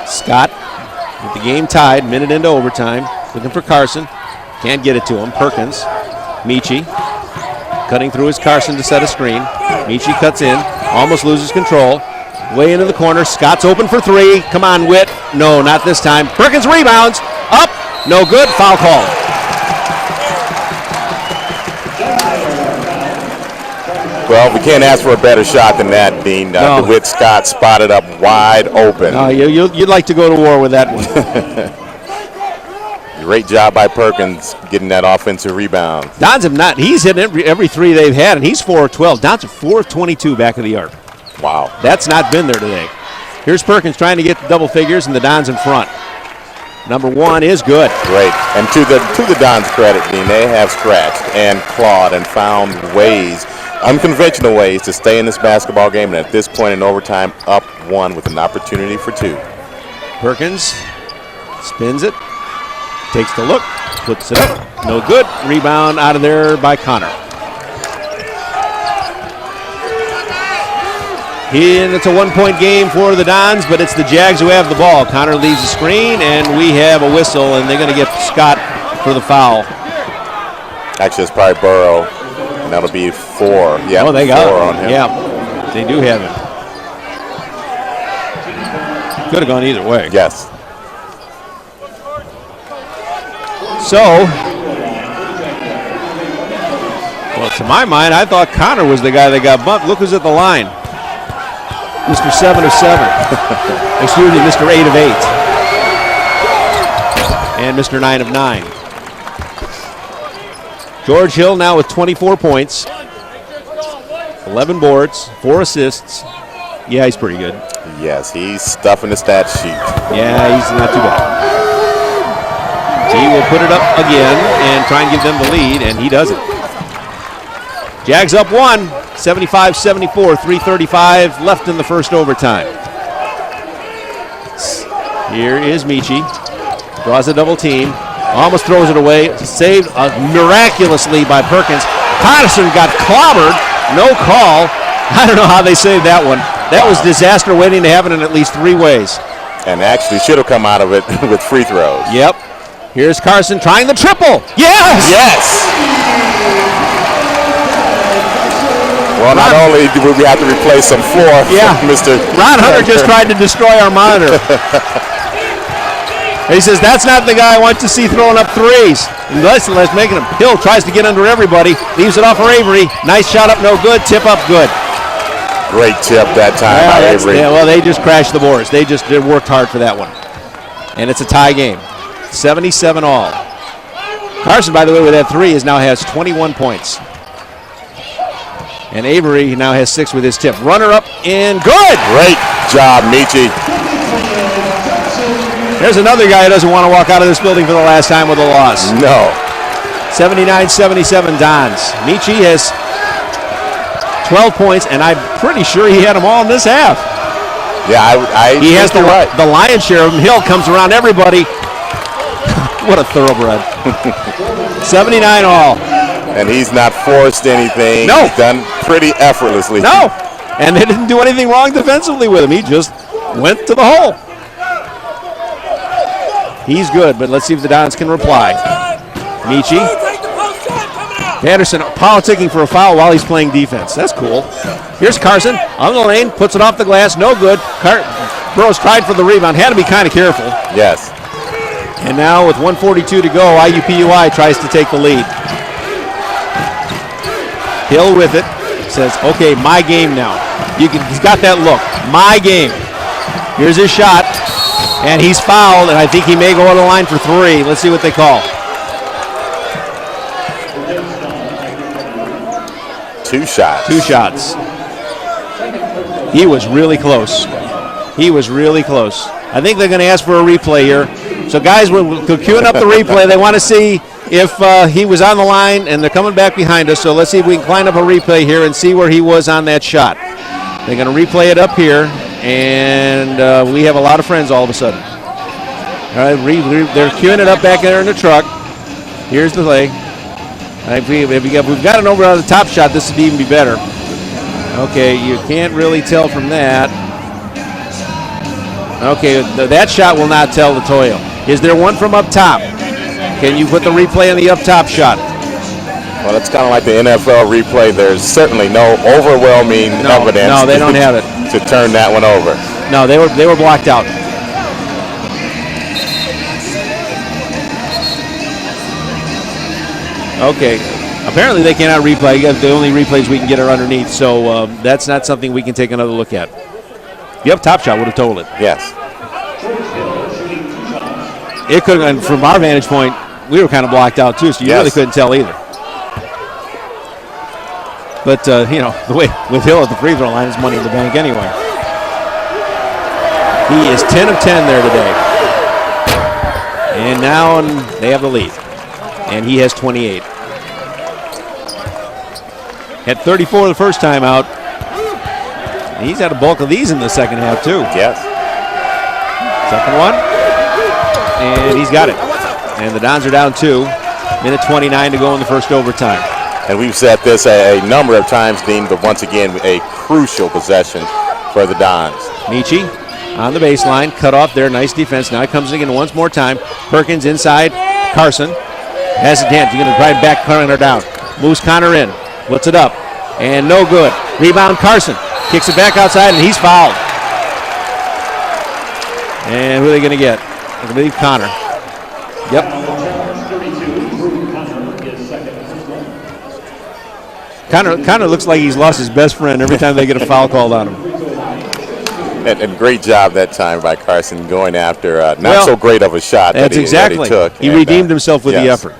Scott with the game tied, minute into overtime. Looking for Carson. Can't get it to him. Perkins. Michi. Cutting through his Carson to set a screen. Michi cuts in, almost loses control. Way into the corner. Scott's open for three. Come on, Witt. No, not this time. Perkins rebounds. Up. No good. Foul call. Well, we can't ask for a better shot than that, Dean. No. DeWitt Scott spotted up wide open. No, you'd like to go to war with that one. Great job by Perkins getting that offensive rebound. Dons have not. He's hit every three they've had, and he's 4 of 12. Dons are 4 of 22 back of the arc. Wow. That's not been there today. Here's Perkins trying to get the double figures, and the Dons in front. Number one is good. Great. And to the Dons' credit, Dean, they have scratched and clawed and found ways, unconventional ways, to stay in this basketball game. And at this point in overtime, up one with an opportunity for two. Perkins spins it, takes the look, puts it up. No good. Rebound out of there by Connor. And it's a one-point game for the Dons, but it's the Jags who have the ball. Connor leaves the screen, and we have a whistle, and they're going to get Scott for the foul. Actually, it's probably Burrow, and that'll be 4. Yeah, oh, they got 4 him. on him. Yeah, they do have him. Could have gone either way. Yes. So, well, to my mind, I thought Connor was the guy that got bumped. Look who's at the line. Mr. 7 of 7. Excuse me, Mr. 8 of 8. And Mr. 9 of 9. George Hill now with 24 points, 11 boards, 4 assists. Yeah, he's pretty good. Yes, he's stuffing the stat sheet. Yeah, he's not too bad. He will put it up again and try and give them the lead, and he does it. Jags up one, 75-74, 3:35 left in the first overtime. Here is Michi. Draws a double team. Almost throws it away. Saved miraculously by Perkins. Patterson got clobbered. No call. I don't know how they saved that one. That was disaster waiting to happen in at least 3 ways. And actually should have come out of it with free throws. Yep. Here's Carson trying the triple. Yes! Yes! Well, not only do we have to replace some floor, Mr. Ron Hunter just tried to destroy our monitor. He says, that's not the guy I want to see throwing up threes. And let's making him. Hill tries to get under everybody. Leaves it off for Avery. Nice shot up, no good. Tip up, good. Great tip that time by Avery. Yeah, well, they just crashed the boards. They worked hard for that one. And it's a tie game. 77 all. Carson, by the way, with that 3 now has 21 points. And Avery now has 6 with his tip. Runner up and good. Great job, Michi. There's another guy who doesn't want to walk out of this building for the last time with a loss. No. 79-77 Dons. Michi has 12 points, and I'm pretty sure he had them all in this half. Yeah, he has the lion's share of them. Hill comes around everybody. What a thoroughbred. 79 all. And he's not forced anything. No. He's done pretty effortlessly. No. And they didn't do anything wrong defensively with him. He just went to the hole. He's good, but let's see if the Dons can reply. Michi. Patterson politicking for a foul while he's playing defense. That's cool. Here's Carson on the lane, puts it off the glass, no good. Burrows tried for the rebound, had to be kind of careful. Yes. And now with 1:42 to go, IUPUI tries to take the lead. Hill with it, says, okay, my game now. He's got that look, my game. Here's his shot, and he's fouled, and I think he may go on the line for 3. Let's see what they call. 2 shots. 2 shots. He was really close. He was really close. I think they're going to ask for a replay here. So guys, we're queuing up the replay. They want to see if he was on the line, and they're coming back behind us. So let's see if we can line up a replay here and see where he was on that shot. They're going to replay it up here, and we have a lot of friends all of a sudden. All right, they're queuing it up back there in the truck. Here's the play. If we've got an over on the top shot, this would even be better. Okay, you can't really tell from that. Okay, that shot will not tell the Toyo. Is there one from up top? Can you put the replay on the up top shot? Well, it's kind of like the NFL replay. There's certainly no overwhelming evidence. No, they don't have it. To to turn that one over. No, they were blocked out. Okay. Apparently they cannot replay. The only replays we can get are underneath, so that's not something we can take another look at. Yep, Top Shot would have told it. Yes. It could, and from our vantage point, we were kind of blocked out too, so you really couldn't tell either. But, you know, the way with Hill at the free throw line is money in the bank anyway. He is 10 of 10 there today. And now they have the lead. And he has 28. Had 34 the first time out. He's had a bulk of these in the second half, too. Yes. Second one. And he's got it. And the Dons are down 2. Minute 29 to go in the first overtime. And we've said this a number of times, Dean, but once again, a crucial possession for the Dons. Michi on the baseline, cut off there, nice defense. Now he comes again once more time. Perkins inside, Carson has a dance. He's going to drive back Connor down. Moves Connor in, puts it up, and no good. Rebound Carson, kicks it back outside, and he's fouled. And who are they going to get? I believe Connor. Yep. Connor looks like he's lost his best friend every time they get a foul called on him. And great job that time by Carson going after not so great of a shot that he took. He redeemed himself with the effort.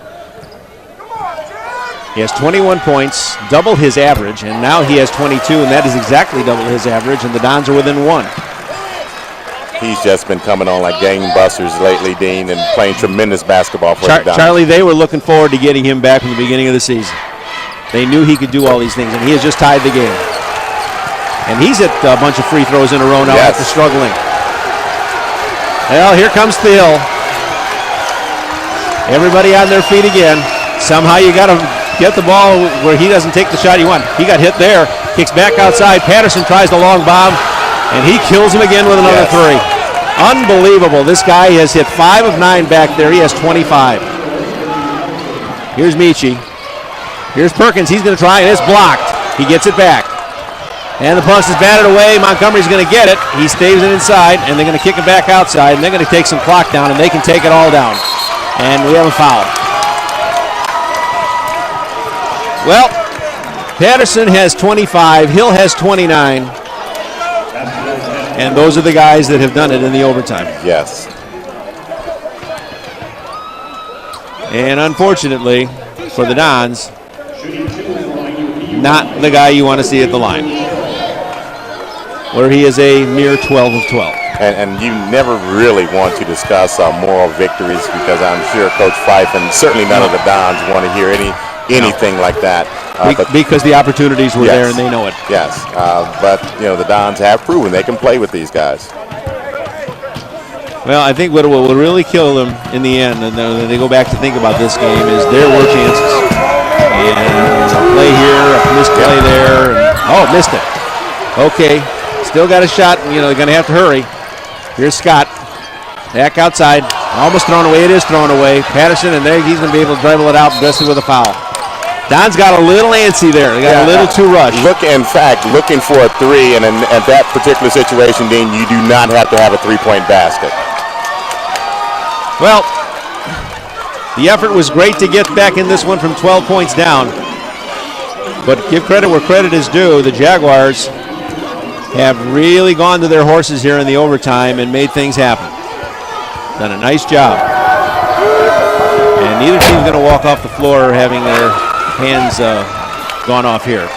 He has 21 points, double his average, and now he has 22, and that is exactly double his average, and the Dons are within 1. He's just been coming on like gangbusters lately, Dean, and playing tremendous basketball for the Dons. Charlie, they were looking forward to getting him back from the beginning of the season. They knew he could do all these things, and he has just tied the game. And he's hit a bunch of free throws in a row now after struggling. Well, here comes Thiel. Everybody on their feet again. Somehow you got to get the ball where he doesn't take the shot you want. He got hit there. Kicks back outside. Patterson tries the long bomb, and he kills him again with another three. Unbelievable. This guy has hit 5 of 9 back there. He has 25. Here's Michi. Here's Perkins. He's going to try, and it's blocked. He gets it back. And the punt is batted away. Montgomery's going to get it. He stays it inside, and they're going to kick it back outside, and they're going to take some clock down, and they can take it all down. And we have a foul. Well, Patterson has 25. Hill has 29. And those are the guys that have done it in the overtime. Yes. And unfortunately for the Dons, not the guy you want to see at the line, where he is a mere 12 of 12. And you never really want to discuss moral victories, because I'm sure Coach Fife and certainly none of the Dons want to hear anything like that. Because the opportunities were there and they know it. Yes, but you know, the Dons have proven they can play with these guys. Well, I think what will really kill them in the end, and then they go back to think about this game, is there were chances. And a play here, a misplay there. And, missed it. Okay, still got a shot. You know, they're going to have to hurry. Here's Scott. Back outside. Almost thrown away. It is thrown away. Patterson, and there he's going to be able to dribble it out, especially with a foul. Don's got a little antsy there. They got a little too rushed. In fact, looking for a three, and in that particular situation, Dean, you do not have to have a three-point basket. Well, the effort was great to get back in this one from 12 points down. But give credit where credit is due. The Jaguars have really gone to their horses here in the overtime and made things happen. Done a nice job. And neither team's going to walk off the floor having their hands gone off here.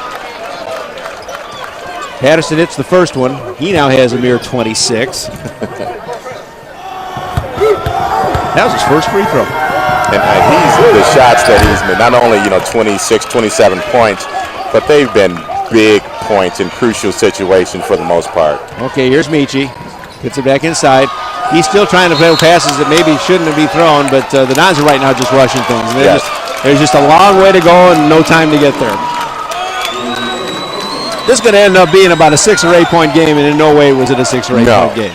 Patterson hits the first one. He now has a mere 26. That was his first free throw. And the shots that he's made, not only 26, 27 points, but they've been big points in crucial situations for the most part. Okay, here's Michi. Gets it back inside. He's still trying to play passes that maybe shouldn't be thrown, but the Dons are right now just rushing things. There's just a long way to go and no time to get there. This is going to end up being about a 6 or 8 point game, and in no way was it a 6 or 8 point game.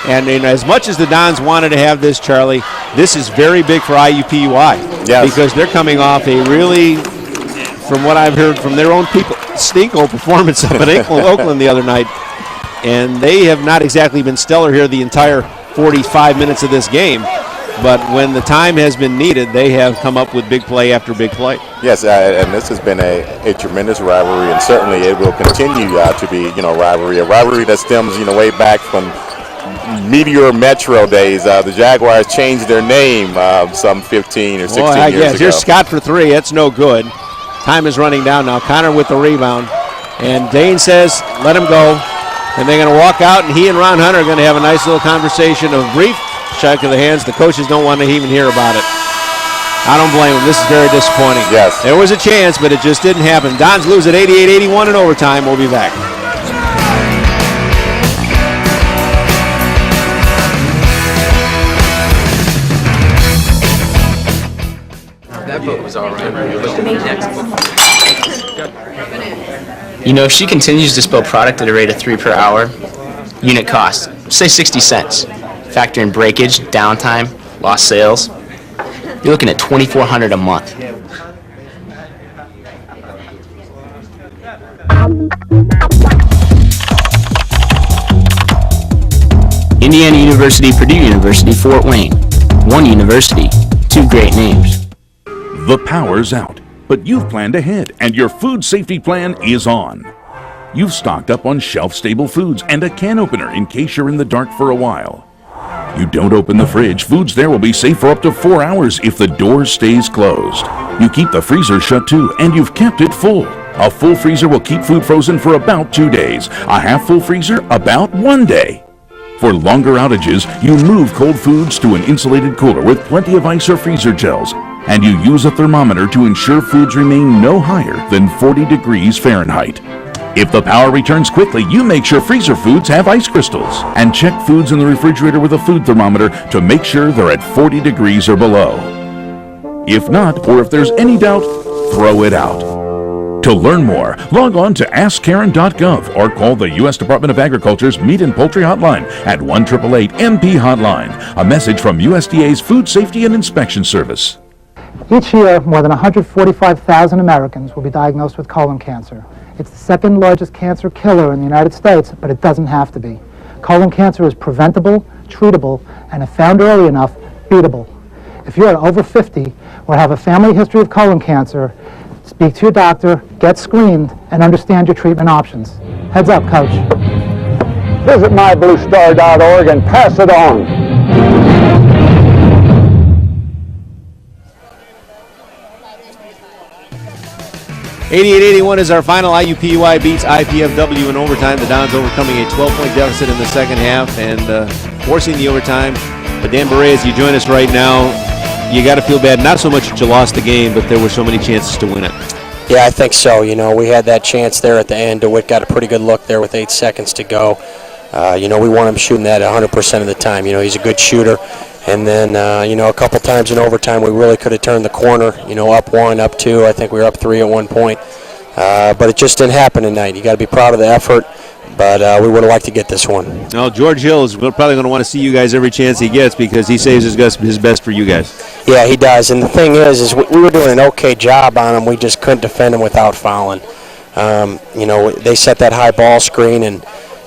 And as much as the Dons wanted to have this, Charlie, this is very big for IUPUI. Yes. Because they're coming off a really from what I've heard from their own people, stinko performance up at Oakland the other night. And they have not exactly been stellar here the entire 45 minutes of this game. But when the time has been needed, they have come up with big play after big play. Yes, and this has been a tremendous rivalry, and certainly it will continue to be, a rivalry that stems, way back from Meteor Metro days. The Jaguars changed their name some 15 or 16 years ago. Here's Scott for three. That's no good. Time is running down now. Connor with the rebound. And Dane says, let him go. And they're going to walk out, and he and Ron Hunter are going to have a nice little conversation of brief shake of the hands. The coaches don't want to even hear about it. I don't blame them. This is very disappointing. Yes. There was a chance, but it just didn't happen. Dons lose at 88-81 in overtime. We'll be back. That book was all right. You know, if she continues to spill product at a rate of 3 per hour, unit cost, say 60 cents. Factor in breakage, downtime, lost sales, you're looking at $2,400 a month. Indiana University, Purdue University, Fort Wayne. One university, two great names. The power's out, but you've planned ahead and your food safety plan is on. You've stocked up on shelf-stable foods and a can opener in case you're in the dark for a while. You don't open the fridge, foods there will be safe for up to 4 hours if the door stays closed. You keep the freezer shut too, and you've kept it full. A full freezer will keep food frozen for about 2 days. A half-full freezer, about 1 day. For longer outages, you move cold foods to an insulated cooler with plenty of ice or freezer gels, and you use a thermometer to ensure foods remain no higher than 40 degrees Fahrenheit. If the power returns quickly, you make sure freezer foods have ice crystals, and check foods in the refrigerator with a food thermometer to make sure they're at 40 degrees or below. If not, or if there's any doubt, throw it out. To learn more, log on to AskKaren.gov or call the U.S. Department of Agriculture's Meat and Poultry Hotline at 1-888-MP-HOTLINE. A message from USDA's Food Safety and Inspection Service. Each year, more than 145,000 Americans will be diagnosed with colon cancer. It's the second largest cancer killer in the United States, but it doesn't have to be. Colon cancer is preventable, treatable, and if found early enough, beatable. If you're over 50 or have a family history of colon cancer, speak to your doctor, get screened, and understand your treatment options. Heads up, Coach. Visit mybluestar.org and pass it on. 88-81 is our final. IUPUI beats IPFW in overtime. The Dons overcoming a 12-point deficit in the second half and forcing the overtime. But Dan Beret, as you join us right now, you got to feel bad. Not so much that you lost the game, but there were so many chances to win it. Yeah, I think so. You know, we had that chance there at the end. DeWitt got a pretty good look there with 8 seconds to go. We want him shooting that 100% of the time. He's a good shooter. And then, a couple times in overtime, we really could have turned the corner, up 1, up 2. I think we were up 3 at one point. But it just didn't happen tonight. You got to be proud of the effort. But we would have liked to get this one. Well, George Hill is probably going to want to see you guys every chance he gets because he saves his best for you guys. Yeah, he does. And the thing is we were doing an okay job on him. We just couldn't defend him without fouling. They set that high ball screen, and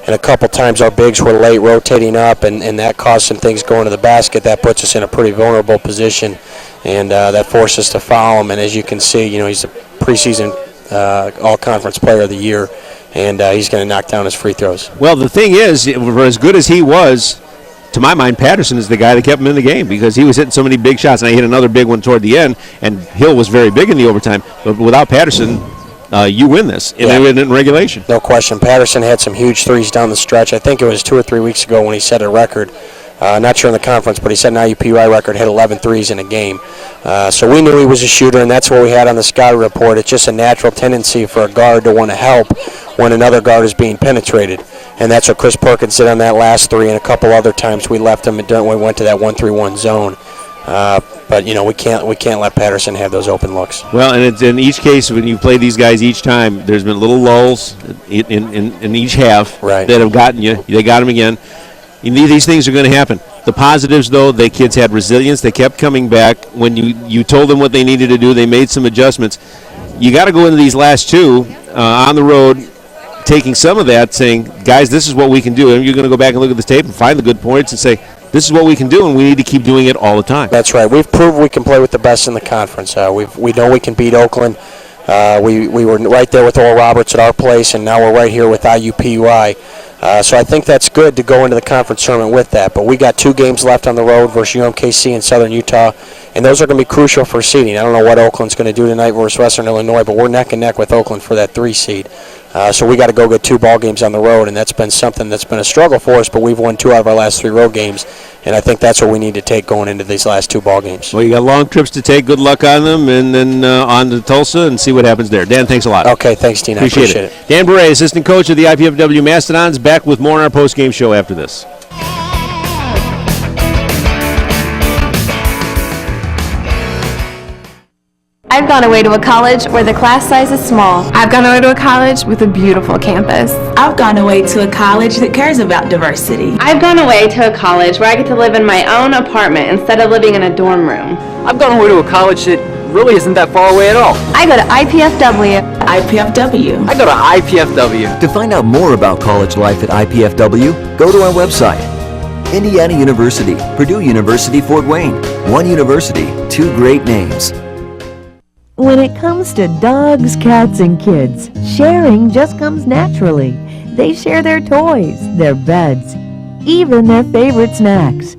a couple times our bigs were late rotating up, and that caused some things going to the basket. That puts us in a pretty vulnerable position, and that forced us to foul him. And as you can see, he's a preseason all-conference player of the year, and he's going to knock down his free throws. Well, the thing is, for as good as he was, to my mind, Patterson is the guy that kept him in the game because he was hitting so many big shots, and he hit another big one toward the end, and Hill was very big in the overtime. But without Patterson, you win this, and they win it in regulation. No question. Patterson had some huge threes down the stretch. I think it was 2 or 3 weeks ago when he set a record. Not sure in the conference, but he set an IUPUI record, hit 11 threes in a game. So we knew he was a shooter, and that's what we had on the scouting report. It's just a natural tendency for a guard to want to help when another guard is being penetrated. And that's what Chris Perkins did on that last 3, and a couple other times we left him and we went to that 1-3-1 zone. But we can't let Patterson have those open looks. Well, and it's in each case when you play these guys each time, there's been little lulls in each half that have gotten you. They got him again. These things are going to happen. The positives, though, the kids had resilience. They kept coming back. When you told them what they needed to do, they made some adjustments. you got to go into these last two on the road, taking some of that, saying, guys, this is what we can do. And you're going to go back and look at the tape and find the good points and say, this is what we can do, and we need to keep doing it all the time. That's right. We've proved we can play with the best in the conference. We know we can beat Oakland. We were right there with Oral Roberts at our place, and now we're right here with IUPUI. So I think that's good to go into the conference tournament with that. But we got 2 games left on the road versus UMKC and Southern Utah, and those are going to be crucial for seeding. I don't know what Oakland's going to do tonight versus Western Illinois, but we're neck and neck with Oakland for that 3 seed. So we got to go get 2 ball games on the road, and that's been something that's been a struggle for us, but we've won 2 out of our last 3 road games, and I think that's what we need to take going into these last 2 ball games. Well, you got long trips to take. Good luck on them, and then on to Tulsa and see what happens there. Dan, thanks a lot. Okay, thanks, Dean. Appreciate it. Dan Beret, assistant coach of the IPFW Mastodons, back with more on our post-game show after this. I've gone away to a college where the class size is small. I've gone away to a college with a beautiful campus. I've gone away to a college that cares about diversity. I've gone away to a college where I get to live in my own apartment instead of living in a dorm room. I've gone away to a college that really isn't that far away at all. I go to IPFW. IPFW. I go to IPFW. To find out more about college life at IPFW, go to our website. Indiana University, Purdue University, Fort Wayne. One university, 2 great names. When it comes to dogs, cats, and kids, sharing just comes naturally. They share their toys, their beds, even their favorite snacks.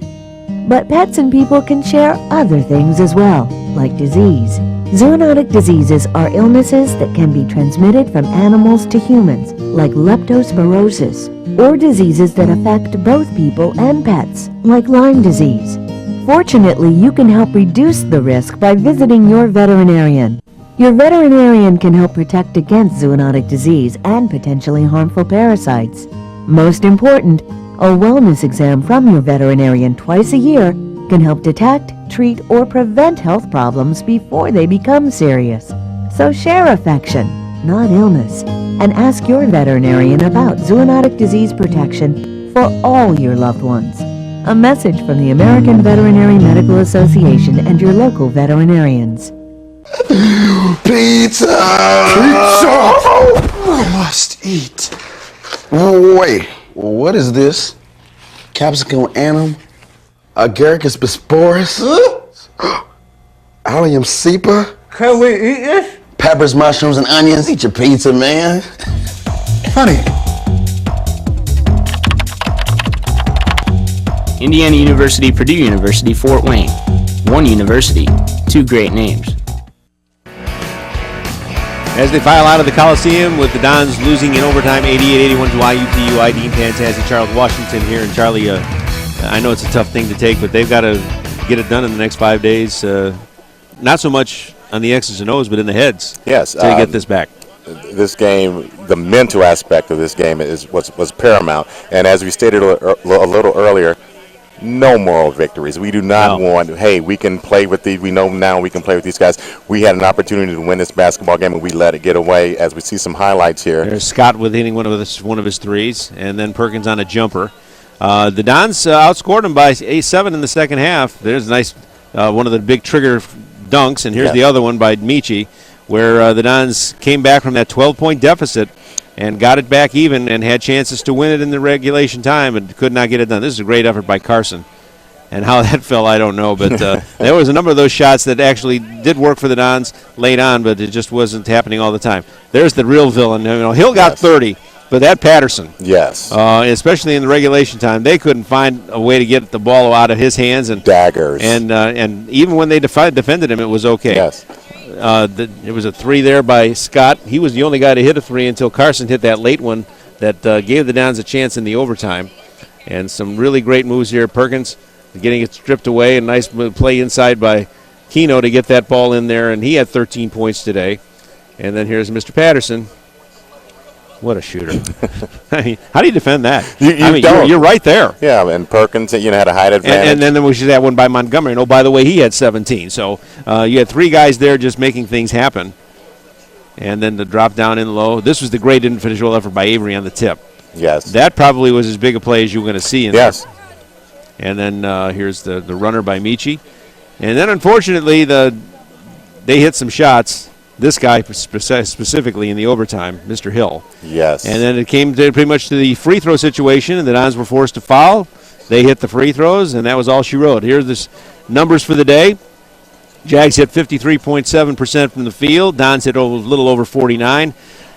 But pets and people can share other things as well, like disease. Zoonotic diseases are illnesses that can be transmitted from animals to humans, like leptospirosis, or diseases that affect both people and pets, like Lyme disease. Fortunately, you can help reduce the risk by visiting your veterinarian. Your veterinarian can help protect against zoonotic disease and potentially harmful parasites. Most important, a wellness exam from your veterinarian twice a year can help detect, treat, or prevent health problems before they become serious. So share affection, not illness, and ask your veterinarian about zoonotic disease protection for all your loved ones. A message from the American Veterinary Medical Association and your local veterinarians. Pizza! I must eat. Wait, what is this? Capsicum anum? Agaricus bisporus? Allium cepa? Can we eat this? Peppers, mushrooms, and onions. Eat your pizza, man. Honey. Indiana University, Purdue University, Fort Wayne. One university, 2 great names. As they file out of the Coliseum with the Dons losing in overtime 88-81 to IUPUI, Dean Fantastic, Charles Washington here. And Charlie, I know it's a tough thing to take, but they've got to get it done in the next 5 days. Not so much on the X's and O's, but in the heads. Yes. To get this back. This game, the mental aspect of this game was paramount. And as we stated a little earlier, no moral victories. We do not want, hey, we can play with these. We know now we can play with these guys. We had an opportunity to win this basketball game, and we let it get away. As we see some highlights here. There's Scott with hitting one of his threes, and then Perkins on a jumper. The Dons outscored them by 7 in the second half. There's a nice one of the big trigger dunks, and here's the other one by Michi, where the Dons came back from that 12-point deficit and got it back even and had chances to win it in the regulation time and could not get it done. This is a great effort by Carson. And how that fell, I don't know. But there was a number of those shots that actually did work for the Dons late on, but it just wasn't happening all the time. There's the real villain. Hill got 30, but that Patterson. Yes. Especially in the regulation time, they couldn't find a way to get the ball out of his hands. And daggers. And even when they defended him, it was okay. Yes. It was a 3 there by Scott. He was the only guy to hit a 3 until Carson hit that late one that gave the Dons a chance in the overtime. And some really great moves here. Perkins getting it stripped away. A nice play inside by Keno to get that ball in there. And he had 13 points today. And then here's Mr. Patterson. What a shooter. I mean, how do you defend that? You're right there. Yeah, and Perkins, had a height advantage. And then we should have one by Montgomery. And, by the way, he had 17. So you had 3 guys there just making things happen. And then the drop down in low. This was the great individual effort by Avery on the tip. Yes. That probably was as big a play as you were going to see in there. Yes. And then here's the runner by Michi. And then, unfortunately, they hit some shots. this guy specifically in the overtime, Mr. Hill. Yes. And then it came to pretty much to the free throw situation, and the Dons were forced to foul. They hit the free throws, and that was all she wrote. Here's the numbers for the day. Jags hit 53.7% from the field. Dons hit a little over 49.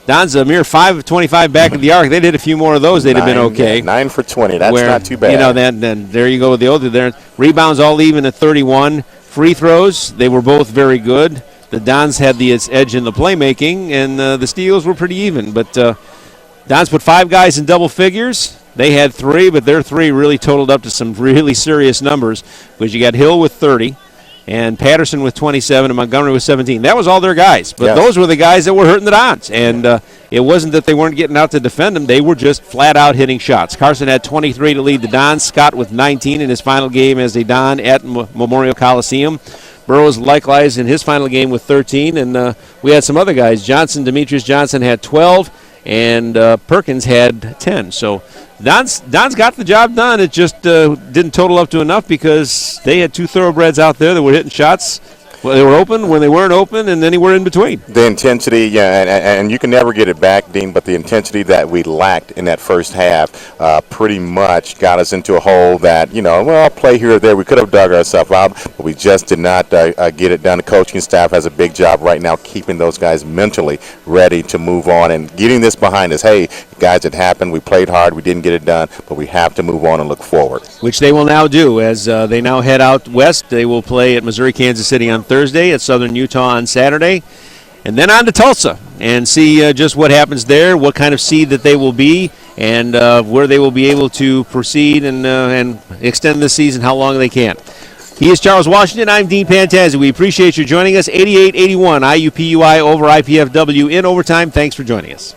Don's a mere 5 of 25 back of the arc. They'd hit a few more of those, they'd have been okay. Yeah, 9 for 20. That's not too bad. You know, then there you go with the other there. Rebounds all even at 31. Free throws, they were both very good. The Dons had the edge in the playmaking, and the steals were pretty even. But Dons put 5 guys in double figures. They had 3, but their 3 really totaled up to some really serious numbers, because you got Hill with 30. And Patterson with 27 and Montgomery with 17. That was all their guys. But those were the guys that were hurting the Dons. And it wasn't that they weren't getting out to defend them. They were just flat out hitting shots. Carson had 23 to lead the Dons. Scott with 19 in his final game as a Don at Memorial Coliseum. Burroughs likewise in his final game with 13. And we had some other guys. Demetrius Johnson had 12. And Perkins had 10. So Don's got the job done. It just didn't total up to enough because they had 2 thoroughbreds out there that were hitting shots. Well, they were open when they weren't open, and anywhere in between. The intensity, and you can never get it back, Dean, but the intensity that we lacked in that first half pretty much got us into a hole that, play here or there. We could have dug ourselves out, but we just did not get it done. The coaching staff has a big job right now keeping those guys mentally ready to move on and getting this behind us. Hey, guys, it happened. We played hard. We didn't get it done, but we have to move on and look forward. Which they will now do as they now head out west. They will play at Missouri, Kansas City on Thursday, at Southern Utah on Saturday, and then on to Tulsa and see just what happens there, what kind of seed that they will be, and where they will be able to proceed and extend the season how long they can. He is Charles Washington. I'm Dean Pantazzi. We appreciate you joining us. 88-81 IUPUI over IPFW in overtime. Thanks for joining us.